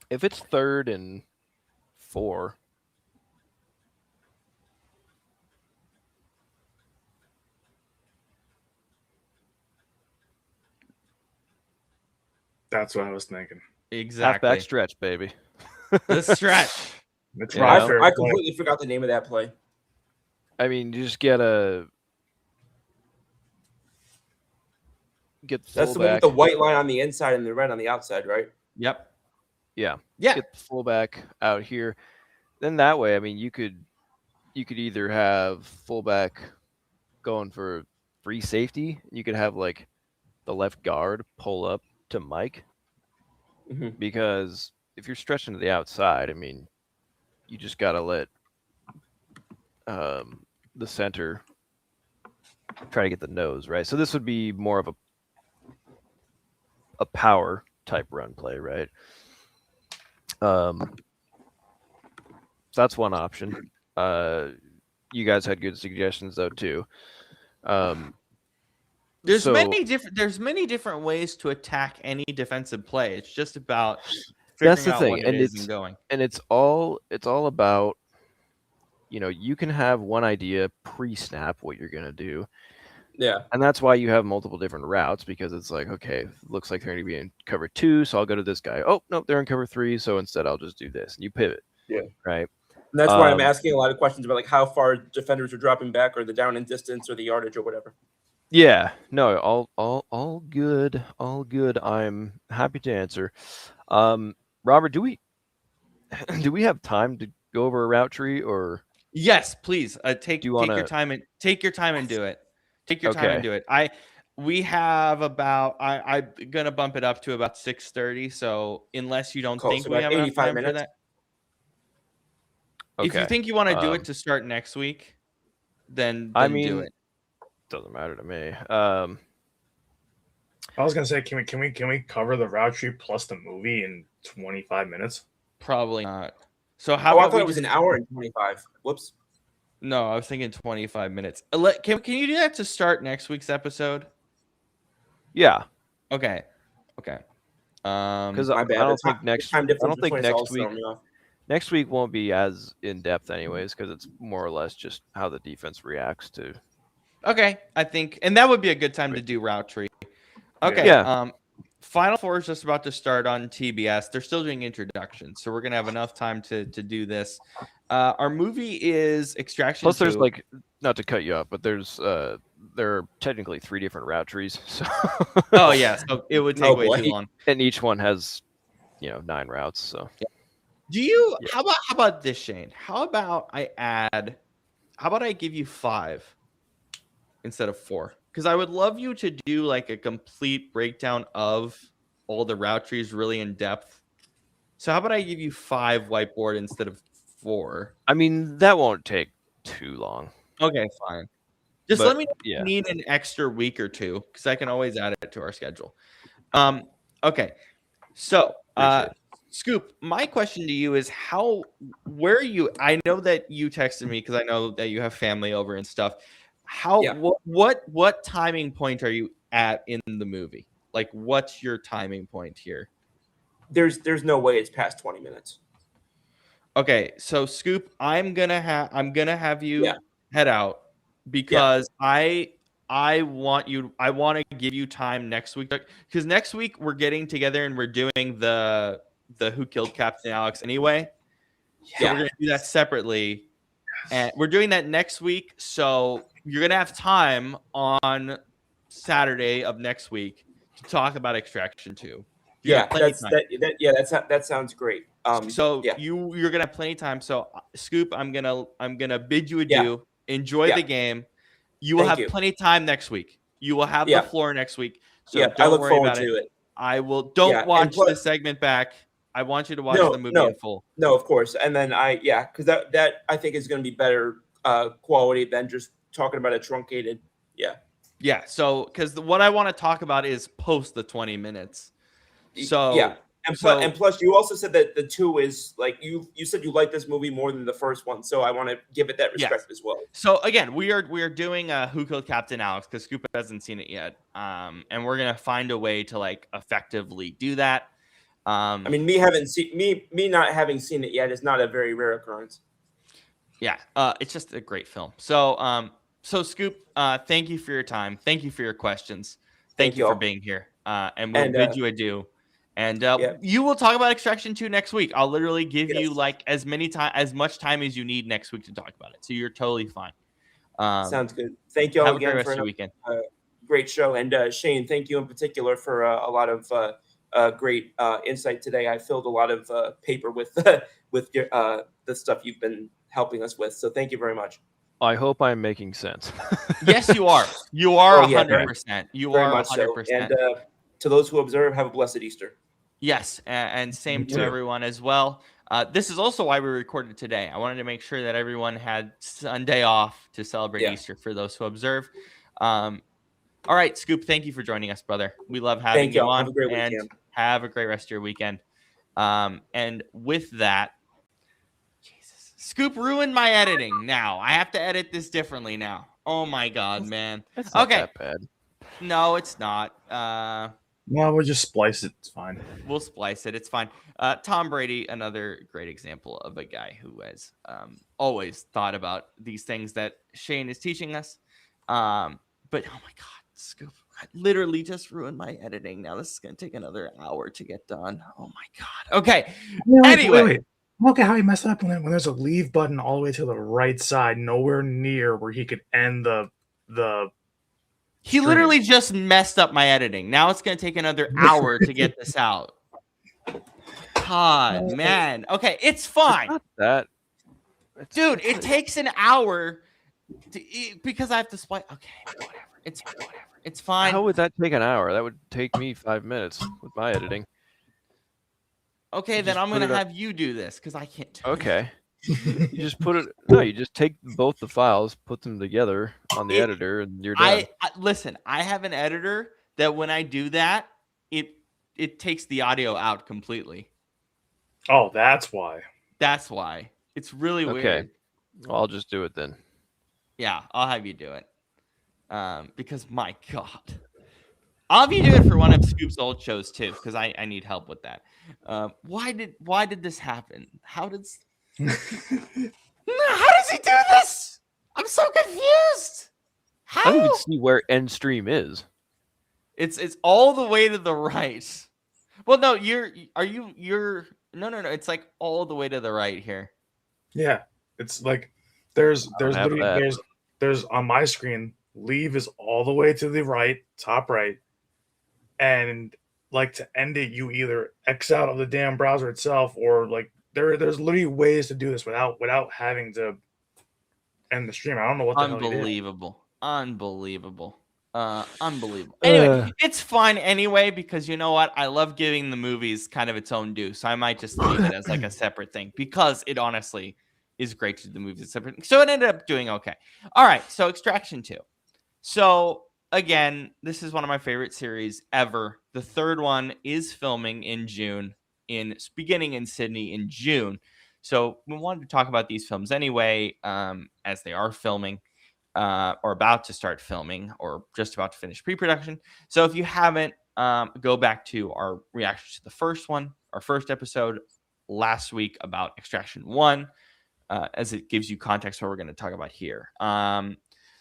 If it's 3rd and 4. That's what I was thinking. Exactly. Halfback stretch, baby. The stretch. That's I completely forgot the name of that play. I mean, you just get the That's the one with the white line on the inside and the red on the outside, right? Yep. Yeah. Get the fullback out here. Then that way, I mean, you could either have fullback going for free safety. You could have like the left guard pull up to Mike. Mm-hmm. Because if you're stretching to the outside, I mean, you just got to let the center try to get the nose, right? So this would be more of a power type run play, right? So that's one option. You guys had good suggestions though too. There's many different ways to attack any defensive play. It's just about figuring out what it is and going. And it's all about, you can have one idea pre-snap what you're gonna do. Yeah. And that's why you have multiple different routes, because it's like, okay, looks like they're going to be in cover 2, so I'll go to this guy. Oh, no, they're in cover 3, so instead I'll just do this. And you pivot. Yeah. Right? And that's why I'm asking a lot of questions about like how far defenders are dropping back or the down and distance or the yardage or whatever. Yeah. No, all good. All good. I'm happy to answer. Robert, do we have time to go over a route tree or? Yes, please. Take your time and do it. Take your time and do it. We have about. I'm gonna bump it up to about 6:30. So unless you don't think we have enough time for that, if you think you want to do it to start next week, then do it. Doesn't matter to me. I was gonna say, can we cover the route tree plus the movie in 25 minutes? Probably not. So how? I thought it was an hour and 25. Whoops. No, I was thinking 25 minutes. Can you do that to start next week's episode? Yeah. Okay. Because I don't think next week. Next week won't be as in depth, anyways, because it's more or less just how the defense reacts to. Okay, I think, and that would be a good time to do route tree. Okay. Yeah. Final Four is just about to start on TBS. They're still doing introductions, so we're gonna have enough time to do this. Our movie is Extraction. Plus, there's not to cut you off, but there are technically 3 different route trees. So. Oh yeah, so it would take way too long. And each one has, 9 routes. So. Yeah. Do you? Yeah. How about this, Shane? How about I give you 5 instead of 4? Because I would love you to do like a complete breakdown of all the route trees really in depth. So how about I give you 5 whiteboard instead of 4? I mean, that won't take too long. Okay, fine. Just But, let me know if yeah. you need an extra week or two because I can always add it to our schedule. Okay. So, Appreciate it. Scoop, my question to you is where are you? I know that you texted me because I know that you have family over and stuff. Yeah. What timing point are you at in the movie? Like, what's your timing point here? There's no way it's past 20 minutes. Okay, so Scoop, I'm gonna have you Yeah. head out because I want to give you time next week because next week we're getting together and we're doing the Who Killed Captain Alex anyway. So we're gonna do that separately, and we're doing that next week. So you're gonna have time on Saturday of next week to talk about Extraction 2. You're gonna have plenty of time. That sounds great. You're gonna have plenty of time. So Scoop, I'm gonna bid you adieu. Enjoy the game. You will Thank have you. plenty of time next week. You will have the floor next week. So I don't look worry forward about to it. I will. Don't watch plus- this segment back. I want you to watch the movie in full. No, of course. And then because that I think is going to be better quality than just talking about a truncated. Yeah. So because what I want to talk about is post the 20 minutes. So and plus you also said that the 2 is like you said you like this movie more than the first one, so I want to give it that respect as well. So again, we are doing Who Killed Captain Alex because Scoop hasn't seen it yet, and we're gonna find a way to like effectively do that. I mean, me not having seen it yet is not a very rare occurrence. Yeah, it's just a great film. So so Scoop, thank you for your time. Thank you for your questions. Thank you for being here. And we'll bid you adieu. And you will talk about Extraction 2 next week. I'll literally give you like as much time as you need next week to talk about it. So you're totally fine. Sounds good. Thank you all have again a great rest for of your weekend. Great show. And Shane, thank you in particular for a lot of great insight today. I filled a lot of paper with your, the stuff you've been helping us with. So thank you very much. I hope I'm making sense. Yes, you are. You are 100%. You are 100%. And to those who observe, have a blessed Easter. Yes, and same to everyone as well. This is also why we recorded today. I wanted to make sure that everyone had Sunday off to celebrate Easter for those who observe. All right, Scoop, thank you for joining us, brother. We love having you on. Have a great weekend. Have a great rest of your weekend. And with that, Jesus, Scoop ruined my editing. Now I have to edit this differently now. Oh my God, man. It's not that bad. No, it's not. No, we'll just splice it. It's fine. We'll splice it. It's fine. Tom Brady, another great example of a guy who has always thought about these things that Shane is teaching us. But oh my God, Scoop, I literally just ruined my editing. Now this is going to take another hour to get done. Oh my God. Okay. Anyway. Wait. Look at how he messed up when there's a leave button all the way to the right side, nowhere near where he could end the He literally just messed up my editing. Now it's going to take another hour to get this out. God, man. Okay, it's fine. It's not that. Dude, it takes an hour because I have to splice. Okay, whatever. It's fine. How would that take an hour? That would take me 5 minutes with my editing. Okay, then I'm going to have you do this because I can't do it. You just put it. No, you just take both the files, put them together on the editor, and you're done. Listen, I have an editor that when I do that, it takes the audio out completely. Oh, that's why. That's why. It's really weird. Okay, well, I'll just do it then. Yeah, I'll have you do it. Because my God, I'll have you do it for one of Scoop's old shows too, because I need help with that. Why did this happen? How does he do this? I'm so confused. How? I don't even see where end stream is. It's all the way to the right. Well, no, you're no. It's like all the way to the right here. Yeah, it's like there's on my screen. Leave is all the way to the right, top right, and like to end it, you either X out of the damn browser itself, or like there's literally ways to do this without having to end the stream. I don't know what the hell he did. Unbelievable. Anyway, it's fine anyway because you know what? I love giving the movies kind of its own due, so I might just leave it as like a separate thing because it honestly is great to do the movies separate. So it ended up doing okay. All right, so Extraction 2. So again, this is one of my favorite series ever. The third one is filming in June, beginning in Sydney in June. So we wanted to talk about these films anyway, as they are filming, or about to start filming, or just about to finish pre-production. So if you haven't, go back to our reaction to the first one, our first episode last week about Extraction 1, as it gives you context for what we're going to talk about here.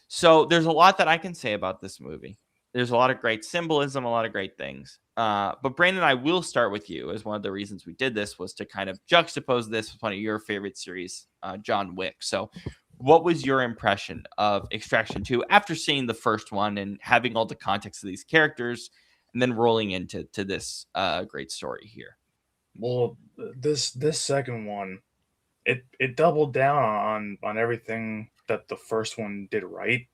So there's a lot that I can say about this movie. There's a lot of great symbolism, a lot of great things. But Brandon, I will start with you, as one of the reasons we did this was to kind of juxtapose this with one of your favorite series, John Wick. So what was your impression of Extraction 2 after seeing the first one and having all the context of these characters and then rolling into this great story here? Well, this second one, it doubled down on everything that the first one did right.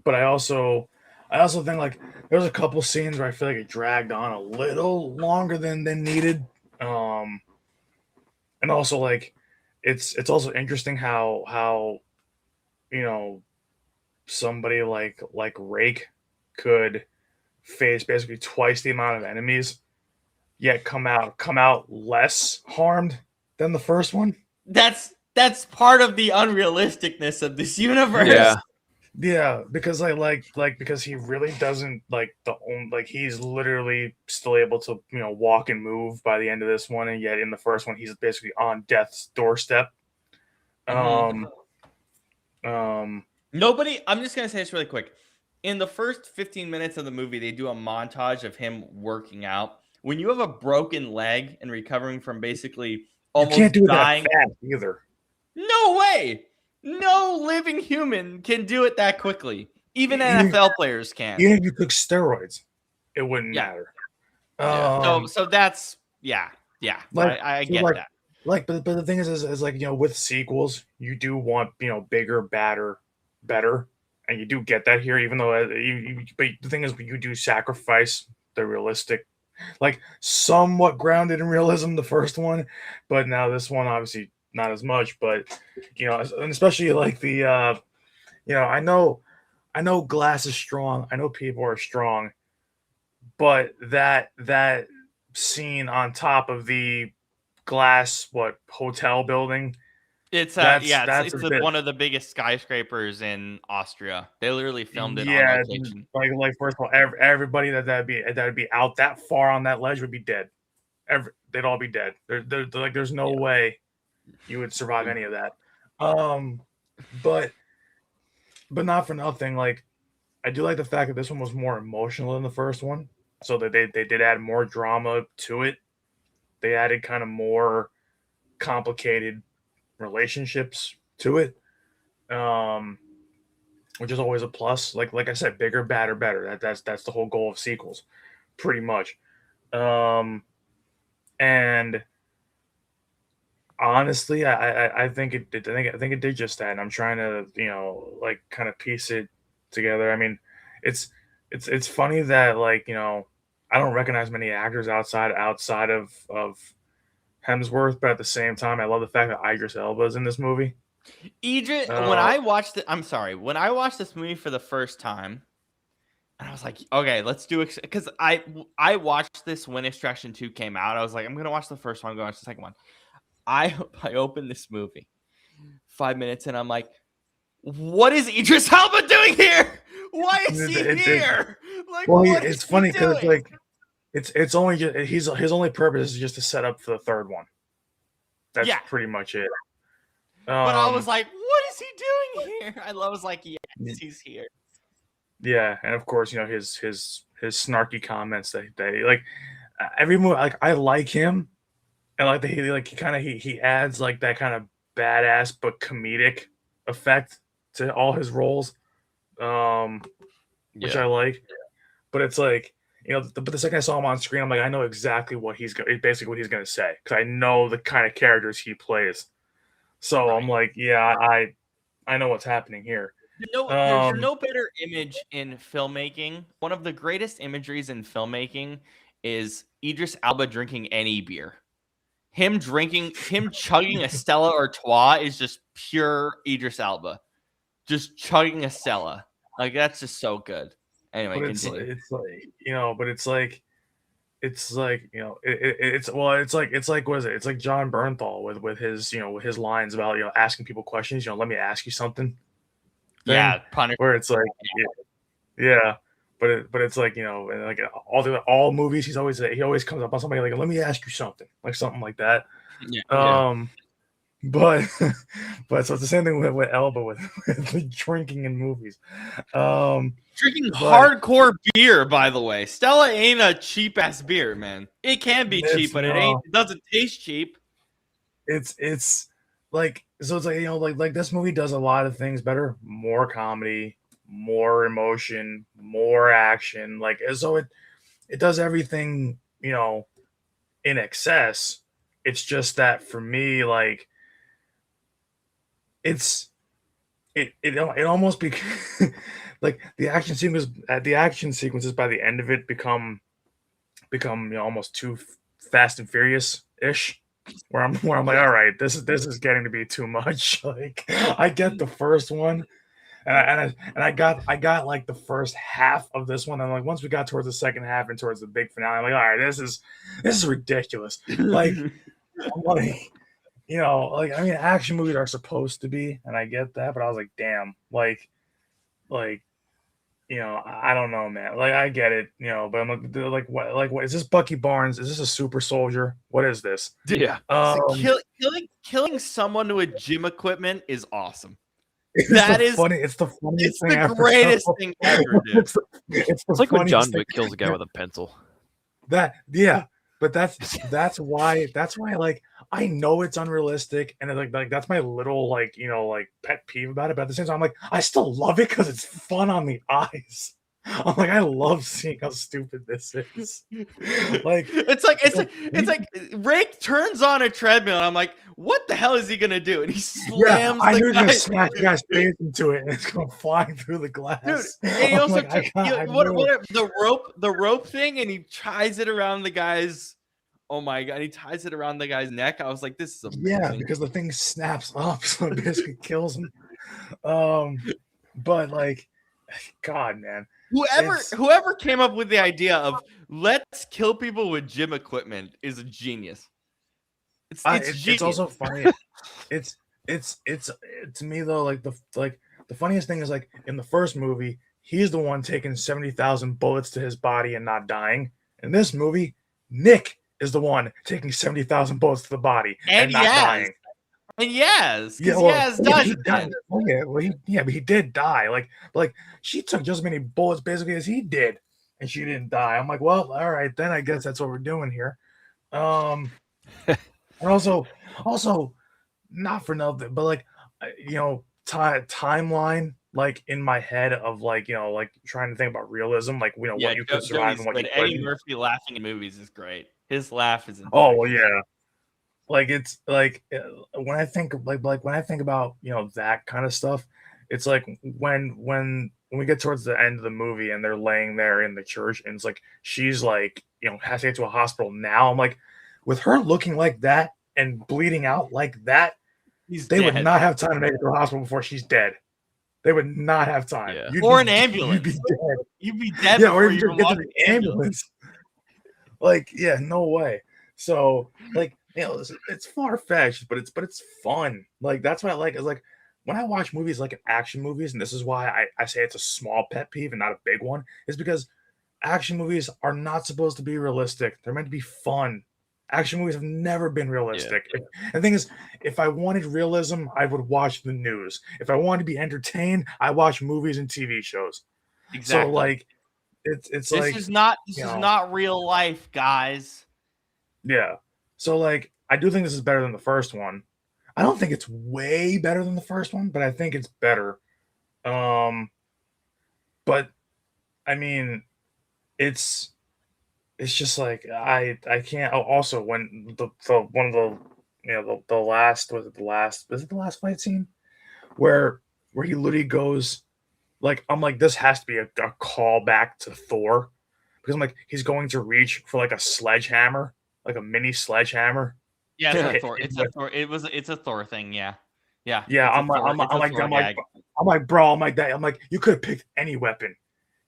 But I also think like there's a couple scenes where I feel like it dragged on a little longer than needed. And also like it's also interesting how somebody like Rake could face basically twice the amount of enemies, yet come out less harmed than the first one. That's part of the unrealisticness of this universe. Yeah. Yeah, because because he really doesn't he's literally still able to walk and move by the end of this one, and yet in the first one he's basically on death's doorstep. I'm just gonna say this really quick. In the first 15 minutes of the movie, they do a montage of him working out. When you have a broken leg and recovering from basically almost you can't do dying, that fast either. No way! No living human can do it that quickly. Even NFL players can. Even if you took steroids, it wouldn't matter. So that's I get that. But the thing is like with sequels, you do want bigger, better, and you do get that here. Even though but the thing is, you do sacrifice the realistic, like somewhat grounded in realism, the first one, but now this one obviously not as much. But and especially like the I know glass is strong. I know people are strong, but that scene on top of the glass hotel building, it's one of the biggest skyscrapers in Austria. They literally filmed it on location. Like first of all, everybody that'd be out that far on that ledge would be dead. They'd all be dead. There's no way you would survive any of that. But not for nothing. Like, I do like the fact that this one was more emotional than the first one, so that they did add more drama to it. They added kind of more complicated relationships to it, which is always a plus. Like I said, bigger, badder, better. That's the whole goal of sequels, pretty much. And honestly, I think it did. I think it did just that. And I'm trying to kind of piece it together. I mean, it's funny that I don't recognize many actors outside of Hemsworth, but at the same time, I love the fact that Idris Elba is in this movie. When I watched this movie for the first time, and I was like, okay, let's do it, because I watched this when Extraction 2 came out. I was like, I'm gonna watch the first one, I'm gonna watch the second one. I opened this movie 5 minutes and I'm like, what is Idris Elba doing here? Why is he here? It's funny because it's only just his only purpose is just to set up for the third one. That's pretty much it. But I was like, what is he doing here? I was like, yes, he's here. Yeah, and of course, his snarky comments that like every movie. Like, I like him, and like he adds like that kind of badass but comedic effect to all his roles, which I like. But it's like, but the second I saw him on screen, I'm like, I know exactly what he's going to say, because I know the kind of characters he plays. So I'm like, yeah, I know what's happening here. There's no better image in filmmaking. One of the greatest imageries in filmmaking is Idris Elba drinking any beer. Him chugging a Stella Artois is just pure Idris Elba. Just chugging a Stella. Like that's just so good. Anyway, But it's continue. it's like it's like what is it? It's like John Bernthal with his with his lines about asking people questions. Let me ask you something. Yeah, Punisher. Where it's like yeah. But it's like like all movies he always comes up on somebody like let me ask you something like something like that. Yeah. But so it's the same thing with Elba with drinking in movies. Drinking hardcore beer, by the way. Stella ain't a cheap ass beer, man. It can be cheap, but it doesn't taste cheap. It's like so it's like like this movie does a lot of things better, more comedy, more emotion, more action. Like so it does everything in excess. It's just that for me, like it almost like the action sequences by the end of it become almost too Fast and Furious ish. Where I'm like, all right, this is getting to be too much. Like I get the first one, and I got like the first half of this one. And like once we got towards the second half and towards the big finale, I'm like, all right, this is ridiculous. Like I'm like. Like I mean, action movies are supposed to be, and I get that, but I was like, damn, like, I don't know, man. Like, I get it, but I'm like, what is this? Bucky Barnes? Is this a super soldier? What is this? Yeah. Killing someone with gym equipment is awesome. It's the funniest thing. It's the greatest thing ever, dude. It's like when John Wick kills a guy with a pencil. But that's why like I know it's unrealistic and like that's my little like pet peeve about it, but at the same time I'm like I still love it because it's fun on the eyes. I'm like I love seeing how stupid this is. Like it's like Rick turns on a treadmill and I'm like, what the hell is he gonna do? And he slams I the knew he was guy. gonna smash the guy's face into it and it's going flying through the glass. Dude, and he also like, the rope thing and he ties it around the guy's. Oh my god! He ties it around the guy's neck. I was like, "This is amazing." Yeah, because the thing snaps up, so it basically kills him. But like, God, man, whoever came up with the idea of let's kill people with gym equipment is a genius. It's genius. It's also funny. it's to me though. Like the funniest thing is like in the first movie, he's the one taking 70,000 bullets to his body and not dying. In this movie, Nick is the one taking 70,000 bullets to the body and not dying. And yes, but he did die. Like she took just as many bullets basically as he did, and she didn't die. I'm like, well, all right, then I guess that's what we're doing here. And also not for nothing, but like timeline. Like in my head of like trying to think about realism, like what you could survive and what you couldn't. Eddie Murphy laughing in movies is great. His laugh is. Oh well, yeah. Like it's like when I think about that kind of stuff, it's like when we get towards the end of the movie and they're laying there in the church and it's like she's like has to get to a hospital now. I'm like, with her looking like that and bleeding out like that, they would not have time to make it to the hospital before she's dead. They would not have time. Yeah. Or an ambulance. You'd be dead. Yeah, or you get to the ambulance. Like, yeah, no way. So, like, it's far-fetched, but it's fun. Like, that's what I like. Is like when I watch movies like action movies, and this is why I say it's a small pet peeve and not a big one, is because action movies are not supposed to be realistic. They're meant to be fun. Action movies have never been realistic. Yeah. And the thing is, if I wanted realism, I would watch the news. If I wanted to be entertained, I watch movies and TV shows. Exactly. So like, it's this like is not real life, guys. Yeah. So like, I do think this is better than the first one. I don't think it's way better than the first one, but I think it's better. But I mean, it's just like I can't. Oh, also when the one of the last was it the last fight scene where he literally goes like, I'm like, this has to be a call back to Thor, because I'm like, he's going to reach for like a sledgehammer, like a mini sledgehammer. Yeah, it's a Thor. It's a Thor thing. Yeah. I'm like I'm like, bro, I'm like that. I'm like, you could have picked any weapon.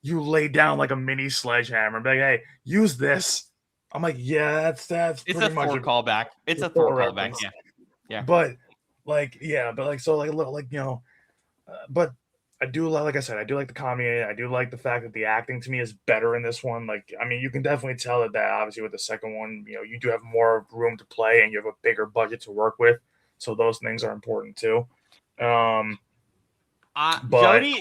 You lay down like a mini sledgehammer. Be like, hey, use this. I'm like, yeah, that's It's pretty a much Thor callback. It's a Thor Thor callback. reference. Yeah. But but I do like I said, I do like the comedy. I do like the fact that the acting to me is better in this one. Like, I mean, you can definitely tell that obviously with the second one, you do have more room to play and you have a bigger budget to work with. So those things are important too. But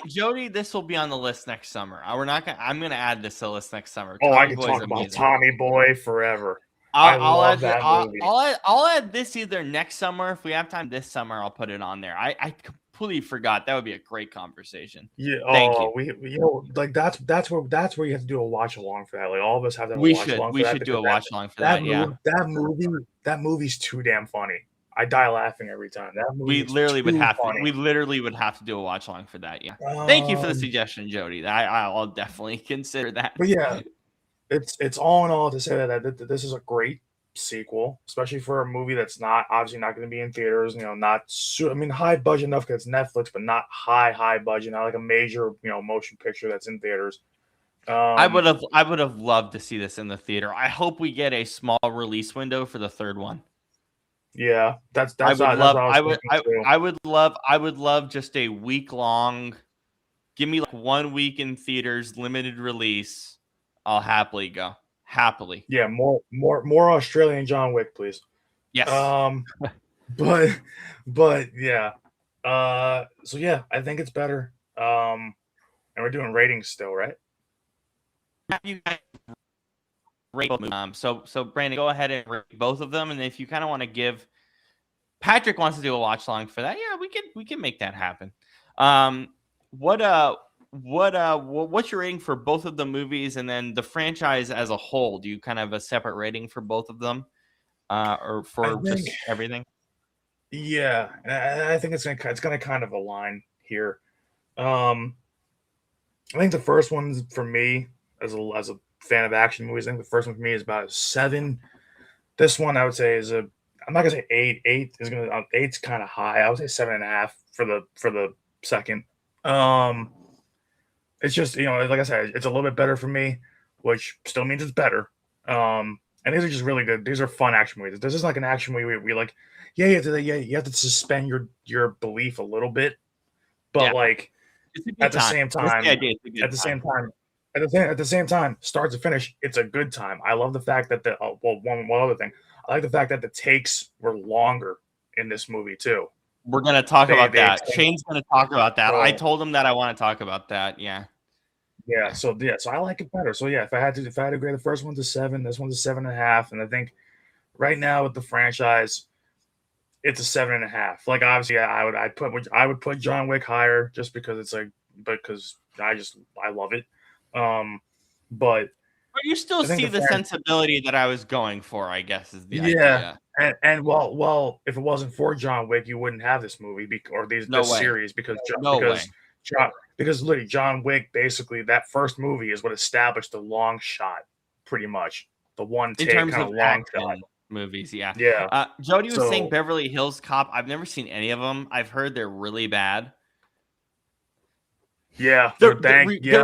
Jody, this will be on the list next summer. I'm gonna add this to the list next summer. I can talk about Tommy Boy forever. I'll love that movie. I'll add this either next summer. If we have time this summer, I'll put it on there. I completely forgot. That would be a great conversation. Yeah. Thank you. We like that's where you have to do a watch along for that. Like all of us have to. We should do a watch along for that. Yeah. That movie's too damn funny. I die laughing every time. That movie. We literally would have to do a watch along for that. Yeah. Thank you for the suggestion, Jody. I'll definitely consider that. But yeah, it's all in all to say that this is a great sequel, especially for a movie that's obviously not going to be in theaters. High budget enough because it's Netflix, but not high budget, not like a major motion picture that's in theaters. I would have loved to see this in the theater. I hope we get a small release window for the third one. Yeah, I would love just a week long. Give me like 1 week in theaters, limited release. I'll happily go. Happily. Yeah, more Australian John Wick, please. Yes. But yeah. So yeah, I think it's better. And we're doing ratings still, right? You guys rate so Brandon, go ahead and rate both of them, and if you kind of want to give, Patrick wants to do a watch along for that. Yeah, we can make that happen. What's your rating for both of the movies, and then the franchise as a whole? Do you kind of have a separate rating for both of them, or for just everything? Yeah, I think it's gonna kind of align here. I think the first one's for me as a fan of action movies. I think the first one for me is about a 7. This one I would say is I'm not gonna say 8. 8's kind of high. I would say 7.5 for the second. It's just like I said, it's a little bit better for me, which still means it's better. And these are just really good. These are fun action movies. This is like an action movie where we like, you have to suspend your belief a little bit, but like at the same time, start to finish, it's a good time. I love the fact that one other thing, I like the fact that the takes were longer in this movie too. We're gonna talk about that. Shane's gonna talk about that. I told him that I want to talk about that. Yeah. Yeah. So I like it better. So yeah, if I had to grade the first one's a 7, this one's a 7.5, and I think right now with the franchise, it's a 7.5. Like obviously, I would put John Wick higher just because it's like, because I love it. But you still see the sensibility that I was going for, I guess, is the idea. And well, if it wasn't for John Wick, you wouldn't have this movie this series because literally John Wick, basically that first movie is what established the long shot, pretty much the one take kind of long shot movies. Yeah. Jody was saying Beverly Hills Cop. I've never seen any of them. I've heard they're really bad. Yeah, the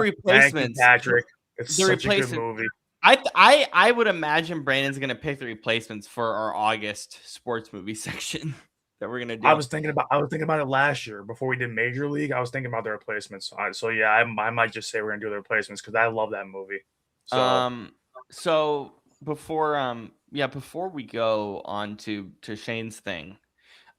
replacements, Patrick. It's such a good movie. I would imagine Brandon's gonna pick the replacements for our August sports movie section that we're gonna do. I was thinking about it last year before we did Major League. I was thinking about the replacements. So yeah, I might just say we're gonna do the replacements because I love that movie. So before we go on to Shane's thing,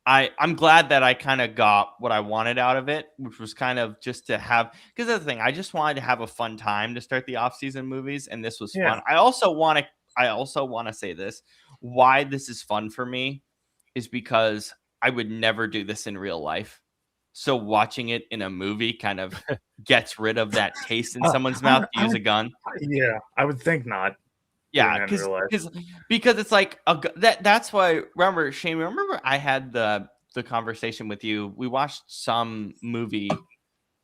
I'm glad that I kind of got what I wanted out of it, which was kind of just to have, because that's the thing, I just wanted to have a fun time to start the off-season movies, and this was fun. I also want to say this, why this is fun for me is because I would never do this in real life. So watching it in a movie kind of gets rid of that taste in someone's mouth to use a gun. Yeah, I would think not. Yeah, because it's like that's why. Remember, Shane? Remember, I had the conversation with you. We watched some movie,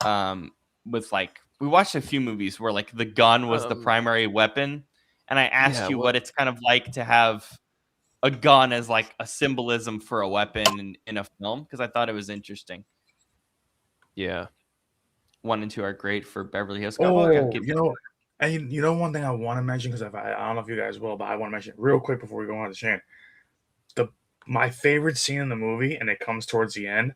we watched a few movies where like the gun was the primary weapon, and I asked you what it's kind of like to have a gun as like a symbolism for a weapon in a film, because I thought it was interesting. Yeah. 1 and 2 are great for Beverly Hills Cop. Oh, Okay, and you know one thing I want to mention, because I don't know if you guys will, but I want to mention it real quick before we go on to Shane. My favorite scene in the movie, and it comes towards the end,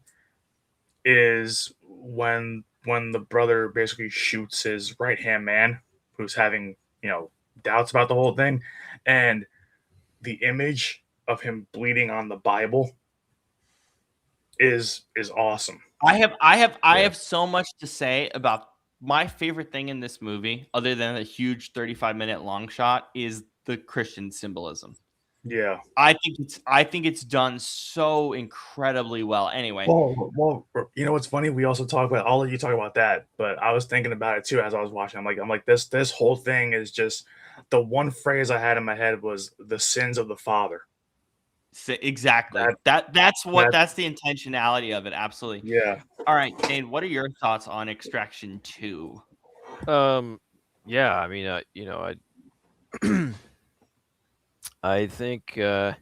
is when the brother basically shoots his right hand man, who's having doubts about the whole thing, and the image of him bleeding on the Bible is awesome. I have so much to say about my favorite thing in this movie, other than a huge 35-minute long shot, is the Christian symbolism. Yeah. I think it's done so incredibly well. Anyway, Well, you know what's funny? We also talk about all of you talk about that, but I was thinking about it too as I was watching. I'm like this whole thing is just the one phrase I had in my head was the sins of the father. exactly. That's the intentionality of it. Absolutely. Yeah. All right, Dane, what are your thoughts on Extraction 2? Yeah, I mean, I think, for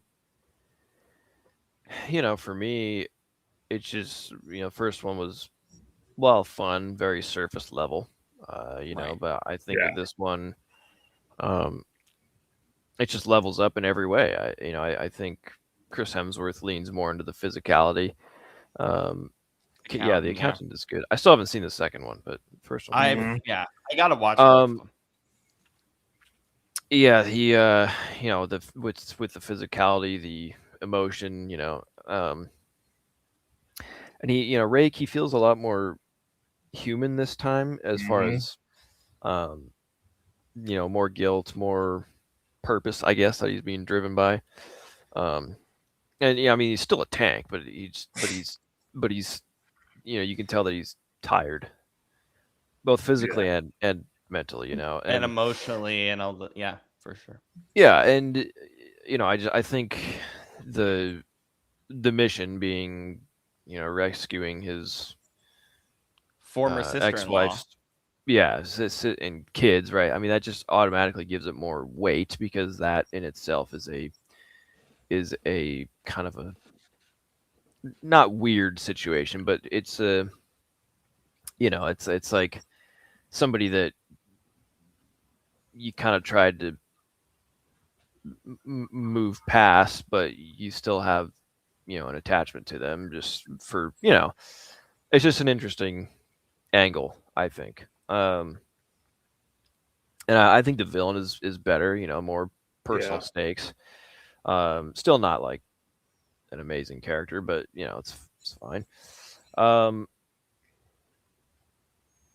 me, it's just, first one was, fun, very surface level, Right. but I think with this one, it just levels up in every way. I think Chris Hemsworth leans more into the physicality. The accountant is good. I still haven't seen the second one, but the first one. I gotta watch both of them. Yeah, he with the physicality, the emotion, and Rake, he feels a lot more human this time as far as more guilt, more purpose, I guess, that he's being driven by. And I mean, he's still a tank, but he's you can tell that he's tired, both physically and mentally, and emotionally and all the for sure. Yeah, and I think the mission being rescuing his former sister-in-law, ex-wife's and kids, right? I mean, that just automatically gives it more weight, because that in itself is a kind of a not weird situation, but it's it's like somebody that you kind of tried to move past, but you still have an attachment to them, just for it's just an interesting angle, I think. And I think the villain is better, more personal stakes. Still not like an amazing character, but it's fine.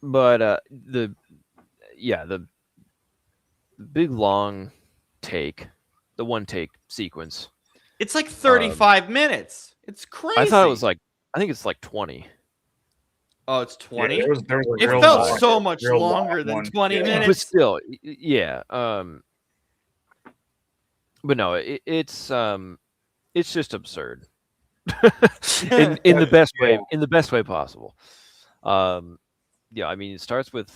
But the big long take, the one take sequence, it's like 35 minutes. It's crazy. I thought it was I think it's like 20. Oh, it's 20? There was it felt so much longer than 20 minutes. But still, yeah. But no, it's just absurd. in the best way, possible. I mean, it starts with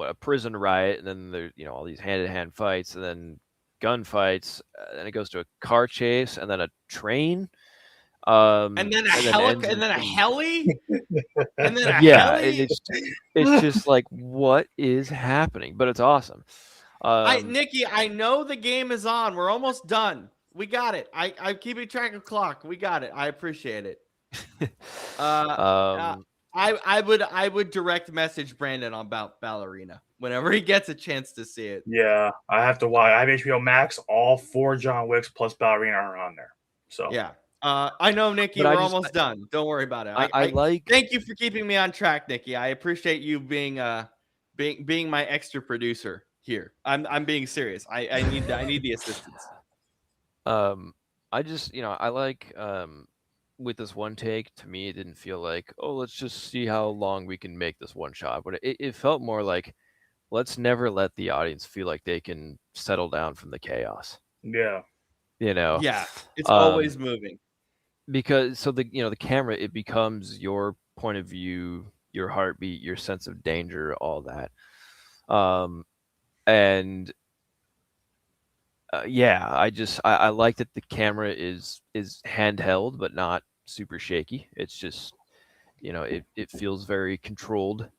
a prison riot, and then there's all these hand-to-hand fights, and then gunfights, and it goes to a car chase, and then a train, and then a heli, and then a heli. And it's just like, what is happening? But it's awesome. Nikki, I know the game is on. We're almost done. We got it. I'm keeping track of clock. We got it. I appreciate it. I would direct message Brandon about Ballerina whenever he gets a chance to see it. Yeah, I have to watch. I have HBO Max. All 4 John Wicks plus Ballerina are on there. So yeah. I know, Nikki, we're almost done. Don't worry about it. Thank you for keeping me on track, Nikki. I appreciate you being my extra producer here. I'm being serious. I need the assistance. I just I like with this one take, to me it didn't feel like, oh, let's just see how long we can make this one shot, but it felt more like, let's never let the audience feel like they can settle down from the chaos. Yeah. Yeah, it's always moving. Because the camera, it becomes your point of view, your heartbeat, your sense of danger, all that. And I like that the camera is handheld but not super shaky. It's just it feels very controlled.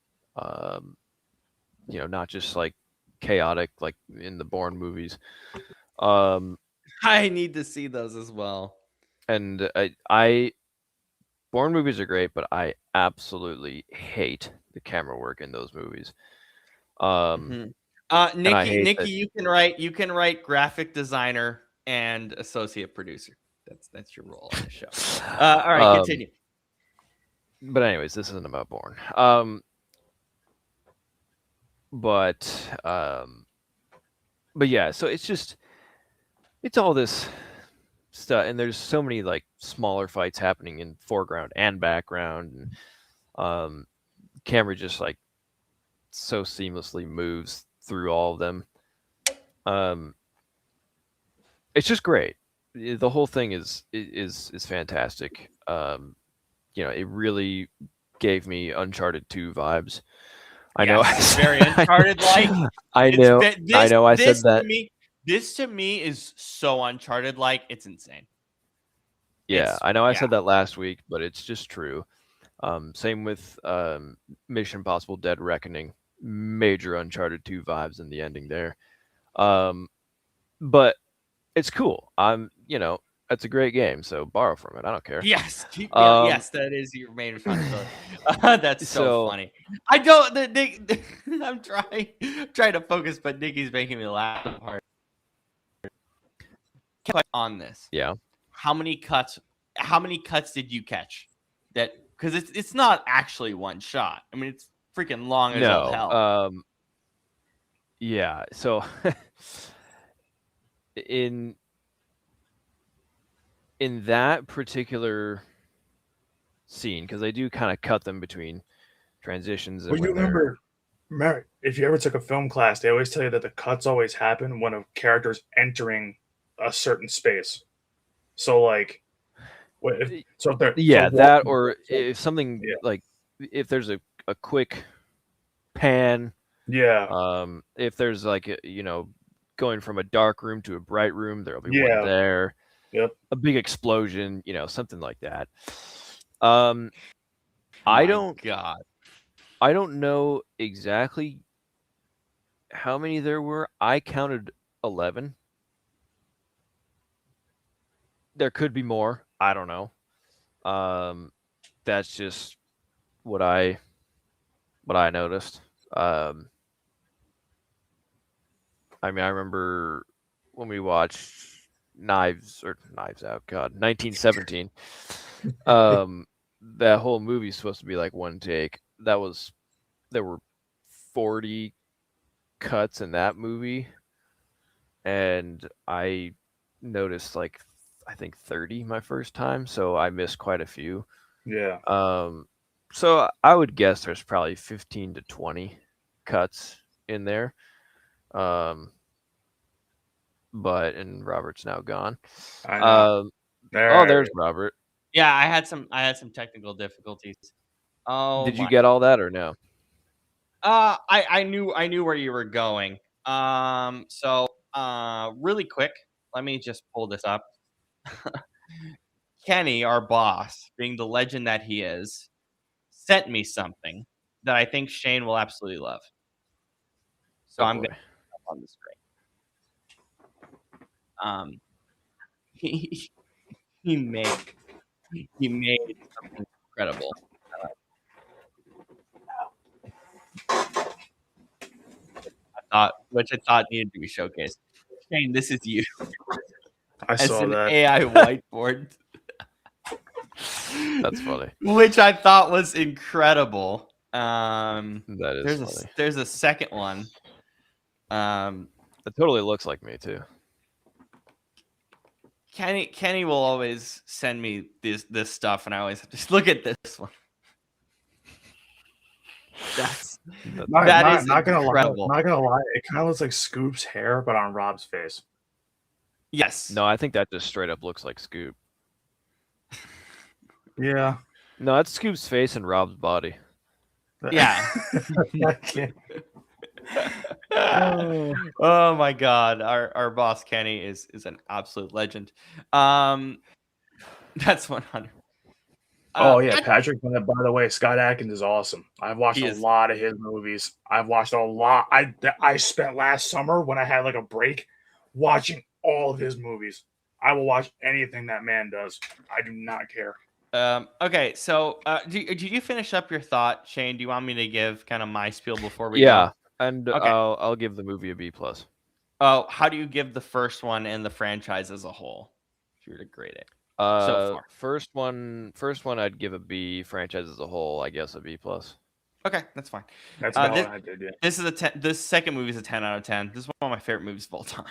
Not just like chaotic like in the Bourne movies. I need to see those as well. And I Bourne movies are great, but I absolutely hate the camera work in those movies. And I Nikki, hate Nikki, that. you can write graphic designer and associate producer. That's your role on the show. All right, continue. But anyways, this isn't about Bourne. But yeah, so it's all this stuff, and there's so many like smaller fights happening in foreground and background, and camera just like so seamlessly moves through all of them. It's just great. The whole thing is fantastic. It really gave me Uncharted 2 vibes. I know, Yes, very Uncharted-like. I know. I said that. This to me is so Uncharted-like. It's insane. Yeah, I know. I said that last week, but it's just true. Same with Mission Impossible: Dead Reckoning. Major Uncharted 2 vibes in the ending there. But it's cool. It's a great game, so borrow from it. I don't care. Yes, yes, that is your main responsibility. That's so funny. I don't. I'm trying to focus, but Nikki's making me laugh hard. On this, yeah. How many cuts did you catch? That because it's not actually one shot. I mean, it's freaking long as all hell. Yeah. So in that particular scene, because I do kind of cut them between transitions. Well, you remember, if you ever took a film class, they always tell you that the cuts always happen when a character's entering a certain space. So, like, if something like if there's a quick pan, if there's like going from a dark room to a bright room, there'll be one there. Yep. A big explosion, something like that. I don't know exactly how many there were. I counted 11. There could be more. I don't know. That's just what I noticed. I remember when we watched Knives Out, 1917. That whole movie's supposed to be like one take. There were 40 cuts in that movie, and I noticed like I think 30 my first time, so I missed quite a few. Yeah. So I would guess there's probably 15 to 20 cuts in there. But Robert's now gone. I know. There's Robert. Yeah, I had some technical difficulties. Oh, did you get all that or no? I knew where you were going. So really quick, let me just pull this up. Kenny, our boss, being the legend that he is, sent me something that I think Shane will absolutely love. So I'm going to put up on the screen. He made something incredible. Which I thought needed to be showcased. Shane, this is you. I saw that. AI whiteboard. That's funny. Which I thought was incredible. That is funny. There's a second one. It totally looks like me too. Kenny will always send me this stuff, and I always just look at this one. That is not incredible. Not gonna lie, it kind of looks like Scoop's hair, but on Rob's face. Yes. No, I think that just straight up looks like Scoop. Yeah. No, that's Scoop's face and Rob's body. Yeah. Oh my God, our boss Kenny is an absolute legend. That's 100. Oh yeah, Patrick. By the way, Scott Adkins is awesome. I've watched He a is. lot of his movies. I've watched a lot. I spent last summer when I had like a break watching all of his movies. I will watch anything that man does. I do not care. Okay, so did you finish up your thought, Shane? Do you want me to give kind of my spiel before we Yeah, go? and Okay. I'll give the movie a B+. Oh, how do you give the first one and the franchise as a whole? If you were to grade it so far. First one, I'd give a B. Franchise as a whole, I guess a B+. Okay, that's fine. That's about what I did. Yeah. This is This second movie is a 10 out of 10. This is one of my favorite movies of all time.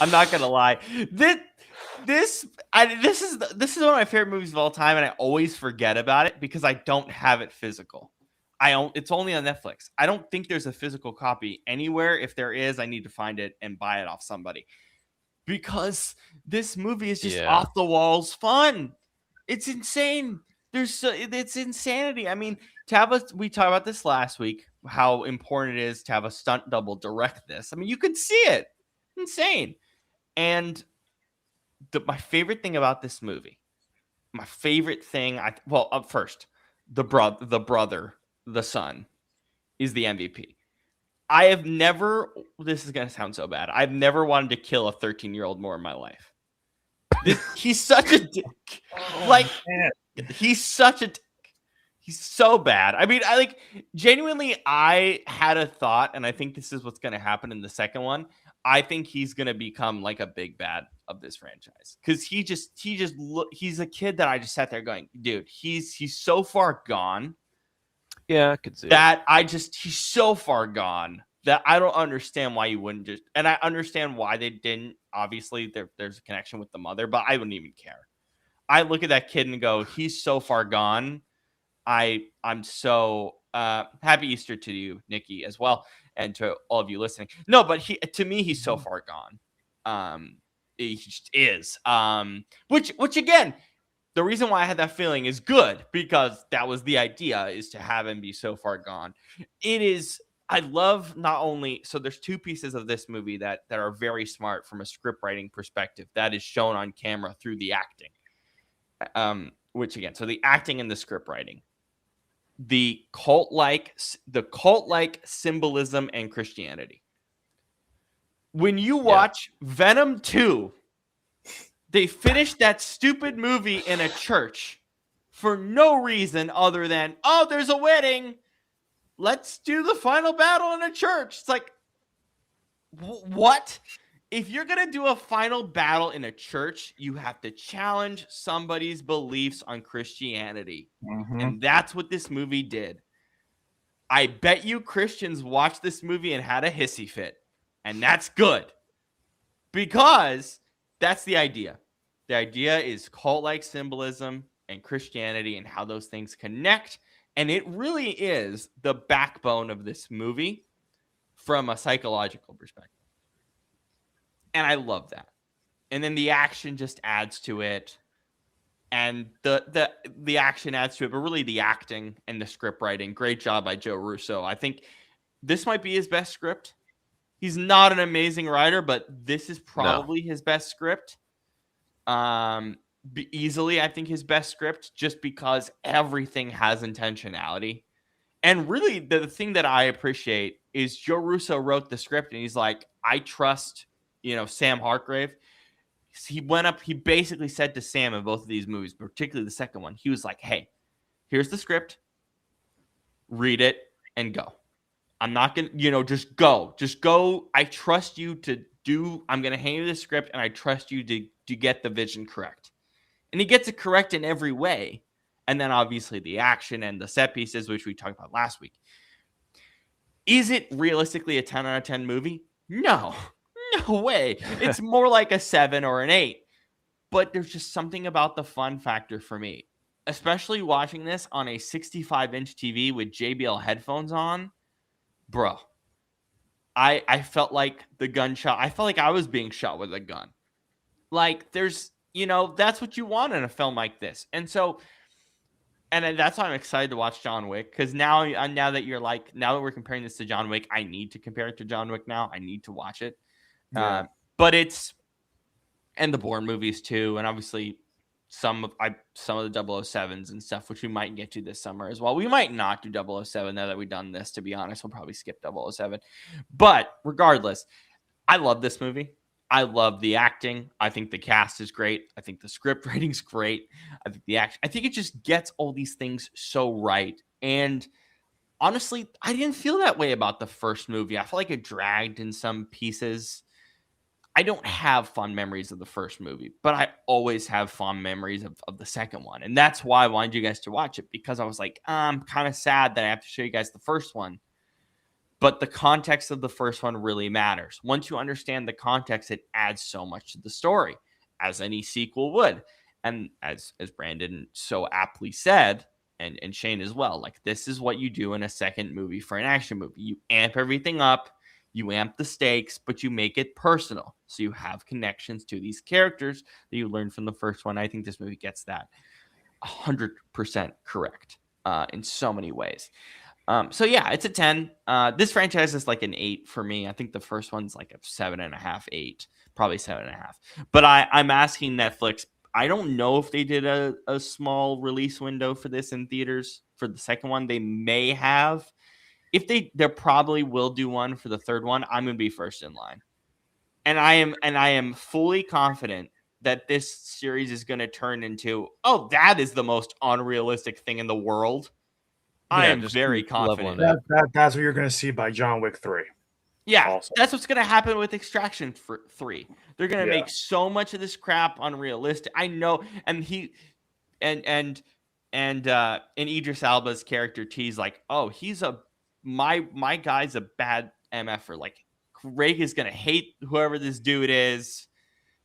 I'm not gonna lie. This is one of my favorite movies of all time, and I always forget about it because I don't have it physical. It's only on Netflix. I don't think there's a physical copy anywhere. If there is, I need to find it and buy it off somebody. Because this movie is just off the walls fun. It's insane. It's insanity. I mean, we talked about this last week, how important it is to have a stunt double direct this. I mean, you can see it. Insane. And my favorite thing about this movie, up first, the brother, the son, is the MVP. I have never, this is going to sound so bad, I've never wanted to kill a 13-year-old more in my life. He's such a dick. He's such a dick. He's so bad. I mean, genuinely, I had a thought, and I think this is what's going to happen in the second one. I think he's going to become like a big bad of this franchise because he's a kid that I just sat there going, dude, he's so far gone. Yeah, I could see that. He's so far gone that I don't understand why you wouldn't just, and I understand why they didn't. Obviously, there's a connection with the mother, but I wouldn't even care. I look at that kid and go, he's so far gone. I'm so happy Easter to you, Nikki, as well, and to all of you listening. No, but to me, he's so far gone. He just is. Which again, the reason why I had that feeling is good because that was the idea, is to have him be so far gone. It is. I love not only, so there's two pieces of this movie that are very smart from a script writing perspective that is shown on camera through the acting. Which again, so the acting and the script writing, the cult-like symbolism and Christianity. When you watch Venom 2, they finished that stupid movie in a church for no reason other than, oh, there's a wedding. Let's do the final battle in a church. It's like, what? If you're going to do a final battle in a church, you have to challenge somebody's beliefs on Christianity. Mm-hmm. And that's what this movie did. I bet you Christians watched this movie and had a hissy fit. And that's good. Because that's the idea. The idea is cult-like symbolism and Christianity and how those things connect. And it really is the backbone of this movie from a psychological perspective. And I love that. And then the action just adds to it. And the action adds to it, but really the acting and the script writing. Great job by Joe Russo. I think this might be his best script. He's not an amazing writer, but this is probably his best script. Easily, I think his best script, just because everything has intentionality. And really, the thing that I appreciate is Joe Russo wrote the script, and he's like, I trust, Sam Hargrave. He went up, he basically said to Sam in both of these movies, particularly the second one, he was like, hey, here's the script, read it, and go. I'm not going to, just go. I trust you I'm going to hand you the script, and I trust you to get the vision correct. And he gets it correct in every way. And then obviously the action and the set pieces, which we talked about last week. Is it realistically a 10 out of 10 movie? No way. It's more like a 7 or an 8. But there's just something about the fun factor for me, especially watching this on a 65-inch TV with JBL headphones on. Bro, I felt like the gunshot. I felt like I was being shot with a gun. Like there's, that's what you want in a film like this. And so, and that's why I'm excited to watch John Wick, because now that we're comparing this to John Wick, I need to compare it to John Wick now. I need to watch it. Yeah. And the Bourne movies too, and obviously some of the 007s and stuff, which we might get to this summer as well. We might not do 007 now that we've done this, to be honest. We'll probably skip 007. But regardless, I love this movie. I love the acting. I think the cast is great. I think the script writing's great. I think the action. I think it just gets all these things so right. And honestly, I didn't feel that way about the first movie. I felt like it dragged in some pieces. I don't have fond memories of the first movie, but I always have fond memories of the second one. And that's why I wanted you guys to watch it, because I was like, I'm kind of sad that I have to show you guys the first one. But the context of the first one really matters. Once you understand the context, it adds so much to the story, as any sequel would. And as Brandon so aptly said, and Shane as well, like, this is what you do in a second movie for an action movie. You amp everything up. You amp the stakes, but you make it personal. So you have connections to these characters that you learned from the first one. I think this movie gets that 100% correct in so many ways. So yeah, it's a 10. This franchise is like an 8 for me. I think the first one's like a 7.5, 8, probably 7.5. But I'm asking Netflix. I don't know if they did a small release window for this in theaters for the second one. They may have. If they probably will do one for the third one. I'm going to be first in line. And I am fully confident that this series is going to turn into, oh, that is the most unrealistic thing in the world. I am very confident. That's what you're going to see by John Wick 3. Yeah, also. That's what's going to happen with Extraction 3. They're going to make so much of this crap unrealistic. I know, and Idris Elba's character T's like, oh, he's my guy's a bad MFer. Like, Craig is going to hate whoever this dude is.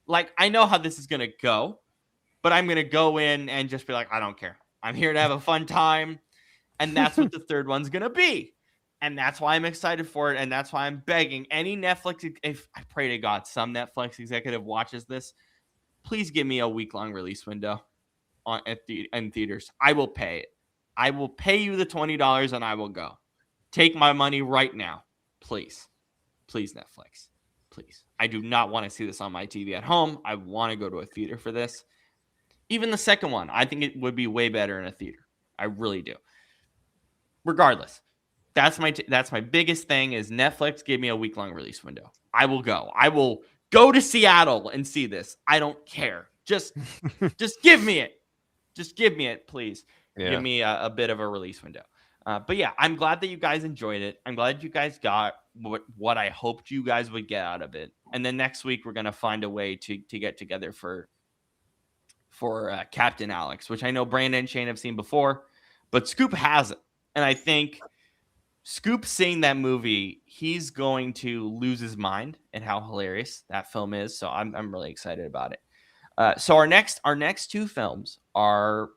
Like, I know how this is going to go, but I'm going to go in and just be like, I don't care. I'm here to have a fun time. And that's what the third one's going to be. And that's why I'm excited for it. And that's why I'm begging any Netflix, if I pray to God, some Netflix executive watches this, please give me a week-long release window in theaters. I will pay it. I will pay you the $20 and I will go. Take my money right now. Please. Please, Netflix. Please. I do not want to see this on my TV at home. I want to go to a theater for this. Even the second one, I think it would be way better in a theater. I really do. Regardless, that's my biggest thing is Netflix gave me a week-long release window. I will go. I will go to Seattle and see this. I don't care. Just give me it. Just give me it, please. Yeah. Give me a bit of a release window. But yeah, I'm glad that you guys enjoyed it. I'm glad you guys got what I hoped you guys would get out of it. And then next week we're gonna find a way to get together for Captain Alex, which I know Brandon and Shane have seen before, but Scoop hasn't. And I think Scoop seeing that movie, he's going to lose his mind and how hilarious that film is. So I'm really excited about it. So our next two films are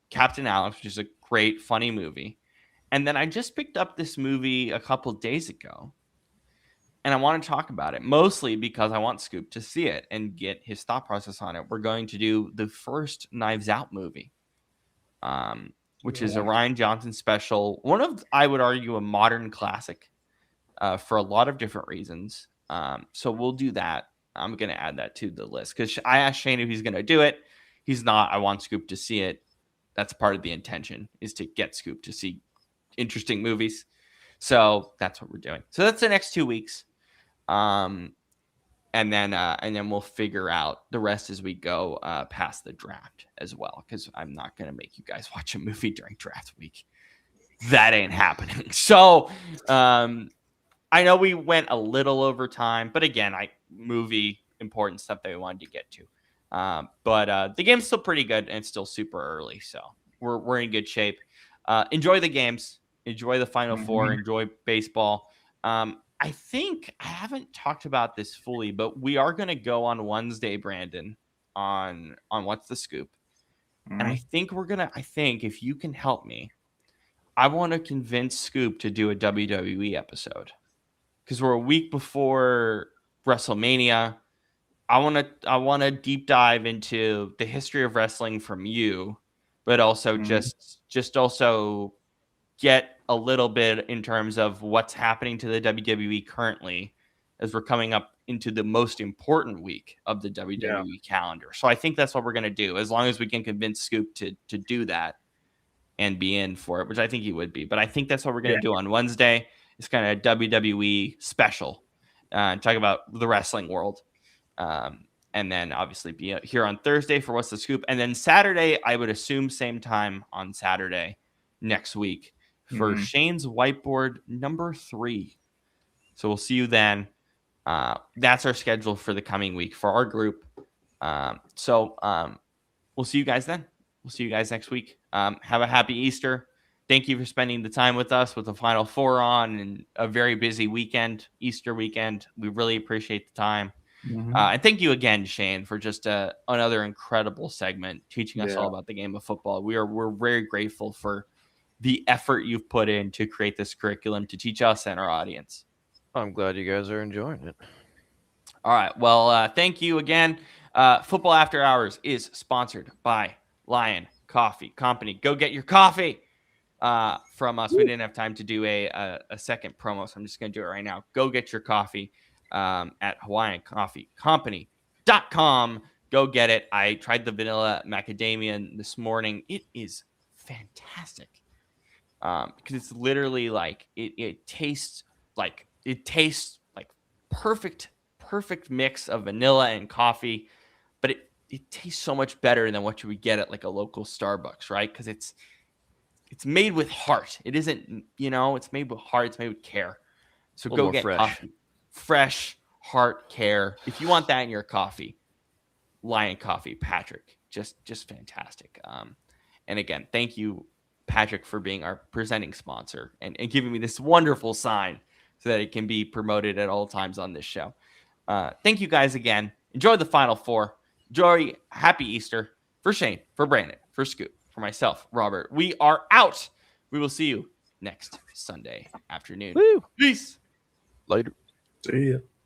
Captain Alex, which is a great, funny movie. And then I just picked up this movie a couple days ago. And I want to talk about it, mostly because I want Scoop to see it and get his thought process on it. We're going to do the first Knives Out movie, which is a Rian Johnson special. One of, I would argue, a modern classic for a lot of different reasons. So we'll do that. I'm going to add that to the list because I asked Shane if he's going to do it. He's not. I want Scoop to see it. That's part of the intention, is to get Scoop to see interesting movies. So that's what we're doing. So that's the next 2 weeks. And then we'll figure out the rest as we go past the draft as well, because I'm not going to make you guys watch a movie during draft week. That ain't happening. So I know we went a little over time, but again, movie important stuff that we wanted to get to. But the game's still pretty good and it's still super early, so we're in good shape. Enjoy the games, enjoy the Final Four, enjoy baseball. I think I haven't talked about this fully, but we are going to go on Wednesday, Brandon, on What's the Scoop. And I think if you can help me, I want to convince Scoop to do a WWE episode, because we're a week before WrestleMania. I want to deep dive into the history of wrestling from you, but also just also get a little bit in terms of what's happening to the WWE currently as we're coming up into the most important week of the WWE calendar. So I think that's what we're going to do, as long as we can convince Scoop to do that and be in for it, which I think he would be. But I think that's what we're going to do on Wednesday. It's kind of a WWE special, talk about the wrestling world. And then obviously be here on Thursday for What's the Scoop. And then Saturday, I would assume same time on Saturday next week for Shane's Whiteboard number 3. So we'll see you then. That's our schedule for the coming week for our group. So we'll see you guys then. We'll see you guys next week. Have a happy Easter. Thank you for spending the time with us with the Final Four on and a very busy weekend, Easter weekend. We really appreciate the time. And thank you again, Shane, for just another incredible segment teaching us all about the game of football. We're very grateful for the effort you've put in to create this curriculum to teach us and our audience. I'm glad you guys are enjoying it. All right. Well, thank you again. Football After Hours is sponsored by Lion Coffee Company. Go get your coffee from us. We didn't have time to do a second promo, so I'm just going to do it right now. Go get your coffee at HawaiianCoffeeCompany.com. Go get it. I tried the vanilla macadamia this morning. It is fantastic because it's literally like it tastes like perfect mix of vanilla and coffee, but it tastes so much better than what you would get at like a local Starbucks, right? Because it's made with heart. It isn't, it's made with heart. It's made with care. So go get coffee. Fresh, heart, care. If you want that in your coffee, Lion Coffee, Patrick, just fantastic. And again, thank you, Patrick, for being our presenting sponsor and giving me this wonderful sign so that it can be promoted at all times on this show. Thank you guys again. Enjoy the Final Four. Enjoy. Happy Easter. For Shane, for Brandon, for Scoop, for myself, Robert. We are out. We will see you next Sunday afternoon. Woo. Peace. Later. See ya.